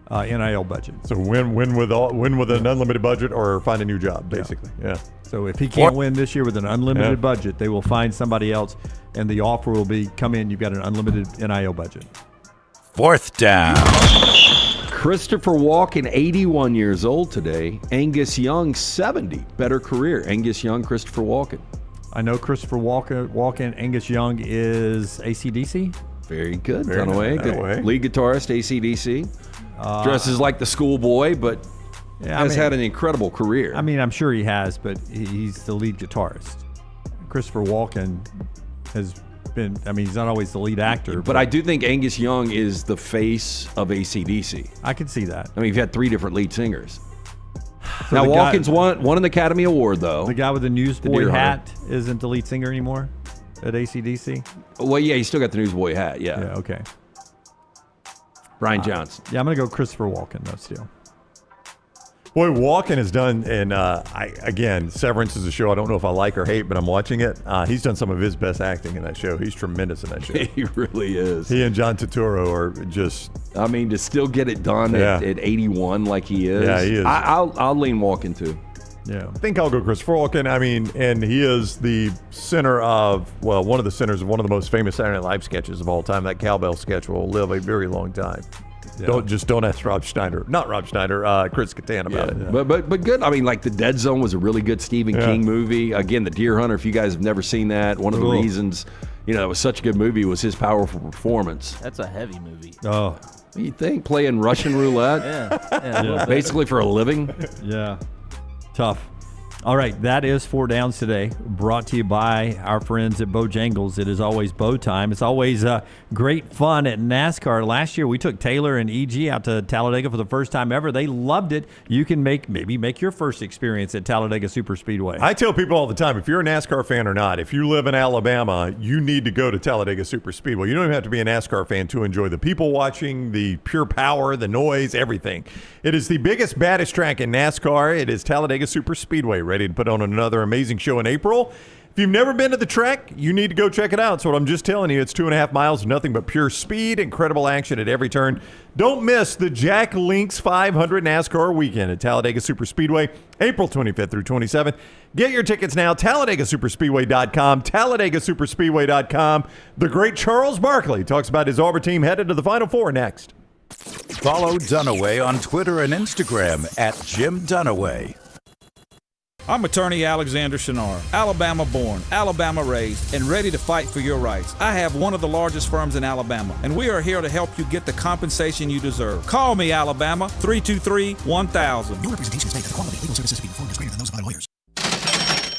NIL budget. So win with an unlimited budget or find a new job, basically. Yeah. So if he can't win this year with an unlimited budget, they will find somebody else, and the offer will be, come in, you've got an unlimited NIL budget. Fourth down. Christopher Walken, 81 years old today. Angus Young, 70. Better career. Angus Young, Christopher Walken. I know Christopher Walken, Angus Young is AC/DC. Very good. Very Dunaway, nice. good lead guitarist, AC/DC. Dresses like the schoolboy, but has had an incredible career. I mean, I'm sure he has, but he's the lead guitarist. Christopher Walken has been, I mean, he's not always the lead actor. But I do think Angus Young is the face of AC/DC. I can see that. I mean, you've had 3 different lead singers. So now, Walken's won an Academy Award, though. The guy with the newsboy hat isn't the lead singer anymore at AC/DC? Well, yeah, he's still got the newsboy hat, yeah. Yeah, okay. Brian Johnson. Yeah, I'm going to go Christopher Walken, though, still. Boy, Walken has done, and again, Severance is a show I don't know if I like or hate, but I'm watching it. He's done some of his best acting in that show. He's tremendous in that show. He really is. He and John Turturro are just... I mean, to still get it done at 81 like he is. Yeah, he is. I'll lean Walken, too. Yeah. I think I'll go Christopher Walken. I mean, and he is the center of, well, one of the centers of one of the most famous Saturday Night Live sketches of all time. That cowbell sketch will live a very long time. Yeah. Don't ask Rob Schneider. Not Rob Schneider, Chris Kattan about it. Yeah. But good. I mean, like The Dead Zone was a really good Stephen King movie. Again, The Deer Hunter, if you guys have never seen that, one of the reasons, it was such a good movie was his powerful performance. That's a heavy movie. Oh. What do you think? Playing Russian roulette? Yeah. Basically for a living? Yeah. Tough. All right, that is 4 Downs today, brought to you by our friends at Bojangles. It is always bow time. It's always great fun at NASCAR. Last year, we took Taylor and EG out to Talladega for the first time ever. They loved it. You can maybe make your first experience at Talladega Superspeedway. I tell people all the time, if you're a NASCAR fan or not, if you live in Alabama, you need to go to Talladega Superspeedway. You don't even have to be a NASCAR fan to enjoy the people watching, the pure power, the noise, everything. It is the biggest, baddest track in NASCAR. It is Talladega Superspeedway, ready to put on another amazing show in April. If you've never been to the track, you need to go check it out. So what I'm just telling you, it's 2.5 miles of nothing but pure speed, incredible action at every turn. Don't miss the Jack Links 500 NASCAR weekend at Talladega Superspeedway, April 25th through 27th. Get your tickets now, TalladegaSuperspeedway.com, TalladegaSuperspeedway.com. The great Charles Barkley talks about his Auburn team headed to the Final Four next. Follow Dunaway on Twitter and Instagram at Jim Dunaway. I'm attorney Alexander Shinar, Alabama born, Alabama raised, and ready to fight for your rights. I have one of the largest firms in Alabama, and we are here to help you get the compensation you deserve. Call me, Alabama, 323-1000. Your representation is made that quality legal services being performed is greater than those of other lawyers.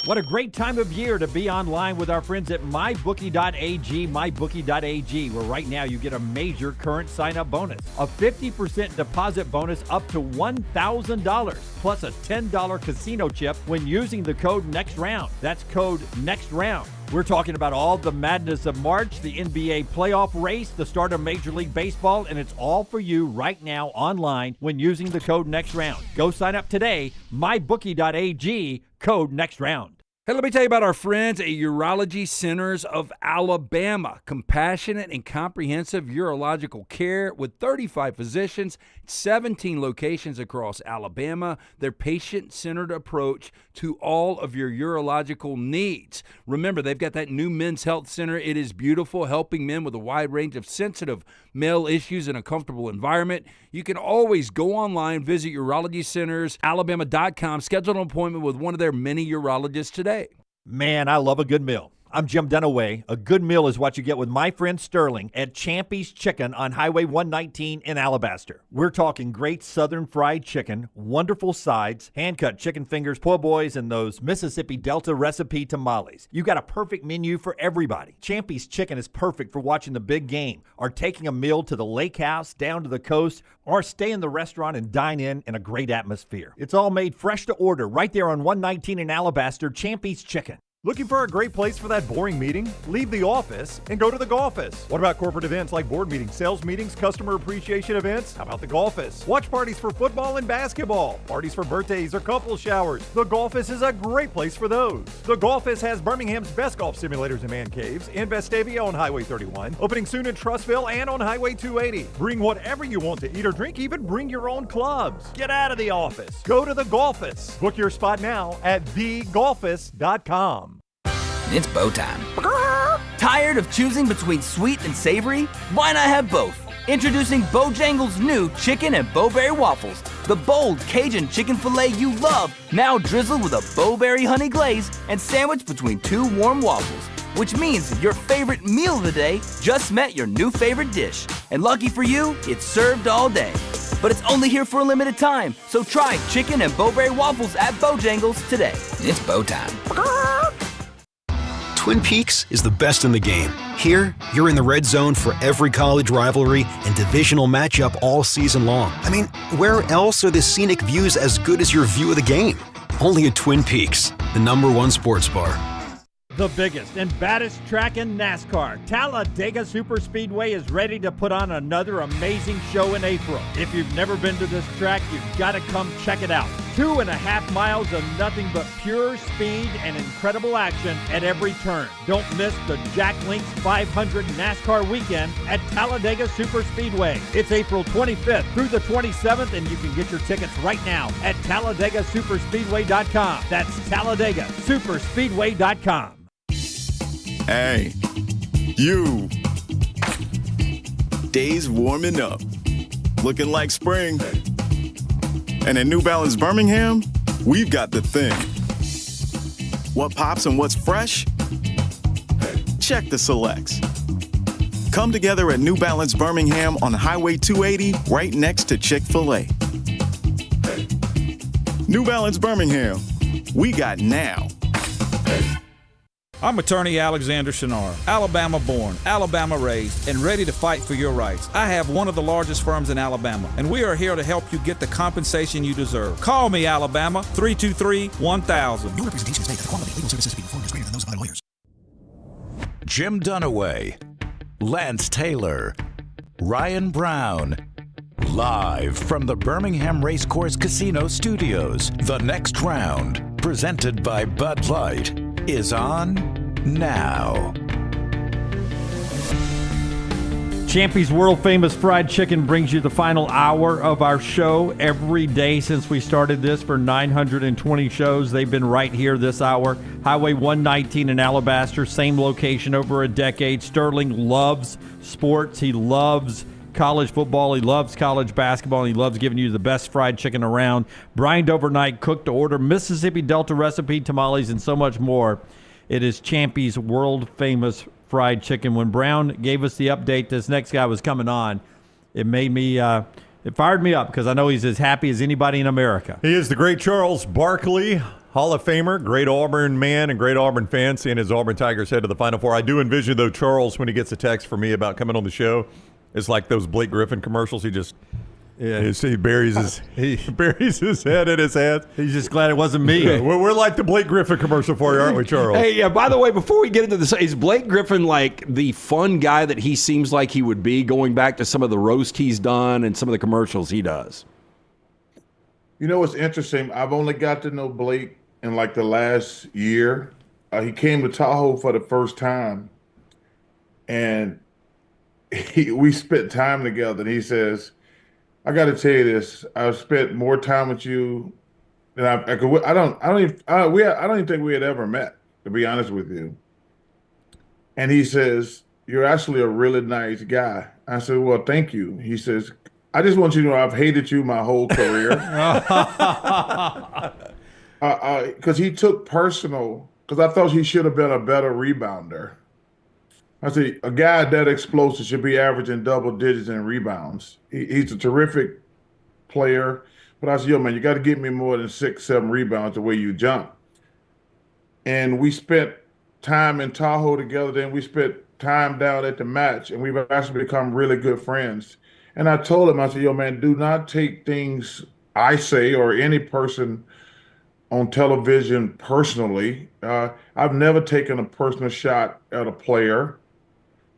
What a great time of year to be online with our friends at MyBookie.ag, MyBookie.ag, where right now you get a major current sign-up bonus, a 50% deposit bonus up to $1,000, plus a $10 casino chip when using the code NEXTROUND. That's code NEXTROUND. We're talking about all the madness of March, the NBA playoff race, the start of Major League Baseball, and it's all for you right now online when using the code NEXTROUND. Go sign up today, MyBookie.ag, code NEXTROUND. Hey, let me tell you about our friends at Urology Centers of Alabama. Compassionate and comprehensive urological care with 35 physicians, 17 locations across Alabama. Their patient-centered approach to all of your urological needs. Remember, they've got that new men's health center. It is beautiful, helping men with a wide range of sensitive male issues in a comfortable environment. You can always go online, visit urologycentersalabama.com, schedule an appointment with one of their many urologists today. Man, I love a good meal. I'm Jim Dunaway. A good meal is what you get with my friend Sterling at Champy's Chicken on Highway 119 in Alabaster. We're talking great southern fried chicken, wonderful sides, hand-cut chicken fingers, po' boys, and those Mississippi Delta recipe tamales. You got a perfect menu for everybody. Champy's Chicken is perfect for watching the big game, or taking a meal to the lake house, down to the coast, or stay in the restaurant and dine in a great atmosphere. It's all made fresh to order right there on 119 in Alabaster, Champy's Chicken. Looking for a great place for that boring meeting? Leave the office and go to the Golfus. What about corporate events like board meetings, sales meetings, customer appreciation events? How about the Golfus? Watch parties for football and basketball, parties for birthdays or couple showers. The Golfus is a great place for those. The Golfus has Birmingham's best golf simulators and man caves in Vestavia on Highway 31, opening soon in Trussville and on Highway 280. Bring whatever you want to eat or drink, even bring your own clubs. Get out of the office. Go to the Golfus. Book your spot now at thegolfus.com. It's bow time. Tired of choosing between sweet and savory? Why not have both? Introducing Bojangles' new chicken and bowberry waffles, The bold Cajun chicken filet you love, now drizzled with a Bowberry honey glaze and sandwiched between two warm waffles. Which means your favorite meal of the day just met your new favorite dish. And lucky for you, it's served all day. But it's only here for a limited time, so try chicken and Bowberry waffles at Bojangles today. It's bow time. Twin Peaks is the best in the game. Here, you're in the red zone for every college rivalry and divisional matchup all season long. I mean, where else are the scenic views as good as your view of the game? Only at Twin Peaks, the #1 sports bar. The biggest and baddest track in NASCAR, Talladega Superspeedway is ready to put on another amazing show in April. If you've never been to this track, you've got to come check it out. 2.5 miles of nothing but pure speed and incredible action at every turn. Don't miss the Jack Links 500 NASCAR weekend at Talladega Superspeedway. It's April 25th through the 27th, and you can get your tickets right now at TalladagaSuperspeedway.com. That's TalladagaSuperspeedway.com. Hey, you. Days warming up, looking like spring. And at New Balance Birmingham, we've got the thing. What pops and what's fresh? Check the selects. Come together at New Balance Birmingham on Highway 280, right next to Chick-fil-A. New Balance Birmingham, we got now. I'm attorney Alexander Shinar, Alabama born, Alabama raised, and ready to fight for your rights. I have one of the largest firms in Alabama, and we are here to help you get the compensation you deserve. Call me, Alabama, 323-1000. Your representation is made that the quality of legal services being performed is greater than those of other lawyers. Jim Dunaway, Lance Taylor, Ryan Brown. Live from the Birmingham Racecourse Casino Studios, the next round, presented by Bud Light, is on now. Champy's world famous fried chicken brings you the final hour of our show every day since we started this for 920 shows. They've been right here this hour. Highway 119 in Alabaster, same location over a decade. Sterling loves sports. He loves college football. He loves college basketball. And he loves giving you the best fried chicken around. Brined overnight, cooked to order, Mississippi Delta recipe tamales, and so much more. It is Champy's world famous fried chicken. When Brown gave us the update this next guy was coming on, it made me it fired me up because I know he's as happy as anybody in America. He is the great Charles Barkley, Hall of Famer, great Auburn man and great Auburn fan, seeing his Auburn Tigers head to the Final Four. I do envision, though, Charles, when he gets a text from me about coming on the show, it's like those Blake Griffin commercials. He just he buries his head in his hands. He's just glad it wasn't me. We're like the Blake Griffin commercial for you, aren't we, Charles? Hey, yeah, by the way, before we get into this, is Blake Griffin like the fun guy that he seems like he would be, going back to some of the roast he's done and some of the commercials he does? You know what's interesting? I've only got to know Blake in like the last year. He came to Tahoe for the first time, and we spent time together, and he says, "I got to tell you this. I've spent more time with you than I could. I don't even think we had ever met, to be honest with you." And he says, "You're actually a really nice guy." I said, "Well, thank you." He says, "I just want you to know I've hated you my whole career." Because he took personal, because I thought he should have been a better rebounder. I say a guy that explosive should be averaging double digits in rebounds. He's a terrific player, but I said, "Yo, man, you got to get me more than 6, 7 rebounds the way you jump." And we spent time in Tahoe together. Then we spent time down at the match, and we've actually become really good friends. And I told him, I said, "Yo, man, do not take things I say or any person on television personally. I've never taken a personal shot at a player."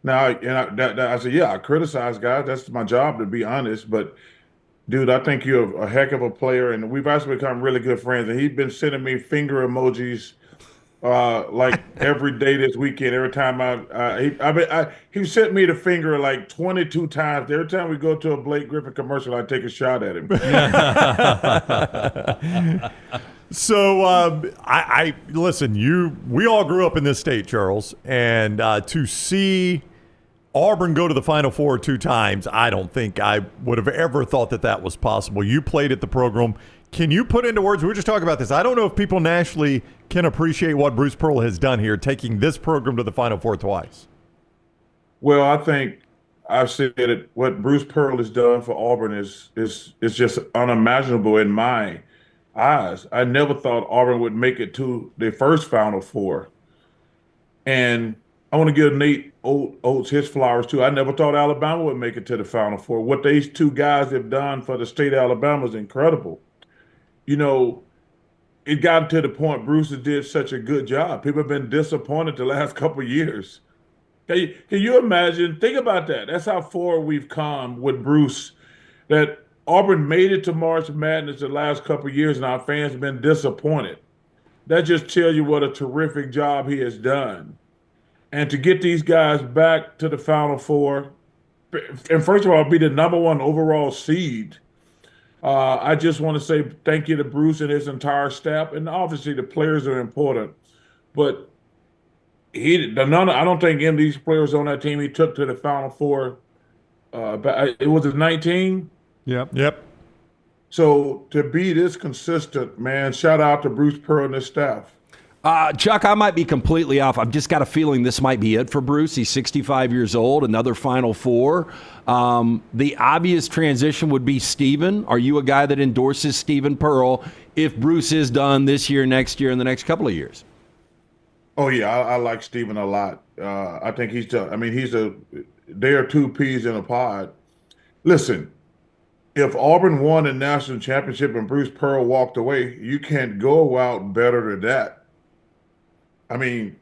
Now, I said, "Yeah, I criticize guys. That's my job, to be honest. But, dude, I think you're a heck of a player." And we've actually become really good friends. And he's been sending me finger emojis like every day this weekend. Every time he sent me the finger like 22 times. Every time we go to a Blake Griffin commercial, I take a shot at him. So I listen. We all grew up in this state, Charles, and to see Auburn go to the Final Four 2 times. I don't think I would have ever thought that was possible. You played at the program. Can you put into words, we were just talking about this, I don't know if people nationally can appreciate what Bruce Pearl has done here, taking this program to the Final Four twice. Well, I think I've said it. What Bruce Pearl has done for Auburn is just unimaginable in my eyes. I never thought Auburn would make it to their first Final Four. And I want to give Nate Oates his flowers too. I never thought Alabama would make it to the Final Four. What these two guys have done for the state of Alabama is incredible. You know, it got to the point Bruce did such a good job. People have been disappointed the last couple of years. Can you imagine? Think about that. That's how far we've come with Bruce, that Auburn made it to March Madness the last couple of years, and our fans have been disappointed. That just tells you what a terrific job he has done. And to get these guys back to the Final Four, and first of all, be the #1 overall seed, I just want to say thank you to Bruce and his entire staff. And obviously the players are important. But I don't think any of these players on that team he took to the Final Four. It was 19? Yep. So to be this consistent, man, shout out to Bruce Pearl and his staff. Chuck, I might be completely off. I've just got a feeling this might be it for Bruce. He's 65 years old, another Final Four. The obvious transition would be Stephen. Are you a guy that endorses Stephen Pearl if Bruce is done this year, next year, and the next couple of years? Oh, yeah, I like Stephen a lot. I think they're two peas in a pod. Listen, if Auburn won a national championship and Bruce Pearl walked away, you can't go out better than that. I mean,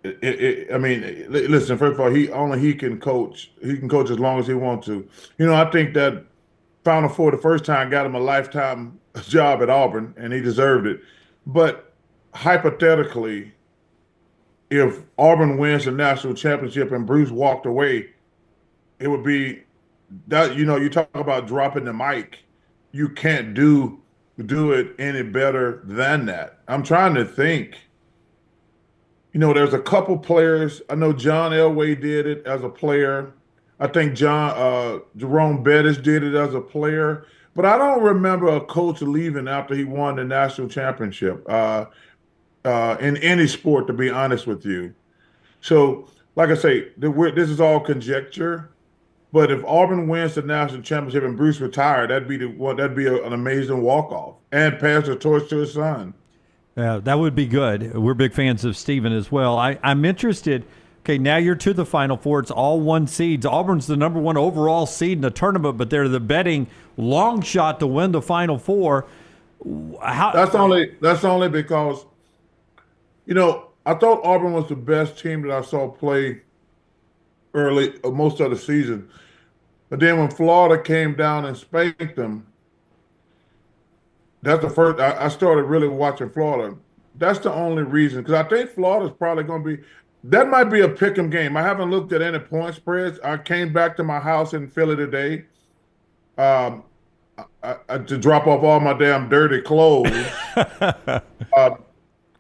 listen, first of all, he can coach. He can coach as long as he wants to. You know, I think that Final Four the first time got him a lifetime job at Auburn, and he deserved it. But hypothetically, if Auburn wins the national championship and Bruce walked away, it would be that, you know, you talk about dropping the mic. You can't do it any better than that. I'm trying to think. You know, there's a couple players. I know John Elway did it as a player. I think Jerome Bettis did it as a player. But I don't remember a coach leaving after he won the national championship in any sport, to be honest with you. So, like I say, this is all conjecture. But if Auburn wins the national championship and Bruce retired, that'd be an amazing walk-off and pass the torch to his son. Yeah, that would be good. We're big fans of Stephen as well. I'm interested. Okay, now you're to the Final Four. It's all one seeds. Auburn's the #1 overall seed in the tournament, but they're the betting long shot to win the Final Four. That's only because, you know, I thought Auburn was the best team that I saw play early most of the season. But then when Florida came down and spanked them, that's the first I started really watching Florida. That's the only reason, because I think Florida's probably going to be – that might be a pick 'em game. I haven't looked at any point spreads. I came back to my house in Philly today to drop off all my damn dirty clothes.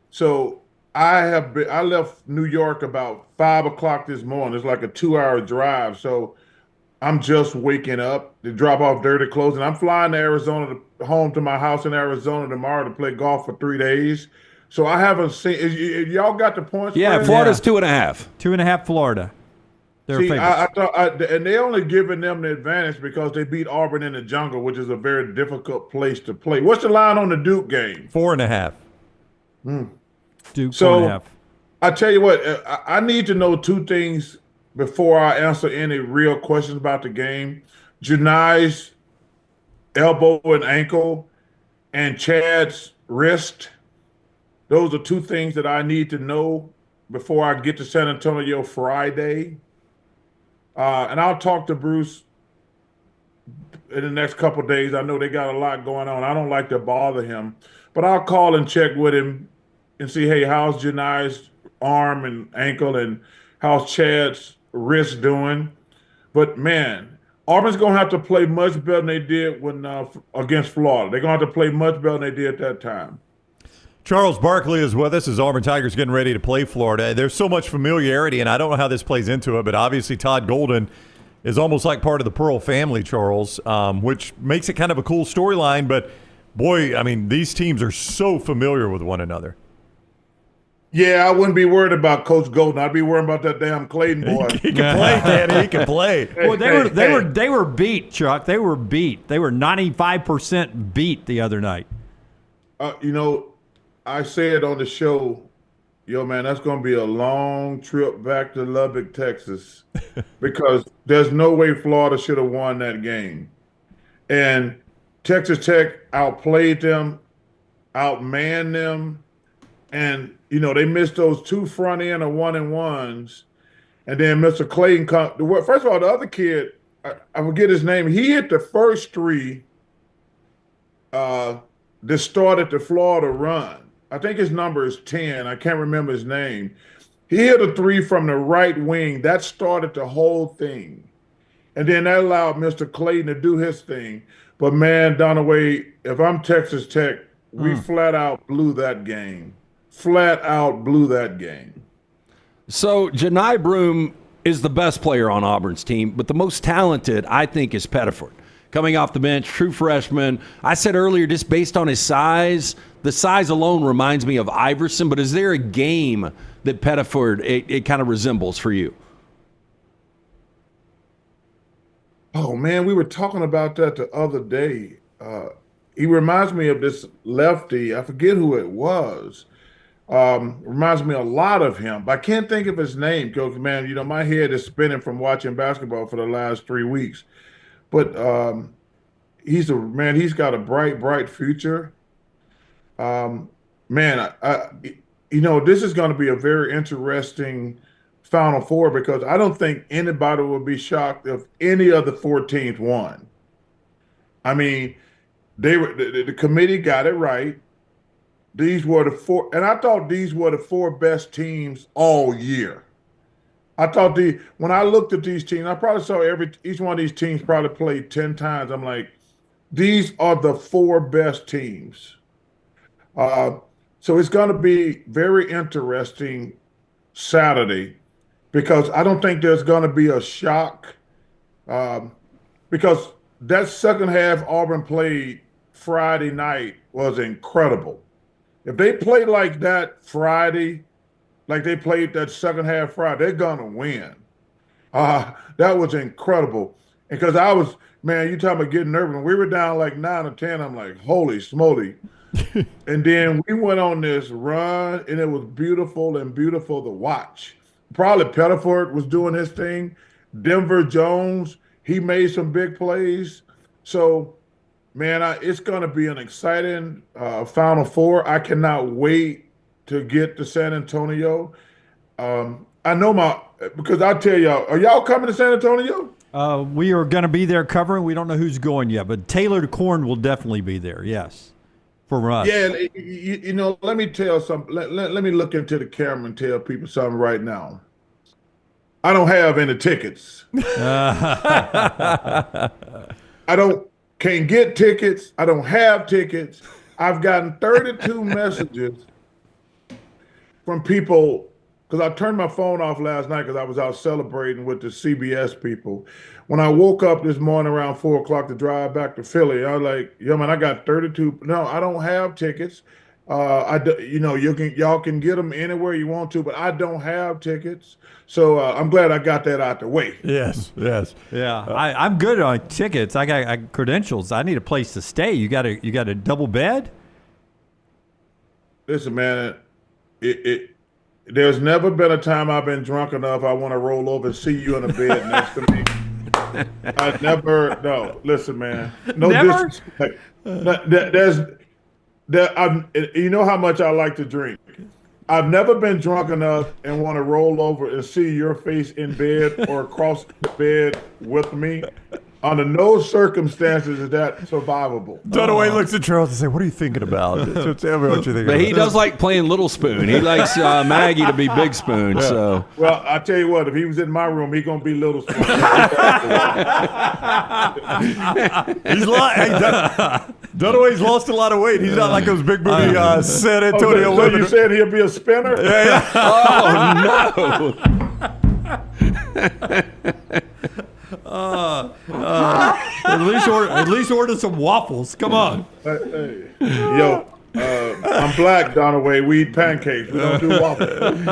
So I left New York about 5 o'clock this morning. It's like a 2-hour drive. So I'm just waking up to drop off dirty clothes, and I'm flying to Arizona, home to my house in Arizona tomorrow to play golf for 3 days. So I haven't seen. Y'all got the points? Yeah, Florida's 2.5. 2.5 Florida. See, I thought, and they only giving them the advantage because they beat Auburn in the jungle, which is a very difficult place to play. What's the line on the Duke game? 4.5. Duke, so 4.5. I tell you what, I need to know two things before I answer any real questions about the game. Johni's elbow and ankle and Chad's wrist. Those are two things that I need to know before I get to San Antonio Friday. And I'll talk to Bruce in the next couple of days. I know they got a lot going on. I don't like to bother him. But I'll call and check with him and see, hey, how's Johni's arm and ankle and how's Chad's wrist doing? But, man, Auburn's going to have to play much better than they did when against Florida. They're going to have to play much better than they did at that time. Charles Barkley is with us as Auburn Tigers getting ready to play Florida. There's so much familiarity, and I don't know how this plays into it, but obviously Todd Golden is almost like part of the Pearl family, Charles, which makes it kind of a cool storyline. But, boy, I mean, these teams are so familiar with one another. Yeah, I wouldn't be worried about Coach Golden. I'd be worried about that damn Clayton boy. He can play, Danny. He can play. Well, they were beat, Chuck. They were beat. They were 95% beat the other night. I said on the show, man, that's going to be a long trip back to Lubbock, Texas, because there's no way Florida should have won that game. And Texas Tech outplayed them, outmanned them, and, they missed those two front end of 1-and-1s. And then Mr. Clayton, first of all, the other kid, I forget his name, he hit the first three that started the Florida run. I think his number is 10. I can't remember his name. He hit a three from the right wing. That started the whole thing. And then that allowed Mr. Clayton to do his thing. But, man, Donaway, if I'm Texas Tech, we flat out blew that game. Flat out blew that game. So Johni Broome is the best player on Auburn's team, but the most talented, I think, is Pettiford. Coming off the bench, true freshman. I said earlier, just based on his size, the size alone reminds me of Iverson, but is there a game that Pettiford, it kind of resembles for you? Oh, man, we were talking about that the other day. He reminds me of this lefty. I forget who it was. Reminds me a lot of him, but I can't think of his name because, man, my head is spinning from watching basketball for the last 3 weeks. But he's got a bright future. This is going to be a very interesting Final Four because I don't think anybody will be shocked if any of the 4 teams won. I mean, the committee got it right. These were the 4, and I thought these were the 4 best teams all year. I thought when I looked at these teams, I probably saw each one of these teams probably played 10 times. I'm like, these are the 4 best teams. So it's going to be very interesting Saturday because I don't think there's going to be a shock because that second half Auburn played Friday night was incredible. If they play like that Friday, like they played that second half Friday, they're going to win. That was incredible. Because you talking about getting nervous. When we were down like 9 or 10, I'm like, holy smoly. And then we went on this run, and it was beautiful to watch. Probably Pettiford was doing his thing. Denver Jones, he made some big plays. So, man, it's going to be an exciting Final Four. I cannot wait to get to San Antonio. I know because I tell y'all, are y'all coming to San Antonio? We are going to be there covering. We don't know who's going yet, but Taylor Corn will definitely be there, yes, for us. Yeah, let me tell something. Let me look into the camera and tell people something right now. I don't have any tickets. Can't get tickets. I don't have tickets. I've gotten 32 messages from people because I turned my phone off last night because I was out celebrating with the CBS people. When I woke up this morning around 4 o'clock to drive back to Philly, I was like, I got 32. No, I don't have tickets. Y'all can get them anywhere you want to, but I don't have tickets. So I'm glad I got that out the way. Yes. Yeah, I'm good on tickets. I got credentials. I need a place to stay. You got a double bed? Listen, man, there's never been a time I've been drunk enough I want to roll over and see you in a bed next to me. Listen, man. No never? Disrespect. You know how much I like to drink. I've never been drunk enough and want to roll over and see your face in bed or across the bed with me. Under no circumstances is that survivable. Dunaway looks at Charles and says, what are you thinking about? So tell me what you're thinking But about. he does like playing Little Spoon. He likes Maggie to be Big Spoon. Yeah. So, well, I tell you what, if he was in my room, he's gonna be Little Spoon. He's lying. Dunaway's lost a lot of weight. He's not like those big booty San Antonio So women. you said he'll be a spinner? Oh, no. At least order some waffles. Come on. Yo, I'm black, Donaway. We eat pancakes. We don't do waffles. I'm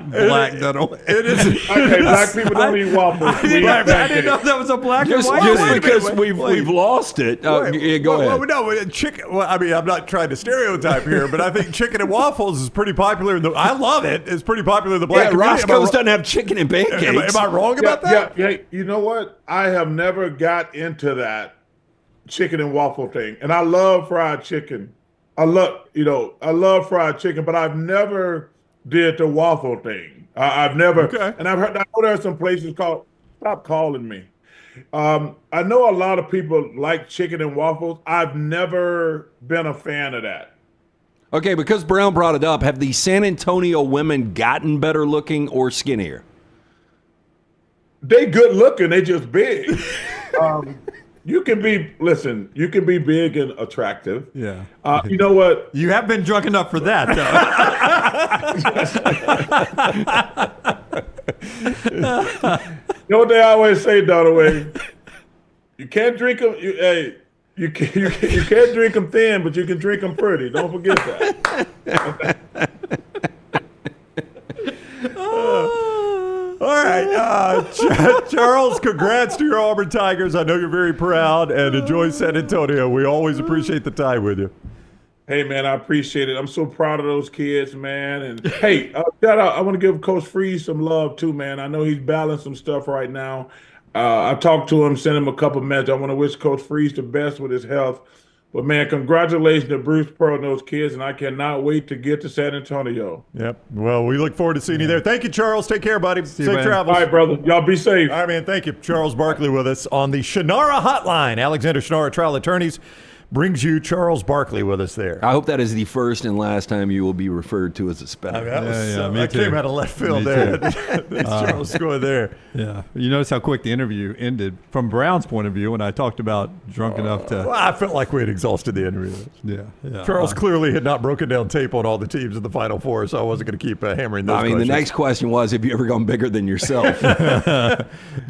black, Dunaway. It is. Okay, black people don't eat waffles. We eat I pancakes. didn't know that was a black and Just white. because we've lost it. Yeah, go ahead. No, chicken. Well, I mean, I'm not trying to stereotype here, but I think chicken and waffles is pretty popular. I love it. It's pretty popular in the black community. Roscoe's doesn't have chicken and pancakes. Am I wrong about that? Yeah. You know what? I have never got into that chicken and waffle thing, and I love fried chicken. I love fried chicken, but I've never did the waffle thing. I've never, and I know there are some places called. Stop calling me. I know a lot of people like chicken and waffles. I've never been a fan of that. Okay, because Brown brought it up, have the San Antonio women gotten better looking or skinnier? They good looking. They just big. You can be big and attractive. Yeah. You know what? You have been drunk enough for that, though. You know what they always say, Donaway? You can't drink them. You can't drink them thin, but you can drink them pretty. Don't forget that. All right, Charles, congrats to your Auburn Tigers. I know you're very proud, and enjoy San Antonio. We always appreciate the time with you. Hey, man, I appreciate it. I'm so proud of those kids, man. And, hey, shout out. I want to give Coach Freeze some love, too, man. I know he's balancing some stuff right now. I talked to him, sent him a couple messages. I want to wish Coach Freeze the best with his health. But, man, congratulations to Bruce Pearl and those kids, and I cannot wait to get to San Antonio. Yep. Well, we look forward to seeing you there. Thank you, Charles. Take care, buddy. Safe travels. All right, brother. Y'all be safe. All right, man. Thank you. Charles Barkley with us on the Shannara Hotline. Alexander Shannara Trial Attorneys brings you Charles Barkley with us there. I hope that is the first and last time you will be referred to as a spinner. That came out of left field there. That's Charles scored there. Yeah. You notice how quick the interview ended from Brown's point of view when I talked about drunk enough to. Well, I felt like we had exhausted the interview. Yeah. Charles clearly had not broken down tape on all the teams in the Final Four, so I wasn't going to keep hammering those questions. The next question was, have you ever gone bigger than yourself?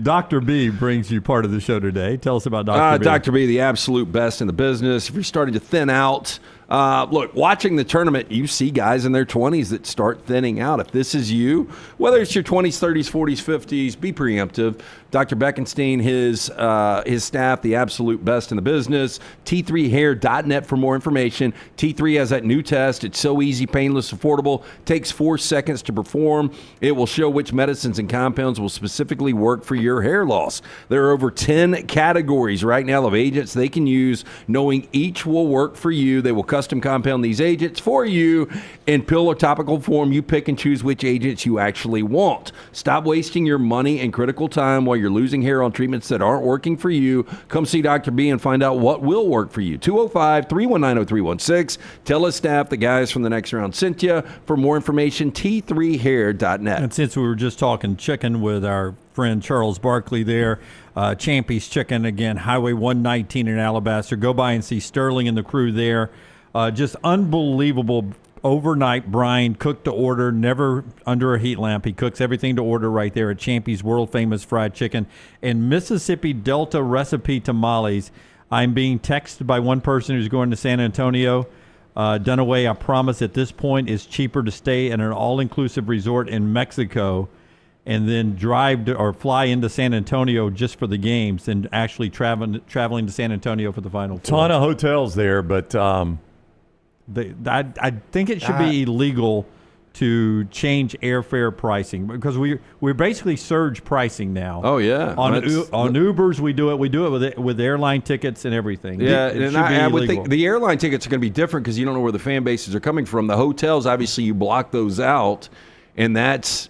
Dr. B brings you part of the show today. Tell us about Dr. B. Dr. B, the absolute best in the business. If you're starting to thin out, look, watching the tournament, you see guys in their 20s that start thinning out. If this is you, whether it's your 20s, 30s, 40s, 50s, be preemptive. Dr. Beckenstein, his staff, the absolute best in the business. T3hair.net for more information. T3 has that new test. It's so easy, painless, affordable. Takes 4 seconds to perform. It will show which medicines and compounds will specifically work for your hair loss. There are over 10 categories right now of agents they can use, knowing each will work for you. They will custom compound these agents for you in pill or topical form. You pick and choose which agents you actually want. Stop wasting your money and critical time while you're losing hair on treatments that aren't working for you. Come see Dr. B and find out what will work for you. 205-319-0316. Tell his staff the guys from the next round sent you. For more information, t3hair.net. And since we were just talking chicken with our friend Charles Barkley there, Champy's Chicken, again, Highway 119 in Alabaster. Go by and see Sterling and the crew there. Just unbelievable overnight brine, cooked to order, never under a heat lamp. He cooks everything to order right there at Champy's world famous fried chicken and Mississippi Delta recipe tamales. I'm being texted by one person who's going to San Antonio. Dunaway, I promise at this point it's cheaper to stay at an all-inclusive resort in Mexico and then drive to, or fly into San Antonio just for the games than actually traveling to San Antonio for the Final Four. Ton of hotels there, but I think it should be illegal to change airfare pricing because we're basically surge pricing now. Oh yeah, on Ubers we do it with airline tickets and everything. Yeah, and I would think the airline tickets are going to be different because you don't know where the fan bases are coming from. The hotels, obviously, you block those out, and that's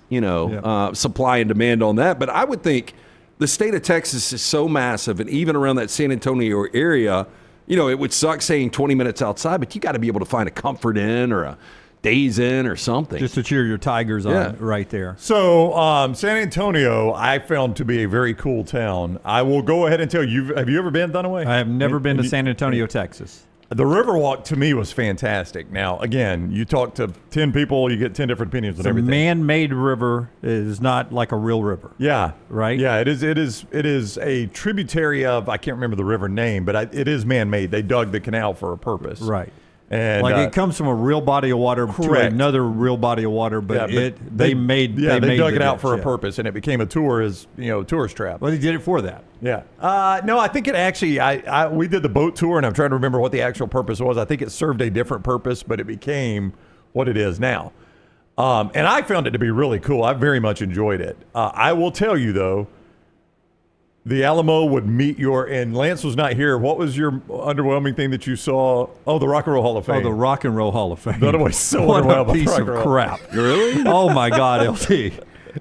supply and demand on that. But I would think the state of Texas is so massive, and even around that San Antonio area. It would suck saying 20 minutes outside, but you got to be able to find a Comfort Inn or a days in or something. Just to cheer your Tigers on right there. So San Antonio, I found to be a very cool town. I will go ahead and tell you. Have you ever been, Dunaway? I have never been to San Antonio, Texas. The Riverwalk to me was fantastic. Now, again, you talk to 10 people, you get 10 different opinions on It's a everything. man-made river. It is not like a real river. Yeah. Right? Yeah, it is a tributary of, I can't remember the river name, but it is man-made. They dug the canal for a purpose. Right. And like it comes from a real body of water to another real body of water, but they dug it out for a purpose, and it became a tourist trap. Well, they did it for that. Yeah. No, I think it actually. We did the boat tour, and I'm trying to remember what the actual purpose was. I think it served a different purpose, but it became what it is now. And I found it to be really cool. I very much enjoyed it. I will tell you though. The Alamo would meet and Lance was not here. What was your underwhelming thing that you saw? Oh, the Rock and Roll Hall of Fame. Oh, the Rock and Roll Hall of Fame. That was so what underwhelming. a piece of crap. Really? Oh, my God, LT.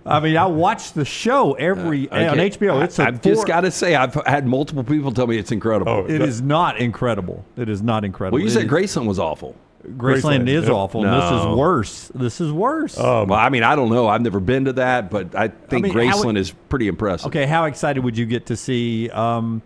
I mean, I watched the show on HBO. I've just got to say, I've had multiple people tell me it's incrable. It is not incredible. It is not incredible. Well, you said Graceland was awful. Graceland is awful. No. And this is worse. This is worse. Well, I mean, I don't know. I've never been to that, but I think Graceland is pretty impressive. Okay, how excited would you get to see the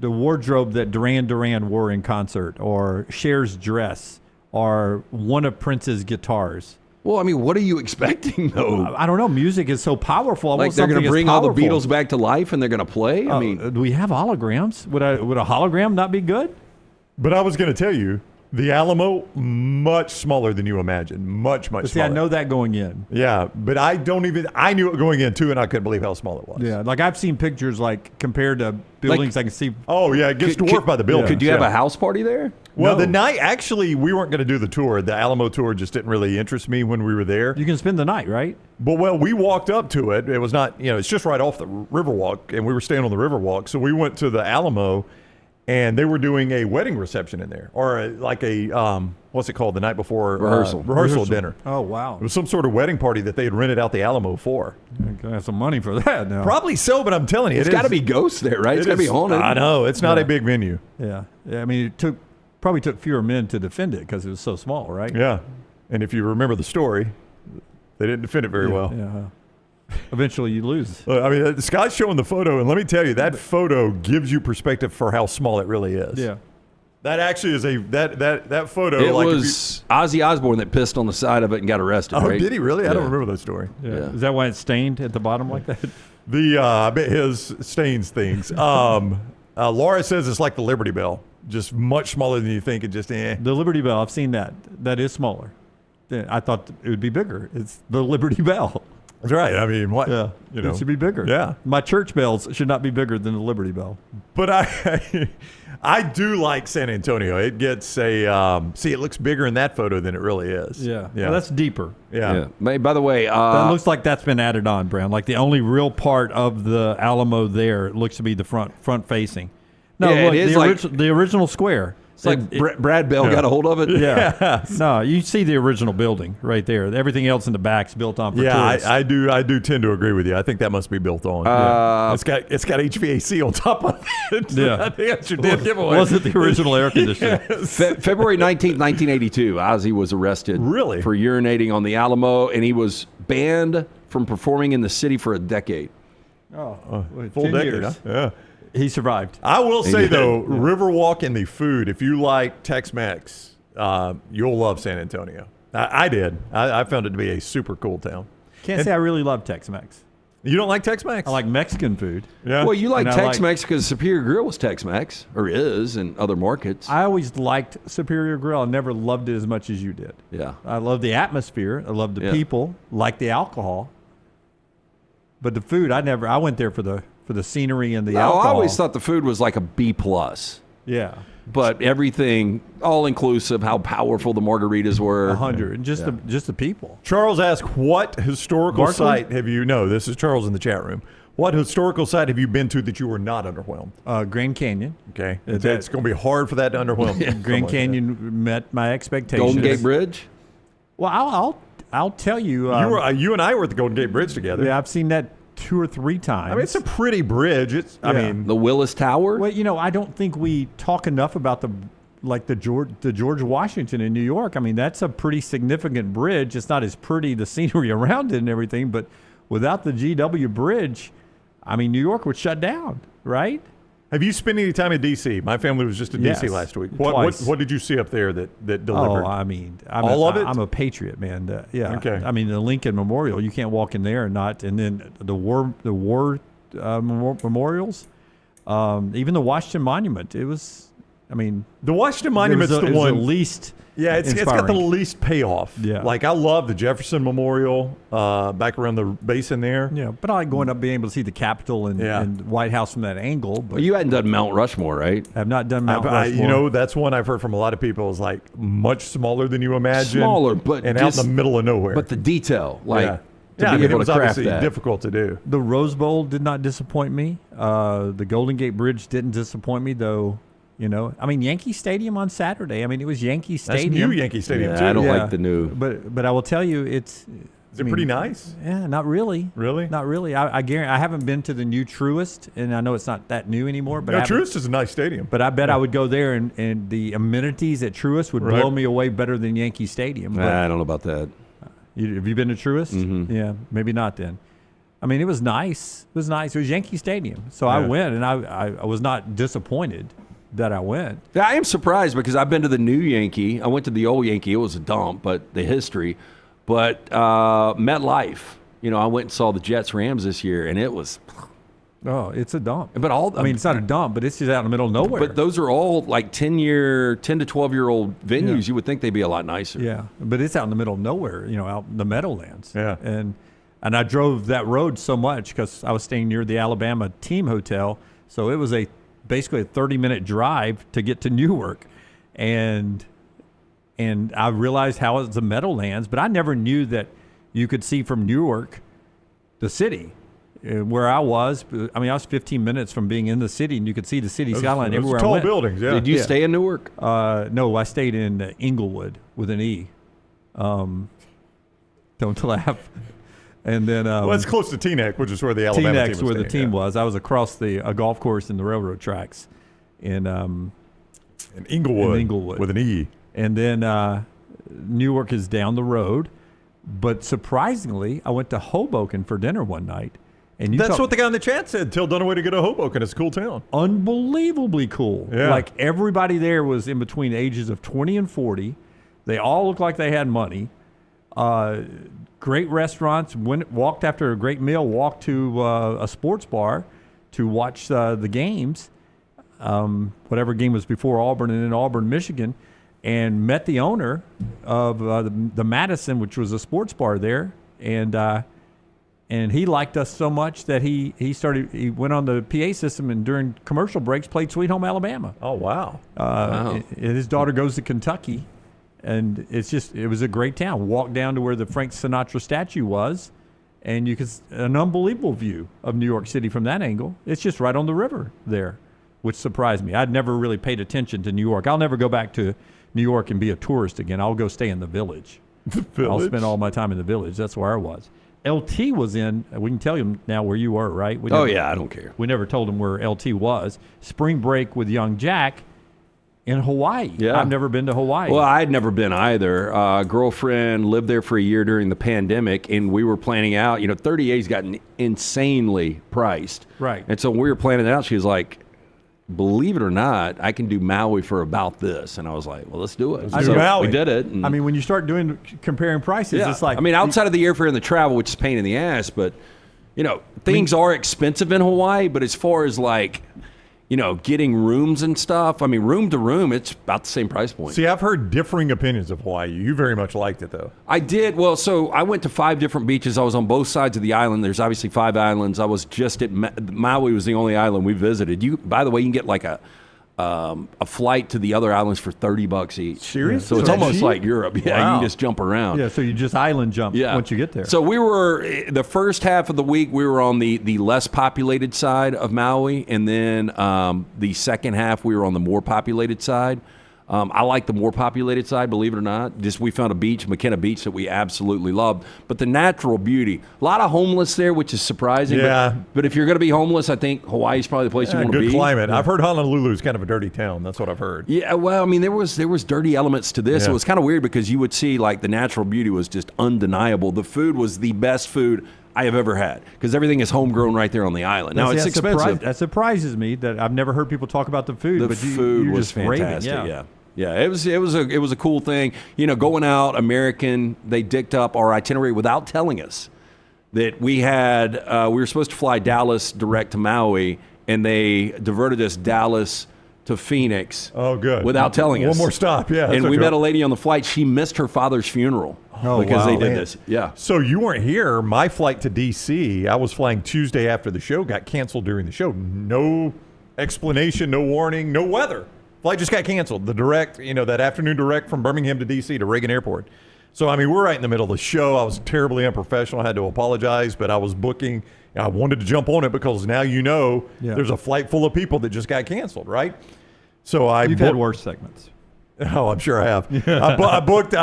wardrobe that Duran Duran wore in concert, or Cher's dress, or one of Prince's guitars? Well, I mean, what are you expecting, though? I don't know. Music is so powerful. Like they're going to bring all the Beatles back to life and they're going to play? I mean, do we have holograms? Would a hologram not be good? But I was going to tell you, the Alamo, much smaller than you imagine. Much smaller. See, I know that going in. Yeah, but I knew it going in, too, and I couldn't believe how small it was. Yeah, like I've seen pictures, like, compared to buildings I can see. Oh, yeah, it gets dwarfed by the buildings. Could you have a house party there? Well, the night, actually, we weren't going to do the tour. The Alamo tour just didn't really interest me when we were there. You can spend the night, right? But, we walked up to it. It was not, it's just right off the Riverwalk, and we were staying on the Riverwalk. So we went to the Alamo, and they were doing a wedding reception in there, or what's it called, the night before? Rehearsal dinner. Oh, wow. It was some sort of wedding party that they had rented out the Alamo for. You're gonna have some money for that now. Probably so, but I'm telling you, it's got to be ghosts there, right? It's got to be haunted. I know. It's not a big venue. Yeah. I mean, it probably took fewer men to defend it because it was so small, right? Yeah. And if you remember the story, they didn't defend it very well. Yeah. Eventually, you lose. I mean, Scott's showing the photo, and let me tell you, that photo gives you perspective for how small it really is. Yeah. That actually is that photo. It was Ozzy Osbourne that pissed on the side of it and got arrested. Oh, right? did he really? I don't remember that story. Yeah. Is that why it's stained at the bottom like that? I bet his stains things. Laura says it's like the Liberty Bell, just much smaller than you think. The Liberty Bell, I've seen that. That is smaller. I thought it would be bigger. It's the Liberty Bell. That's right. I mean, what? Yeah, it should be bigger. Yeah. My church bells should not be bigger than the Liberty Bell. But I do like San Antonio. It gets it looks bigger in that photo than it really is. Yeah. Well, that's deeper. Yeah. By the way, that looks like that's been added on, Brown. Like the only real part of the Alamo there looks to be the front facing. No, look, it is the original square. It's like Brad Bell got a hold of it. Yeah. No, you see the original building right there. Everything else in the back's built on for tourists. I do tend to agree with you. I think that must be built on. It's got HVAC on top of it. Yeah. I think that's your dead giveaway. Was it the original air conditioner? Yes. February 19th, 1982, Ozzy was arrested for urinating on the Alamo, and he was banned from performing in the city for a decade. Full decade, years. huh? Yeah. He survived. I will say, though, Riverwalk and the food, if you like Tex-Mex, you'll love San Antonio. I did. I found it to be a super cool town. Can't say I really love Tex-Mex. You don't like Tex-Mex? I like Mexican food. Yeah. Well, you like Tex-Mex because Superior Grill was Tex-Mex, or is in other markets. I always liked Superior Grill. I never loved it as much as you did. Yeah. I love the atmosphere. I love the people. Like the alcohol. But the food, I went there for the scenery and the alcohol. I always thought the food was like a B+. Yeah. But everything, all inclusive, how powerful the margaritas were. 100. And just the people. Charles asked, what historical Barkley? site have you... No, this is Charles in the chat room. What historical site have you been to that you were not underwhelmed? Grand Canyon. Okay. It's going to be hard for that to underwhelm. Grand Canyon met my expectations. Golden Gate Bridge? Well, I'll tell you. You and I were at the Golden Gate Bridge together. Yeah, I've seen that 2 or 3 times. I mean, it's a pretty bridge. I mean, the Willis Tower. Well, I don't think we talk enough about like the George Washington in New York. I mean, that's a pretty significant bridge. It's not as pretty, the scenery around it and everything, but without the GW Bridge, I mean, New York would shut down, right? Have you spent any time in D.C.? My family was just in D.C. last week. What did you see up there that delivered? Oh, I mean, all of it? I'm a patriot, man. Yeah. Okay. I mean, the Lincoln Memorial, you can't walk in there and not. And then the war memorials, even the Washington Monument. It was, I mean, the Washington Monument's the one. The least. Yeah, it's got the least payoff. Yeah. Like, I love the Jefferson Memorial back around the basin there. Yeah, but I like going up, being able to see the Capitol and White House from that angle. But you hadn't done Mount Rushmore, right? I've not done Mount Rushmore. That's one I've heard from a lot of people is like much smaller than you imagine. Smaller, but and out in the middle of nowhere. But the detail, like to be be able it was to craft obviously that. difficult to do. The Rose Bowl did not disappoint me. The Golden Gate Bridge didn't disappoint me, though. You know, I mean, Yankee Stadium on Saturday. I mean, it was Yankee Stadium. That's new Yankee Stadium too. I don't like the new. But I will tell you, Is it pretty nice? Yeah, not really. Really? Not really. I guarantee I haven't been to the new Truist, and I know it's not that new anymore. But Truist is a nice stadium. But I bet I would go there, and the amenities at Truist would blow me away better than Yankee Stadium. But I don't know about that. Have you been to Truist? Mm-hmm. Yeah, maybe not then. I mean, it was nice. It was nice. It was Yankee Stadium. So I went, and I was not disappointed that I went. Yeah, I am surprised because I've been to the new Yankee. I went to the old Yankee. It was a dump, but the history. But MetLife, I went and saw the Jets-Rams this year, and it was... Oh, it's a dump. But it's not a dump, but it's just out in the middle of nowhere. But those are all like 10 to 12-year-old venues. Yeah. You would think they'd be a lot nicer. Yeah, but it's out in the middle of nowhere, out in the Meadowlands. Yeah. And I drove that road so much because I was staying near the Alabama team hotel, so it was basically a 30-minute drive to get to Newark. And I realized how it's the Meadowlands, but I never knew that you could see from Newark the city. Where I was, I was 15 minutes from being in the city, and you could see the city skyline everywhere I went. Tall buildings, yeah. Did you stay in Newark? No, I stayed in Inglewood with an E. Don't laugh. And then, it's close to Teaneck, which is where the Alabama team was. Teaneck's where the team was. I was across a golf course in the railroad tracks in Inglewood with an E. And then Newark is down the road. But surprisingly, I went to Hoboken for dinner one night. And that's what the guy in the chat said. Tell Dunaway to go to Hoboken. It's a cool town. Unbelievably cool. Yeah. Like everybody there was in between the ages of 20 and 40. They all looked like they had money. Great restaurants. Walked after a great meal. Walked to a sports bar to watch the games. Whatever game was before Auburn and in Auburn, Michigan. And met the owner of the Madison, which was a sports bar there. And he liked us so much that he went on the PA system and during commercial breaks played Sweet Home Alabama. Oh, wow. And his daughter goes to Kentucky, and it was a great town. Walk down to where the Frank Sinatra statue was, and you could an unbelievable view of New York City from that angle. It's just right on the river there, which surprised me. I'd never really paid attention to New York. I'll never go back to New York and be a tourist again. I'll go stay in the Village. I'll spend all my time in the Village. That's where I was. LT was in, we can tell you now where you were, right? I don't care. We never told him where LT was. Spring break with young Jack in Hawaii. Yeah. I've never been to Hawaii. Well, I'd never been either. Girlfriend lived there for a year during the pandemic, and we were planning out. 30A's gotten insanely priced. Right. And so when we were planning it out, she was like, believe it or not, I can do Maui for about this. And I was like, well, let's do it. So we did it. And when you start comparing prices, it's like... outside of the airfare and the travel, which is a pain in the ass, but, things are expensive in Hawaii, but as far as getting rooms and stuff, room to room, it's about the same price point. See, I've heard differing opinions of Hawaii. You very much liked it, though. I did. Well, so I went to 5 different beaches. I was on both sides of the island. There's obviously 5 islands. I was just at Maui was the only island we visited. By the way, you can get like a flight to the other islands for $30 each. Serious? So it's almost like Europe. Yeah, wow. You can just jump around. Yeah, so you just island jump once you get there. So we were, the first half of the week, we were on the less populated side of Maui, and then the second half, we were on the more populated side. I like the more populated side, believe it or not. Just we found a beach, McKenna Beach, that we absolutely love. But the natural beauty, a lot of homeless there, which is surprising. Yeah. But if you're going to be homeless, I think Hawaii's probably the place you want to be. Good climate. Yeah. I've heard Honolulu's kind of a dirty town. That's what I've heard. Yeah, well, I mean, there was dirty elements to this. Yeah. It was kind of weird because you would see, like, the natural beauty was just undeniable. The food was the best food I have ever had because everything is homegrown right there on the island. Now, it's expensive. That surprises me that I've never heard people talk about the food. The but food you're was just raving. fantastic. Yeah. It was a cool thing. You know, going out, American, they dicked up our itinerary without telling us that we were supposed to fly Dallas direct to Maui, and they diverted us Dallas to Phoenix. Oh, good. Without telling us. One more stop, yeah. And we met a lady on the flight. She missed her father's funeral because they did this. Yeah. So you weren't here. My flight to D.C., I was flying Tuesday after the show, got canceled during the show. No explanation, no warning, no weather. Flight just got canceled. The direct, that afternoon direct from Birmingham to D.C. to Reagan Airport. So, I mean, we're right in the middle of the show. I was terribly unprofessional. I had to apologize, but I was booking. I wanted to jump on it because now there's a flight full of people that just got canceled, right? So You've had worse segments. Oh, I'm sure I have. I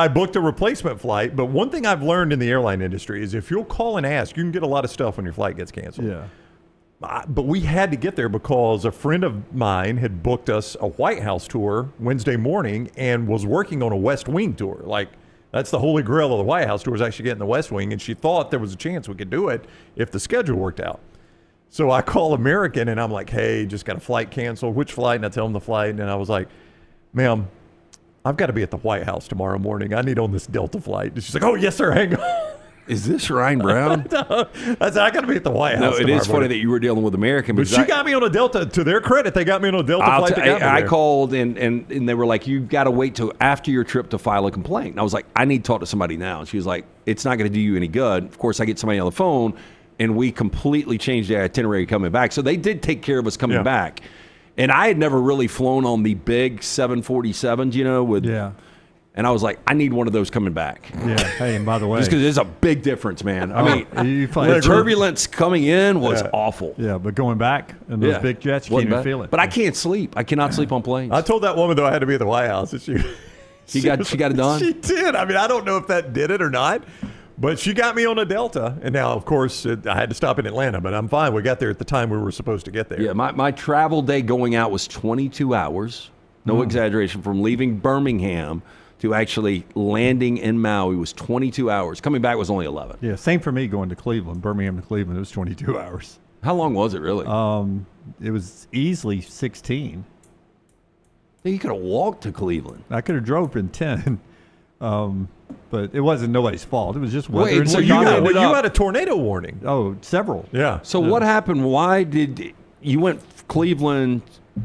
booked a replacement flight, but one thing I've learned in the airline industry is if you'll call and ask, you can get a lot of stuff when your flight gets canceled. Yeah. But we had to get there because a friend of mine had booked us a White House tour Wednesday morning and was working on a West Wing tour. Like, that's the holy grail of the White House tour is actually getting the West Wing, and she thought there was a chance we could do it if the schedule worked out. So I call American, and I'm like, hey, just got a flight canceled. Which flight? And I tell them the flight, and I was like, ma'am, I've got to be at the White House tomorrow morning. I need on this Delta flight. And she's like, oh, yes, sir, hang on. Is this Ryan Brown? No, I got to be at the White House. No, it is funny that you were dealing with American. But she got me on a Delta. To their credit, they got me on a Delta flight. I called, and they were like, you've got to wait till after your trip to file a complaint. And I was like, I need to talk to somebody now. And she was like, it's not going to do you any good. Of course, I get somebody on the phone, and we completely changed the itinerary coming back. So they did take care of us coming back. And I had never really flown on the big 747s, And I was like, I need one of those coming back. Yeah. Hey, and by the way, just because there's a big difference, man. I mean, the turbulence coming in was awful. Yeah, but going back in those big jets, you can't even feel it. But I can't sleep. I cannot sleep on planes. I told that woman, though, I had to be at the White House. And she got it done? She did. I mean, I don't know if that did it or not. But she got me on a Delta. And now, of course, I had to stop in Atlanta. But I'm fine. We got there at the time we were supposed to get there. Yeah, my travel day going out was 22 hours. No exaggeration. From leaving Birmingham to actually landing in Maui was 22 hours. Coming back was only 11. Yeah, same for me going to Cleveland, Birmingham to Cleveland. It was 22 hours. How long was it really? It was easily 16. You could have walked to Cleveland. I could have drove in 10. But it wasn't nobody's fault. It was just weather. Wait, so you had a tornado warning? Oh, several. Yeah. So what happened? Why did you went Cleveland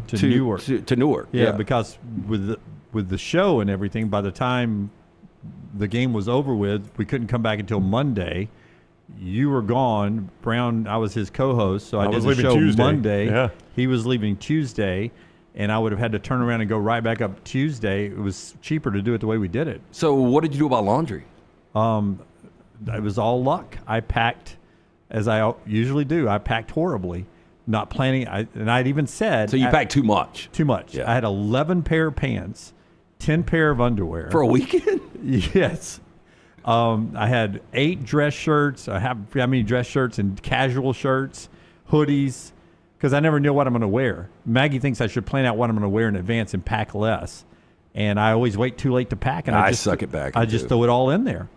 to Newark? To Newark. Yeah, because with the show and everything, by the time the game was over with, we couldn't come back until Monday. You were gone. Brown, I was his co-host, so I did the show Tuesday. Monday. Yeah. He was leaving Tuesday, and I would have had to turn around and go right back up Tuesday. It was cheaper to do it the way we did it. So what did you do about laundry? It was all luck. I packed, as I usually do. I packed horribly, not planning. And I'd even said. So you packed too much. Too much. Yeah. I had 11 pair of pants, 10 pair of underwear. For a weekend? Yes. I had 8 dress shirts. I have how many dress shirts and casual shirts, hoodies, because I never knew what I'm going to wear. Maggie thinks I should plan out what I'm going to wear in advance and pack less. And I always wait too late to pack. And I just suck it back. I just throw it all in there.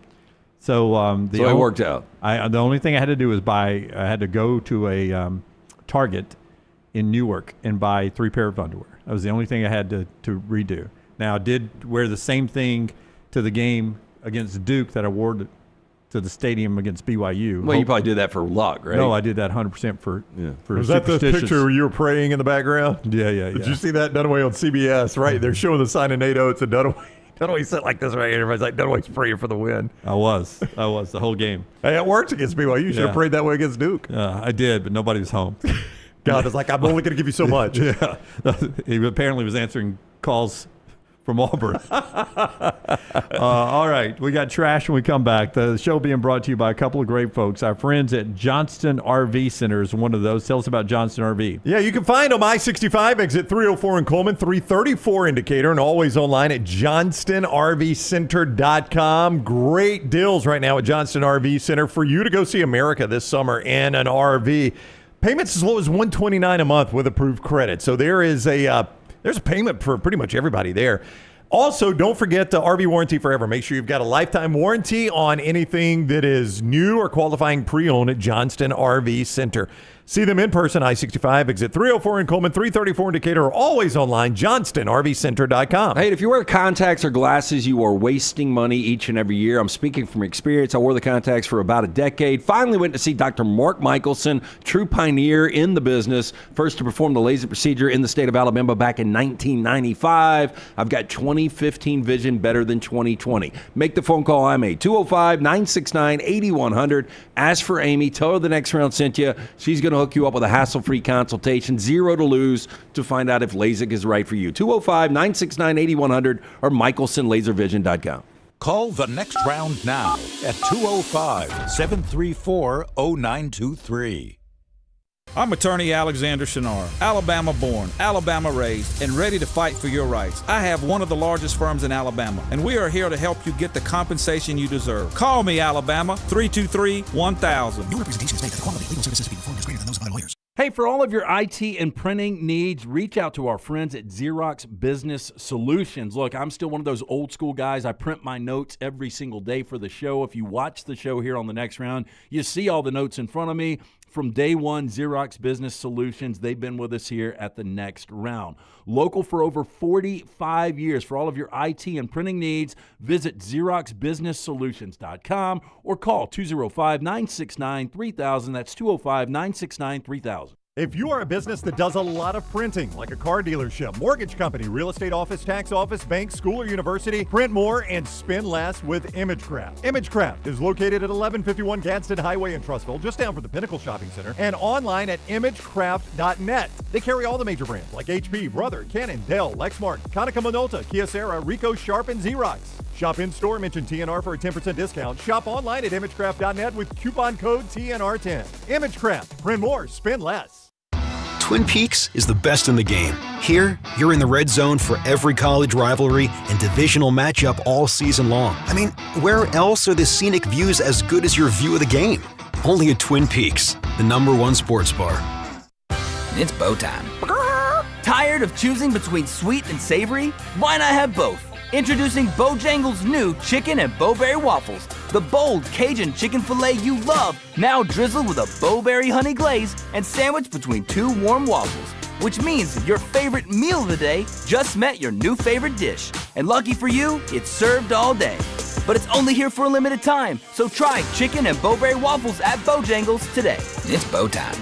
So it worked out. The only thing I had to do was I had to go to a Target in Newark and buy 3 pair of underwear. That was the only thing I had to redo. Now, I did wear the same thing to the game against Duke that I wore to the stadium against BYU. Well, you probably did that for luck, right? No, I did that 100% for Was that the picture where you were praying in the background? Yeah. Did you see that? Dunaway on CBS, right? They're showing the sign of NATO. It's a Dunaway. Dunaway sat like this right here. Everybody's like, Dunaway's praying for the win. I was the whole game. Hey, it worked against BYU. You should have prayed that way against Duke. I did, but nobody was home. God is like, I'm only going to give you so much. Yeah. He apparently was answering calls from Auburn. All right, we got trash when we come back. The show being brought to you by a couple of great folks. Our friends at Johnston RV Center is one of those. Tell us about Johnston RV. Yeah, you can find them I-65, exit 304 in Coleman, 334 in Decatur, and always online at johnstonrvcenter.com. Great deals right now at Johnston RV Center for you to go see America this summer in an RV. Payments as low as $129 a month with approved credit. So there's a payment for pretty much everybody there. Also, don't forget the RV warranty forever. Make sure you've got a lifetime warranty on anything that is new or qualifying pre-owned at Johnston RV Center. See them in person, I-65, exit 304 in Coleman, 334 in Decatur, or always online, johnstonrvcenter.com. Hey, if you wear contacts or glasses, you are wasting money each and every year. I'm speaking from experience. I wore the contacts for about a decade. Finally went to see Dr. Mark Michelson, true pioneer in the business, first to perform the laser procedure in the state of Alabama back in 1995. I've got 2015 vision better than 2020. Make the phone call I made, 205-969-8100. Ask for Amy. Tell her the next round sent you. She's going to hook you up with a hassle-free consultation, zero to lose, to find out if LASIK is right for you. 205-969-8100 or michelsonlaservision.com. Call the next round now at 205-734-0923. I'm attorney Alexander Shinar, Alabama born, Alabama raised, and ready to fight for your rights. I have one of the largest firms in Alabama, and we are here to help you get the compensation you deserve. Call me, Alabama, 323-1000. Your representation is made that quality legal services being performed is greater than those of other lawyers. Hey, for all of your IT and printing needs, reach out to our friends at Xerox Business Solutions. Look, I'm still one of those old school guys. I print my notes every single day for the show. If you watch the show here on the next round, you see all the notes in front of me. From day one, Xerox Business Solutions, they've been with us here at the next round. Local for over 45 years. For all of your IT and printing needs, visit XeroxBusinessSolutions.com or call 205-969-3000. That's 205-969-3000. If you are a business that does a lot of printing, like a car dealership, mortgage company, real estate office, tax office, bank, school, or university, print more and spend less with ImageCraft. ImageCraft is located at 1151 Gadsden Highway in Trussville, just down from the Pinnacle Shopping Center, and online at imagecraft.net. They carry all the major brands like HP, Brother, Canon, Dell, Lexmark, Konica Minolta, Kyocera, Ricoh, Sharp, and Xerox. Shop in-store, mention TNR for a 10% discount. Shop online at imagecraft.net with coupon code TNR10. ImageCraft. Print more, spend less. Twin Peaks is the best in the game. Here, you're in the red zone for every college rivalry and divisional matchup all season long. I mean, where else are the scenic views as good as your view of the game? Only at Twin Peaks, the #1 sports bar. It's bow time. Tired of choosing between sweet and savory? Why not have both? Introducing Bojangles' new chicken and bowberry waffles. The bold Cajun chicken filet you love, now drizzled with a bowberry honey glaze and sandwiched between two warm waffles. Which means your favorite meal of the day just met your new favorite dish. And lucky for you, it's served all day. But it's only here for a limited time, so try chicken and bowberry waffles at Bojangles today. It's bow time.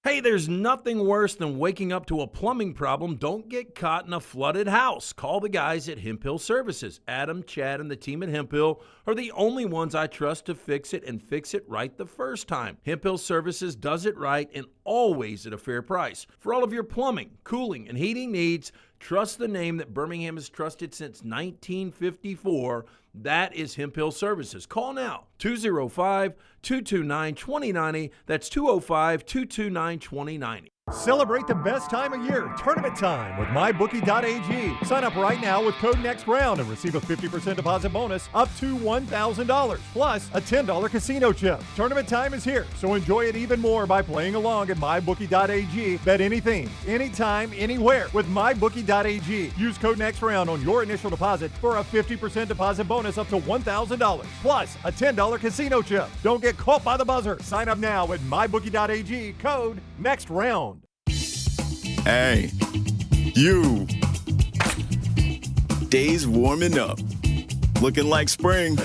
Hey, there's nothing worse than waking up to a plumbing problem. Don't get caught in a flooded house. Call the guys at Hemphill Services. Adam, Chad, and the team at Hemphill are the only ones I trust to fix it and fix it right the first time. Hemphill Services does it right and always at a fair price. For all of your plumbing, cooling, and heating needs, trust the name that Birmingham has trusted since 1954. That is Hemphill Services. Call now, 205-229-2090. That's 205-229-2090. Celebrate the best time of year, tournament time, with MyBookie.ag. Sign up right now with code NEXTROUND and receive a 50% deposit bonus up to $1,000, plus a $10 casino chip. Tournament time is here, so enjoy it even more by playing along at MyBookie.ag. Bet anything, anytime, anywhere with MyBookie.ag. Use code NEXTROUND on your initial deposit for a 50% deposit bonus up to $1,000, plus a $10 casino chip. Don't get caught by the buzzer. Sign up now at MyBookie.ag, code NEXTROUND. Hey, you. Days warming up, looking like spring.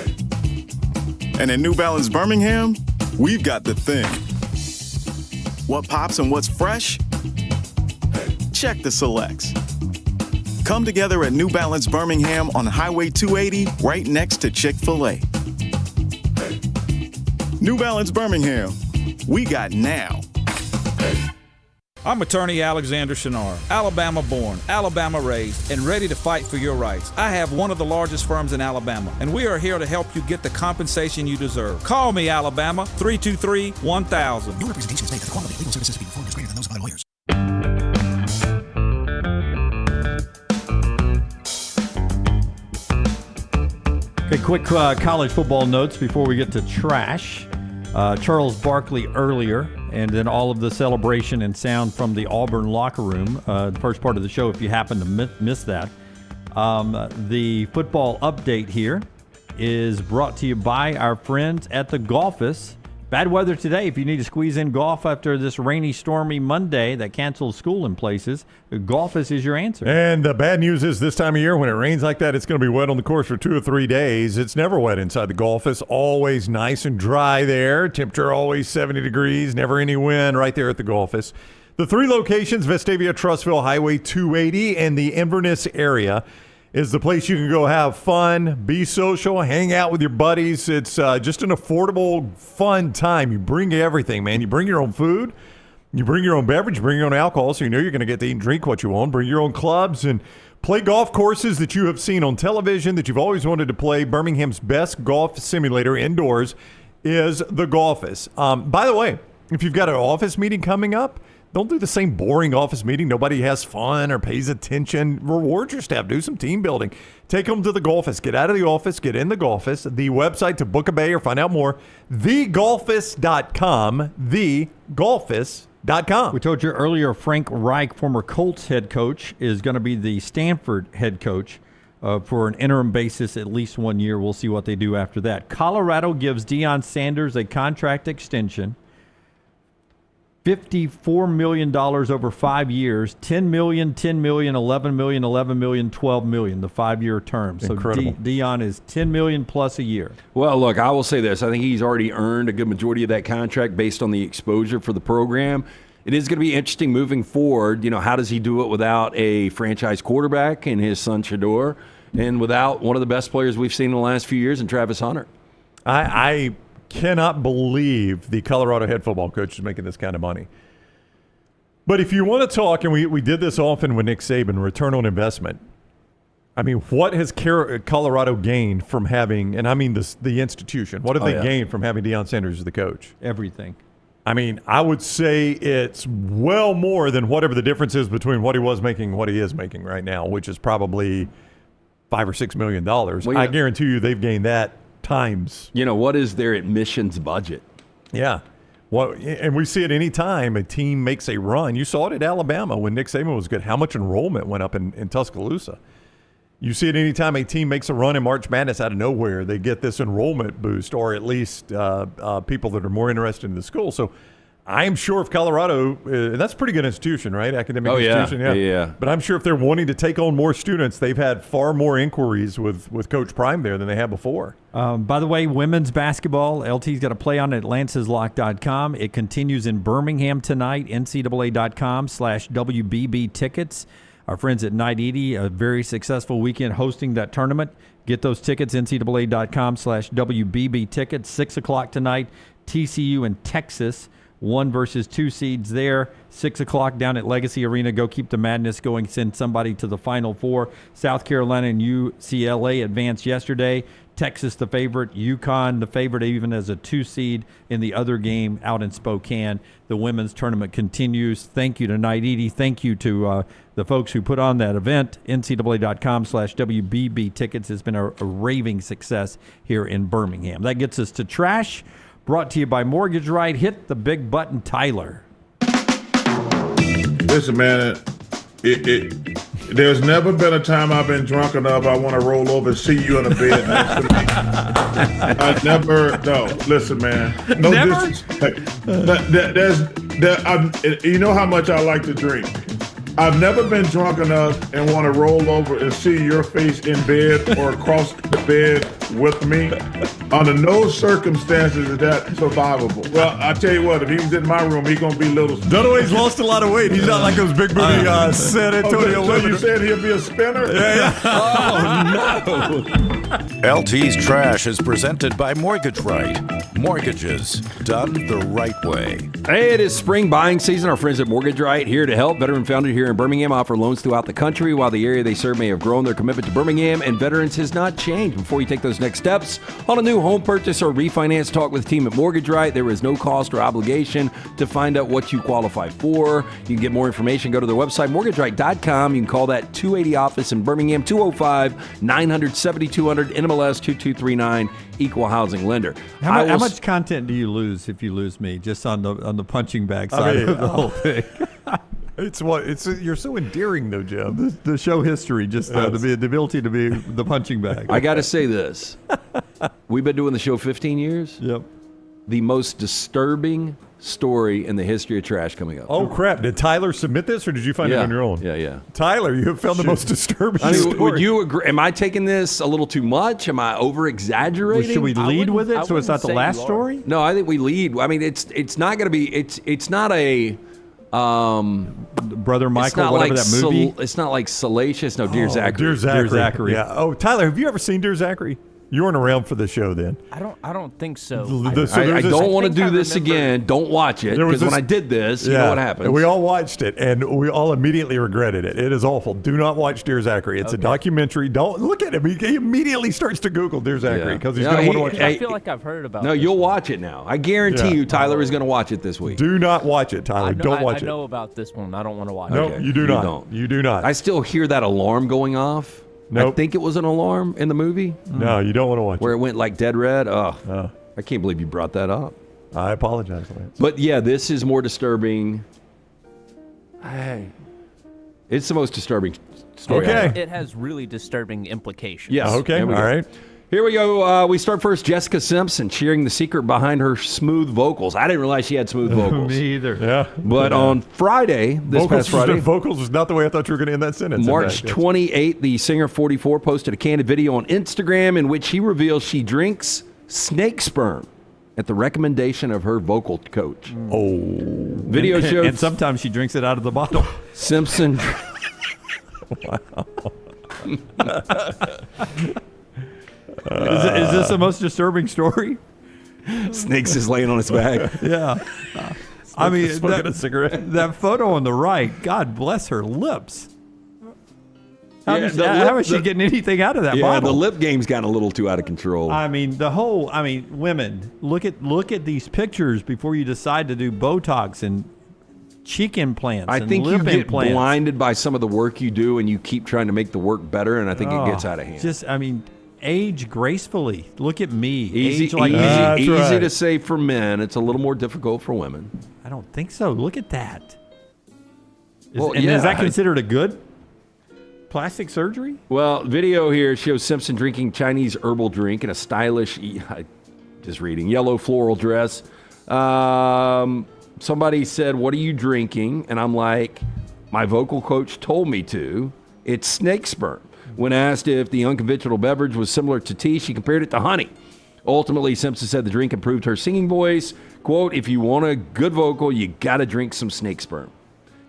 And at New Balance Birmingham, we've got the thing. What pops and what's fresh? Check the selects. Come together at New Balance Birmingham on Highway 280, right next to Chick-fil-A. New Balance Birmingham, we got now. I'm attorney Alexander Shinar, Alabama born, Alabama raised, and ready to fight for your rights. I have one of the largest firms in Alabama, and we are here to help you get the compensation you deserve. Call me, Alabama, 323-1000. No representation is made that the quality of legal services being performed is greater than those of other lawyers. Okay, quick college football notes before we get to trash. Charles Barkley earlier, and then all of the celebration and sound from the Auburn locker room. The first part of the show, if you happen to miss that. The football update here is brought to you by our friends at the Golfus. Bad weather today. If you need to squeeze in golf after this rainy, stormy Monday that cancels school in places, Golfus is your answer. And the bad news is this time of year, when it rains like that, it's going to be wet on the course for 2 or 3 days. It's never wet inside the Golfus. Always nice and dry there. Temperature always 70 degrees. Never any wind right there at the Golfus. The 3 locations, Vestavia, Trussville, Highway 280, and the Inverness area, is the place you can go have fun, be social, hang out with your buddies. It's just an affordable, fun time. You bring everything, man. You bring your own food. You bring your own beverage. You bring your own alcohol, so you know you're going to get to eat and drink what you want. Bring your own clubs and play golf courses that you have seen on television that you've always wanted to play. Birmingham's best golf simulator indoors is the Golfus. By the way, if you've got an office meeting coming up, don't do the same boring office meeting. Nobody has fun or pays attention. Reward your staff. Do some team building. Take them to the Golfus. Get out of the office. Get in the Golfus. The website to book a bay or find out more, thegolfus.com. Thegolfus.com. We told you earlier, Frank Reich, former Colts head coach, is going to be the Stanford head coach for an interim basis at least 1 year. We'll see what they do after that. Colorado gives Deion Sanders a contract extension. $54 million over 5 years, $10 million, $10 million, $11 million, $11 million, $12 million, the 5-year term. So Incredible. Deion is $10 million plus a year. Well, look, I will say this. I think he's already earned a good majority of that contract based on the exposure for the program. It is going to be interesting moving forward. You know, how does he do it without a franchise quarterback in his son Shador and without one of the best players we've seen in the last few years in Travis Hunter? I cannot believe the Colorado head football coach is making this kind of money. But if you want to talk, and we did this often with Nick Saban, return on investment. I mean, what has Colorado gained from having, and I mean the institution, what have they gained from having Deion Sanders as the coach? Everything. I mean, I would say it's well more than whatever the difference is between what he was making and what he is making right now, which is probably $5 or $6 million. Well, I guarantee you they've gained that times. You know, what is their admissions budget? Yeah. Well, and we see it any time a team makes a run. You saw it at Alabama when Nick Saban was good, how much enrollment went up in Tuscaloosa. You see it any time a team makes a run in March Madness out of nowhere. They get this enrollment boost, or at least people that are more interested in the school. So I'm sure if Colorado, that's a pretty good institution, right? Academic institution. Yeah. But I'm sure if they're wanting to take on more students, they've had far more inquiries with Coach Prime there than they had before. By the way, women's basketball, LT's got to play on at lanceslock.com. It continues in Birmingham tonight, ncaa.com/WBB tickets. Our friends at Night Edie, a very successful weekend hosting that tournament. Get those tickets, ncaa.com/WBB tickets. 6 o'clock tonight, TCU and Texas. 1 versus 2 seeds there. 6 o'clock down at Legacy Arena. Go keep the madness going. Send somebody to the Final Four. South Carolina and UCLA advanced yesterday. Texas the favorite. UConn the favorite even as a 2 seed in the other game out in Spokane. The women's tournament continues. Thank you to Night Edie. Thank you to the folks who put on that event. ncaa.com/WBB tickets has been a raving success here in Birmingham. That gets us to trash. Brought to you by Mortgage Right. Hit the big button, Tyler. Listen, man, there's never been a time I've been drunk enough I want to roll over and see you in a bed next to me. I never, no. Listen, man. No, never? You know how much I like to drink. I've never been drunk enough and want to roll over and see your face in bed or across the bed with me. Under no circumstances is that survivable. Well, I tell you what, if he was in my room, he's going to be little. Dunaway's lost a lot of weight. He's not like those big booty San Antonio so women. you said he'll be a spinner? Yeah. Oh, no. LT's Trash is presented by Mortgage Right. Mortgages done the right way. Hey, it is spring buying season. Our friends at Mortgage Right here to help. Veteran founded here in Birmingham offer loans throughout the country. While the area they serve may have grown, their commitment to Birmingham and veterans has not changed. Before you take those next steps on a new home purchase or refinance, talk with the team at Mortgage Right. There is no cost or obligation to find out what you qualify for. You can get more information. Go to their website, mortgageright.com. You can call that 280 office in Birmingham, 205-900-7200, NMLS 2239, equal housing lender. How much content do you lose if you lose me just on the punching bag side of the whole thing? You're so endearing though, Jim. The show history, just the ability to be the punching bag. I got to say this. We've been doing the show 15 years. Yep. The most disturbing story in the history of trash coming up. Oh, crap. Did Tyler submit this, or did you find it on your own? Yeah. Tyler, you have found the most disturbing story. Would you agree? Am I taking this a little too much? Am I over-exexaggerating? Well, should we lead with it so it's not the last story? No, I think we lead. I mean, it's not going to be. It's not a. Brother Michael, whatever that movie. It's not like Salacious. No, Dear Zachary. Dear Zachary. Dear Zachary. Yeah. Oh, Tyler, have you ever seen Dear Zachary? You weren't around for the show then. I don't think so. I don't want to do this again. Don't watch it, because when I did this, you know what happened. And we all watched it, and we all immediately regretted it. It is awful. Do not watch Dear Zachary. It's a documentary. Don't look at him. He immediately starts to Google Dear Zachary because he's going to want to watch it. I feel like I've heard about. No, you'll watch it now. I guarantee you, Tyler is going to watch it this week. Do not watch it, Tyler. Don't watch it. I know about this one. I don't want to watch it. No, you do not. You do not. I still hear that alarm going off. Nope. I think it was an alarm in the movie. No, you don't want to watch where it went like dead red. I can't believe you brought that up. I apologize, Lance. But yeah, this is more disturbing. It's the most disturbing story. Okay. It has really disturbing implications. Yes. Okay. All right. Here we go. We start first. Jessica Simpson sharing the secret behind her smooth vocals. I didn't realize she had smooth vocals. Me either. Yeah. But on Friday, past Friday. Vocals is not the way I thought you were going to end that sentence. March 28th, the singer 44 posted a candid video on Instagram in which she reveals she drinks snake sperm at the recommendation of her vocal coach. Oh. Video shows. And sometimes she drinks it out of the bottle. Simpson. Wow. Is this the most disturbing story? Snakes is laying on his back. Yeah. I mean, smoking a cigarette. That photo on the right, God bless her lips. How is she getting anything out of that bottle? Yeah, the lip game's gotten a little too out of control. I mean, women, look at these pictures before you decide to do Botox and cheek implants. I think lip you get implants. blinded by some of the work you do, and you keep trying to make the work better, and I think it gets out of hand. Age gracefully. Look at me. Easy to say for men. It's a little more difficult for women. I don't think so. Look at that. Well, is that considered a good plastic surgery? Well, video here shows Simpson drinking Chinese herbal drink in a stylish, just reading, yellow floral dress. Somebody said, "What are you drinking?" And I'm like, my vocal coach told me to. It's snake sperm. When asked if the unconventional beverage was similar to tea, she compared it to honey. Ultimately, Simpson said the drink improved her singing voice. Quote, "If you want a good vocal, you got to drink some snake sperm."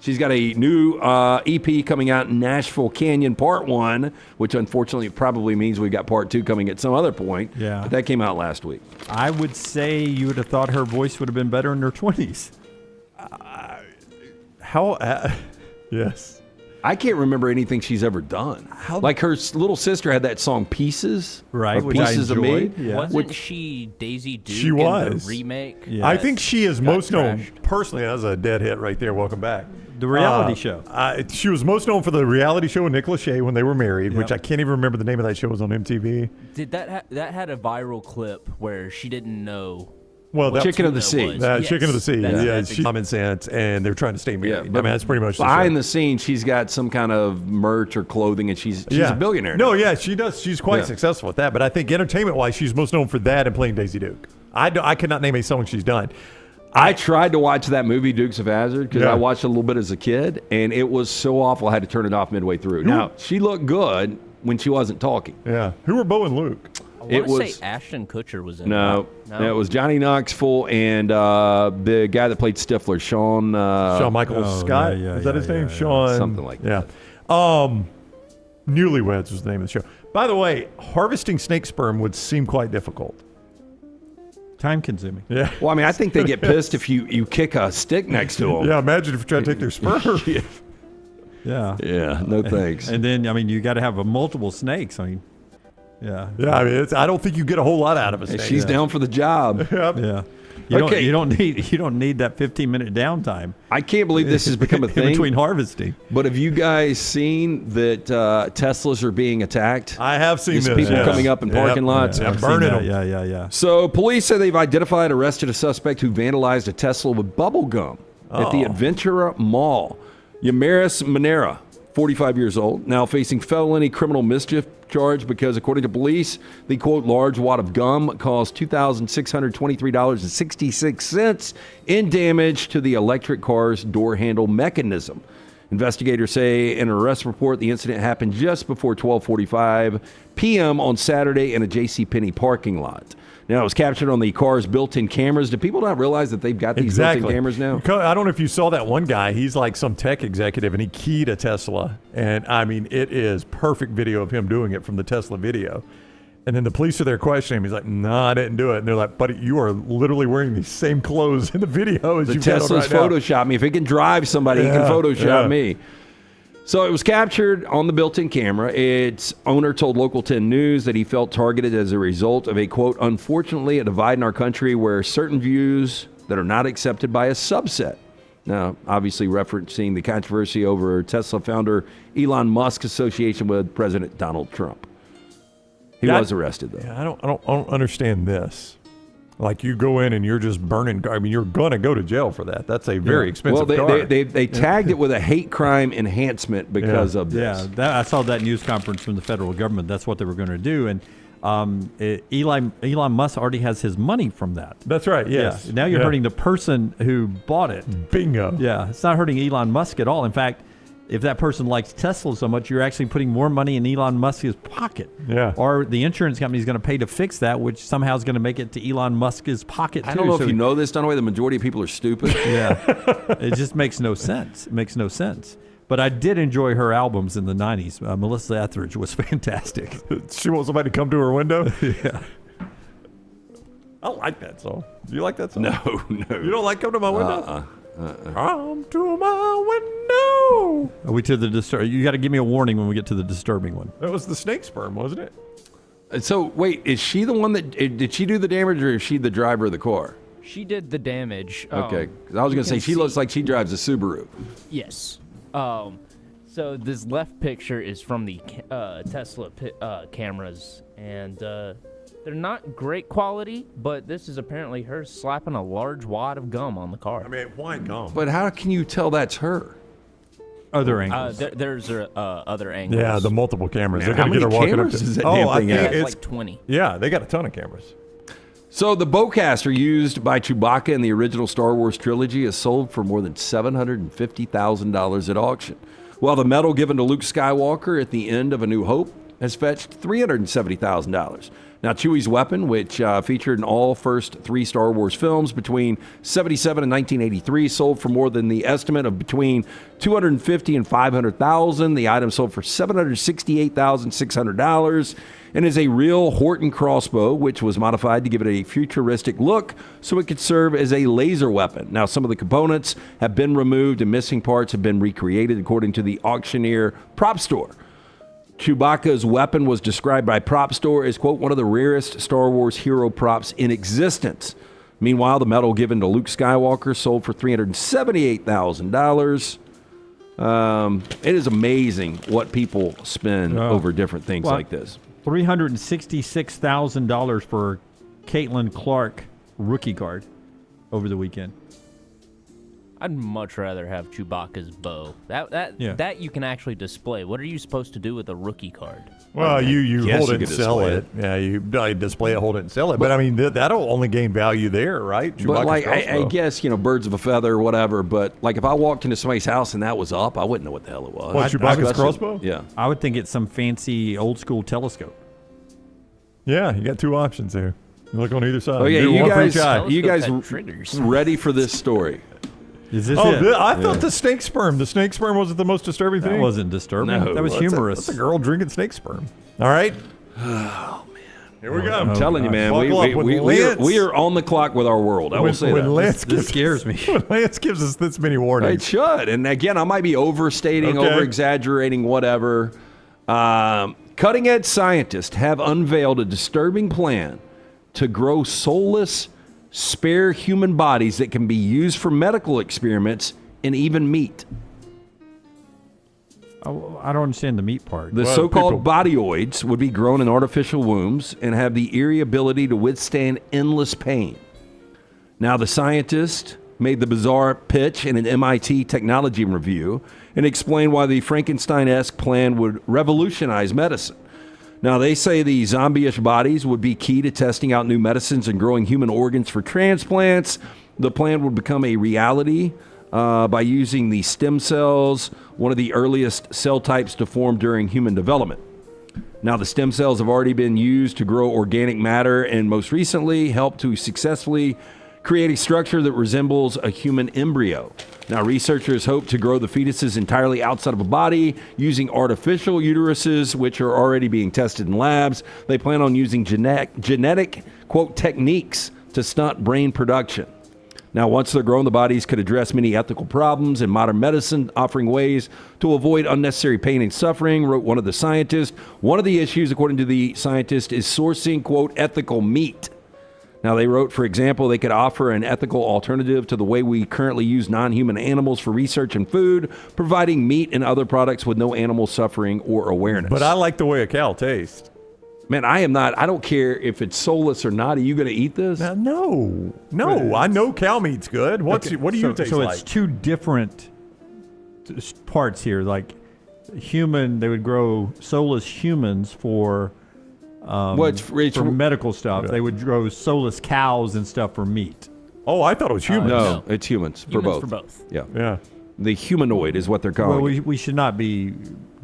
She's got a new EP coming out in Nashville Canyon Part 1, which unfortunately probably means we've got Part 2 coming at some other point. Yeah. But that came out last week. I would say you would have thought her voice would have been better in her 20s. Yes. I can't remember anything she's ever done. Like her little sister had that song Pieces. Right, which Pieces of Me. Yeah. Wasn't she Daisy Duke She in was. the remake? Yes. I think she is most known, personally, as a dead hit right there. Welcome back. The reality show. She was most known for the reality show with Nick Lachey when they were married, which I can't even remember the name of that show. It was on MTV. Did that had a viral clip where she didn't know? Well, that Chicken of the Sea. Chicken of the Sea. That's She's common sense, and they're trying to stay married. Yeah, but that's pretty much the behind show. the scenes, she's got some kind of merch or clothing, and she's a billionaire. No, she does. She's quite successful at that. But I think entertainment-wise, she's most known for that and playing Daisy Duke. I could not name a song she's done. I tried to watch that movie Dukes of Hazzard because I watched it a little bit as a kid, and it was so awful I had to turn it off midway through. Now, she looked good when she wasn't talking. Yeah. Who were Bo and Luke? I want to say Ashton Kutcher was in it. It was Johnny Knoxville and the guy that played Stifler, Sean Michael Scott. Is that his name? Sean. Something like that. Newlyweds was the name of the show. By the way, harvesting snake sperm would seem quite difficult. Time consuming. Yeah. Well, I mean, I think they get pissed if you kick a stick next to them. Yeah, imagine if you try to take their sperm. Yeah. Yeah, no thanks. And then, I mean, you got to have multiple snakes. I mean, yeah. Yeah, I mean, I don't think you get a whole lot out of a Hey, snake. she's down for the job. Yep. Yeah. Okay. You don't need that 15-minute downtime. I can't believe this has become a thing between harvesting. But have you guys seen that Teslas are being attacked? I have seen It's this. people yes. coming up in parking lots. Yeah, I've burning seen them. that. Yeah. So police say they've identified, arrested a suspect who vandalized a Tesla with bubble gum at the Adventura Mall. Yamaris Manera, 45 years old, now facing felony criminal mischief charge because, according to police, the, quote, large wad of gum caused $2,623.66 in damage to the electric car's door handle mechanism. Investigators say in an arrest report the incident happened just before 12:45 p.m. on Saturday in a JCPenney parking lot. Now, it was captured on the car's built-in cameras. Do people not realize that they've got these built-in cameras now? I don't know if you saw that one guy. He's like some tech executive, and he keyed a Tesla. And, I mean, it is perfect video of him doing it from the Tesla video. And then the police are there questioning him. He's like, "No, I didn't do it." And they're like, "Buddy, you are literally wearing the same clothes in the video as The you've got on Tesla's right now." Photoshop me. If it can drive somebody, it can Photoshop me. So it was captured on the built-in camera. Its owner told Local 10 News that he felt targeted as a result of a, quote, unfortunately, a divide in our country where certain views that are not accepted by a subset. Now, obviously referencing the controversy over Tesla founder Elon Musk's association with President Donald Trump. He was arrested, though. Yeah, I don't understand this. Like, you go in and you're just burning. I mean, you're going to go to jail for that. That's a very expensive car. Well, they tagged it with a hate crime enhancement because of this. Yeah, I saw that news conference from the federal government. That's what they were going to do. And Elon Musk already has his money from that. That's right, yes. Yeah. Now you're hurting the person who bought it. Bingo. Yeah, it's not hurting Elon Musk at all. In fact, if that person likes Tesla so much, you're actually putting more money in Elon Musk's pocket. Yeah. Or the insurance company is going to pay to fix that, which somehow is going to make it to Elon Musk's pocket, too. I don't know if you know this, Dunaway, the majority of people are stupid. Yeah. It just makes no sense. It makes no sense. But I did enjoy her albums in the 90s. Melissa Etheridge was fantastic. She wants somebody to come to her window? Yeah. I like that song. Do you like that song? No. You don't like Come to My Window? Come to my window. Are we to the You got to give me a warning when we get to the disturbing one. That was the snake sperm, wasn't it? So, wait, is she the one that, did she do the damage, or is she the driver of the car? She did the damage. Okay. 'Cause I was going to say, she looks like she drives a Subaru. Yes. So this left picture is from the Tesla cameras, and they're not great quality, but this is apparently her slapping a large wad of gum on the car. I mean, why gum? But how can you tell that's her? Other angles. There's other angles. Yeah, the multiple cameras. Man, They're going to how get her many walking up cameras to. does that damn I thing think have? it's like 20. Yeah, they got a ton of cameras. So the bowcaster used by Chewbacca in the original Star Wars trilogy is sold for more than $750,000 at auction, while the medal given to Luke Skywalker at the end of A New Hope has fetched $370,000. Now, Chewie's weapon, which featured in all first 3 Star Wars films between 1977 and 1983, sold for more than the estimate of between $250,000 and $500,000. The item sold for $768,600 and is a real Horton crossbow, which was modified to give it a futuristic look so it could serve as a laser weapon. Now, some of the components have been removed and missing parts have been recreated, according to the auctioneer Prop Store. Chewbacca's weapon was described by Prop Store as, quote, one of the rarest Star Wars hero props in existence. Meanwhile, the medal given to Luke Skywalker sold for $378,000. It is amazing what people spend over different things like this. $366,000 for Caitlin Clark rookie card over the weekend. I'd much rather have Chewbacca's bow. That you can actually display. What are you supposed to do with a rookie card? Well, you Yes, hold you it and could sell display it. Yeah, you display it, hold it, and sell it. But I mean, that'll only gain value there, right? But like, I crossbow. guess, birds of a feather or whatever. But like, if I walked into somebody's house and that was up, I wouldn't know what the hell it was. What, Chewbacca's crossbow? Yeah. I would think it's some fancy old school telescope. Yeah, you got 2 options there. You look on either side. Oh yeah, Do you one for each guys, eye. you guys had triggers. ready for this story? Is this Oh, it? I thought the snake sperm. The snake sperm wasn't the most disturbing thing. That wasn't disturbing. No. That was That's humorous. That's a girl drinking snake sperm. All right. Oh man. Here we go. I'm telling you, man. We are on the clock with our world. I will say that. This scares me. When Lance gives us this many warnings. It should. And again, I might be overstating, over-exaggerating, whatever. Cutting-edge scientists have unveiled a disturbing plan to grow soulless, spare human bodies that can be used for medical experiments and even meat. I don't understand the meat part. The so-called bodyoids would be grown in artificial wombs and have the eerie ability to withstand endless pain. Now, the scientist made the bizarre pitch in an MIT technology review and explained why the Frankenstein-esque plan would revolutionize medicine. Now, they say the zombie-ish bodies would be key to testing out new medicines and growing human organs for transplants. The plan would become a reality by using the stem cells, one of the earliest cell types to form during human development. Now, the stem cells have already been used to grow organic matter and most recently helped to successfully create a structure that resembles a human embryo. Now, researchers hope to grow the fetuses entirely outside of a body using artificial uteruses, which are already being tested in labs. They plan on using genetic, quote, techniques to stunt brain production. Now, once they're grown, the bodies could address many ethical problems in modern medicine, offering ways to avoid unnecessary pain and suffering, wrote one of the scientists. One of the issues, according to the scientist, is sourcing, quote, ethical meat. Now, they wrote, for example, they could offer an ethical alternative to the way we currently use non-human animals for research and food, providing meat and other products with no animal suffering or awareness. But I like the way a cow tastes. Man, I don't care if it's soulless or not. Are you going to eat this? No. I know cow meat's good. What do you taste so like? it's two different parts here. Like human, they would grow soulless humans for for medical stuff. Yeah. They would grow soulless cows and stuff for meat. Oh, I thought it was humans. No, it's humans for both. Yeah. The humanoid is what they're calling it. Well, we should not be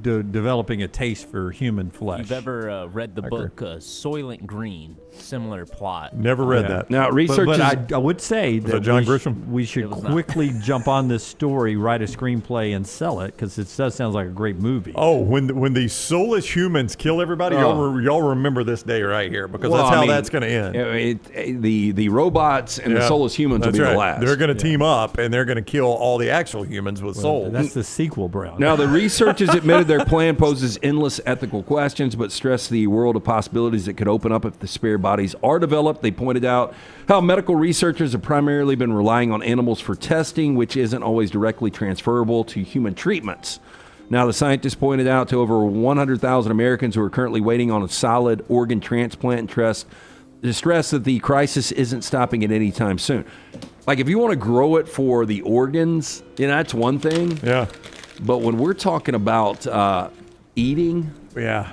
developing a taste for human flesh. You've ever read the book Soylent Green? Similar plot. Never read that. Now, researchers... But I would say that John Grisham? We should quickly jump on this story, write a screenplay, and sell it, because it does sound like a great movie. Oh, when these soulless humans kill everybody, y'all remember this day right here, because that's how that's going to end. The robots and the soulless humans will be the last. They're going to team up, and they're going to kill all the actual humans with souls. That's the sequel, Brown. Now, the researchers admitted their plan poses endless ethical questions, but stressed the world of possibilities that could open up if the spare bodies are developed. They pointed out how medical researchers have primarily been relying on animals for testing, which isn't always directly transferable to human treatments. Now, the scientists pointed out to over 100,000 Americans who are currently waiting on a solid organ transplant and stress that the crisis isn't stopping at any time soon. Like, if you want to grow it for the organs, that's one thing. Yeah. But when we're talking about eating... Yeah.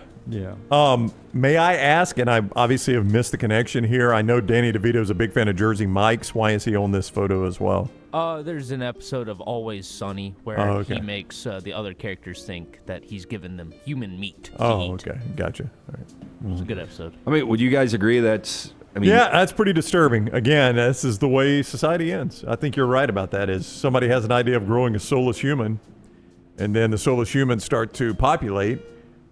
May I ask, and I obviously have missed the connection here, I know Danny DeVito is a big fan of Jersey Mike's. Why is he on this photo as well? There's an episode of Always Sunny where he makes the other characters think that he's given them human meat to eat. Okay. Gotcha. All right. It was a good episode. I mean, would you guys agree that's... yeah, that's pretty disturbing. Again, this is the way society ends. I think you're right about that, is somebody has an idea of growing a soulless human, and then the soulless humans start to populate,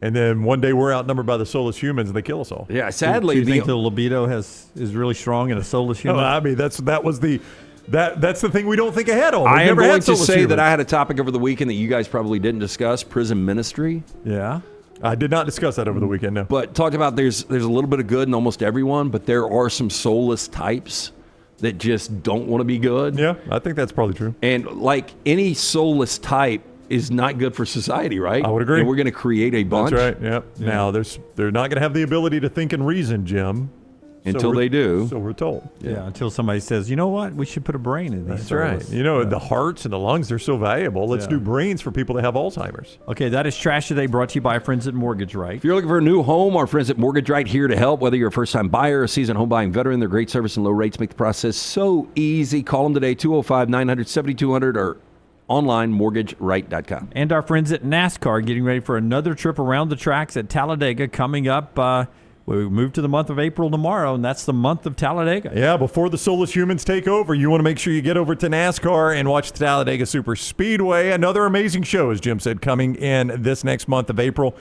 and then one day we're outnumbered by the soulless humans and they kill us all. Yeah, sadly, do you think the libido is really strong in a soulless human? No, I mean that's the thing we don't think ahead on. I am going to say that I had a topic over the weekend that you guys probably didn't discuss: prison ministry. Yeah, I did not discuss that over the weekend. No, but talked about there's a little bit of good in almost everyone, but there are some soulless types that just don't want to be good. Yeah, I think that's probably true. And like any soulless type is not good for society, right? I would agree. And we're going to create a bunch. That's right. Yep. Yeah. Now they're not going to have the ability to think and reason, Jim. Until they do. So we're told. Yeah, until somebody says, you know what, we should put a brain in these. That's right. The hearts and the lungs, they're so valuable. Let's do brains for people that have Alzheimer's. Okay, that is Trash Today, brought to you by our friends at Mortgage Right. If you're looking for a new home, our friends at Mortgage Right here to help. Whether you're a first-time buyer or a seasoned home buying veteran, their great service and low rates make the process so easy. Call them today, 205-900-7200 or online, mortgageright.com. And our friends at NASCAR getting ready for another trip around the tracks at Talladega coming up. We move to the month of April tomorrow, and that's the month of Talladega. Yeah, before the soulless humans take over, you want to make sure you get over to NASCAR and watch the Talladega Super Speedway. Another amazing show, as Jim said, coming in this next month of April.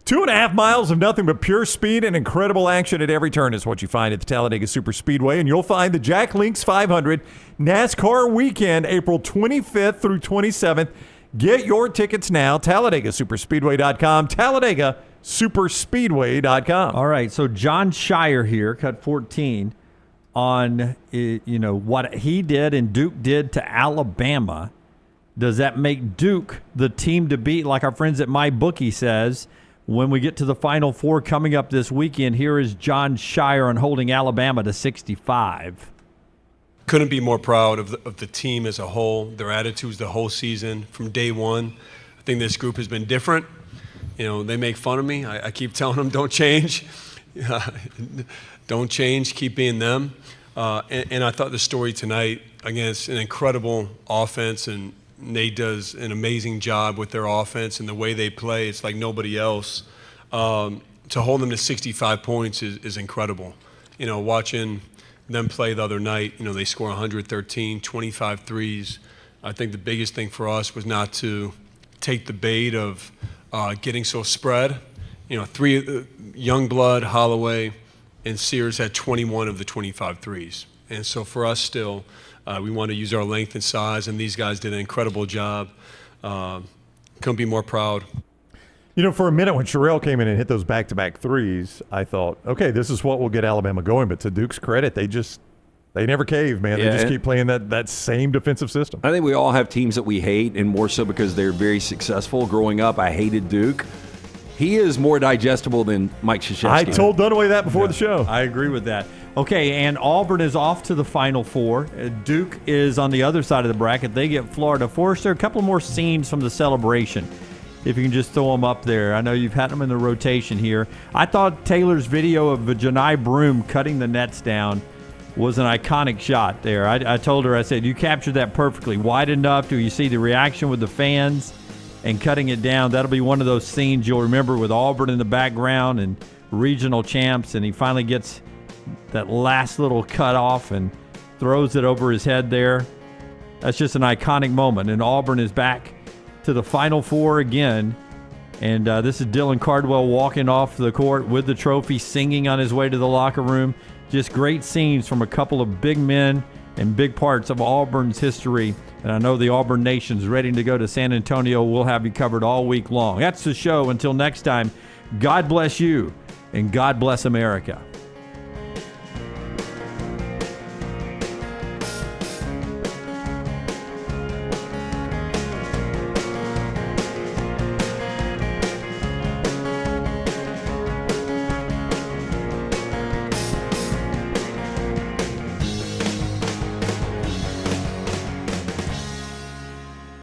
2.5 miles of nothing but pure speed and incredible action at every turn is what you find at the Talladega Super Speedway, and you'll find the Jack Links 500 NASCAR Weekend, April 25th through 27th. Get your tickets now, TalladagaSuperspeedway.com, TalladagaSuperspeedway.com. All right, so John Shire here, cut 14, on what he did and Duke did to Alabama. Does that make Duke the team to beat, like our friends at MyBookie says? When we get to the Final Four coming up this weekend, here is John Shire on holding Alabama to 65. Couldn't be more proud of the team as a whole, their attitudes the whole season from day one. I think this group has been different. They make fun of me. I keep telling them, don't change. Don't change, keep being them. And I thought the story tonight against an incredible offense, and Nate does an amazing job with their offense and the way they play. It's like nobody else. To hold them to 65 points is incredible. Watching them play the other night, they score 113, 25 threes. I think the biggest thing for us was not to take the bait of getting so spread. Three Youngblood, Holloway, and Sears had 21 of the 25 threes. And so for us still, we want to use our length and size, and these guys did an incredible job. Couldn't be more proud. For a minute when Sherelle came in and hit those back-to-back threes, I thought, okay, this is what will get Alabama going. But to Duke's credit, they never cave, man. Yeah, they just keep playing that same defensive system. I think we all have teams that we hate, and more so because they're very successful. Growing up, I hated Duke. He is more digestible than Mike Krzyzewski. I told Dunaway that before the show. I agree with that. Okay, and Auburn is off to the Final Four. Duke is on the other side of the bracket. They get Florida. Forrester, a couple more scenes from the celebration, if you can just throw them up there. I know you've had them in the rotation here. I thought Taylor's video of Johni Broome cutting the nets down was an iconic shot there. I told her, I said, you captured that perfectly. Wide enough. Do you see the reaction with the fans and cutting it down? That'll be one of those scenes you'll remember with Auburn in the background and regional champs, and he finally gets that last little cut off and throws it over his head there. That's just an iconic moment, and Auburn is back to the Final Four again. And this is Dylan Cardwell walking off the court with the trophy, singing on his way to the locker room. Just great scenes from a couple of big men and big parts of Auburn's history. And I know the Auburn Nation's ready to go to San Antonio. We'll have you covered all week long. That's the show. Until next time, God bless you and God bless America.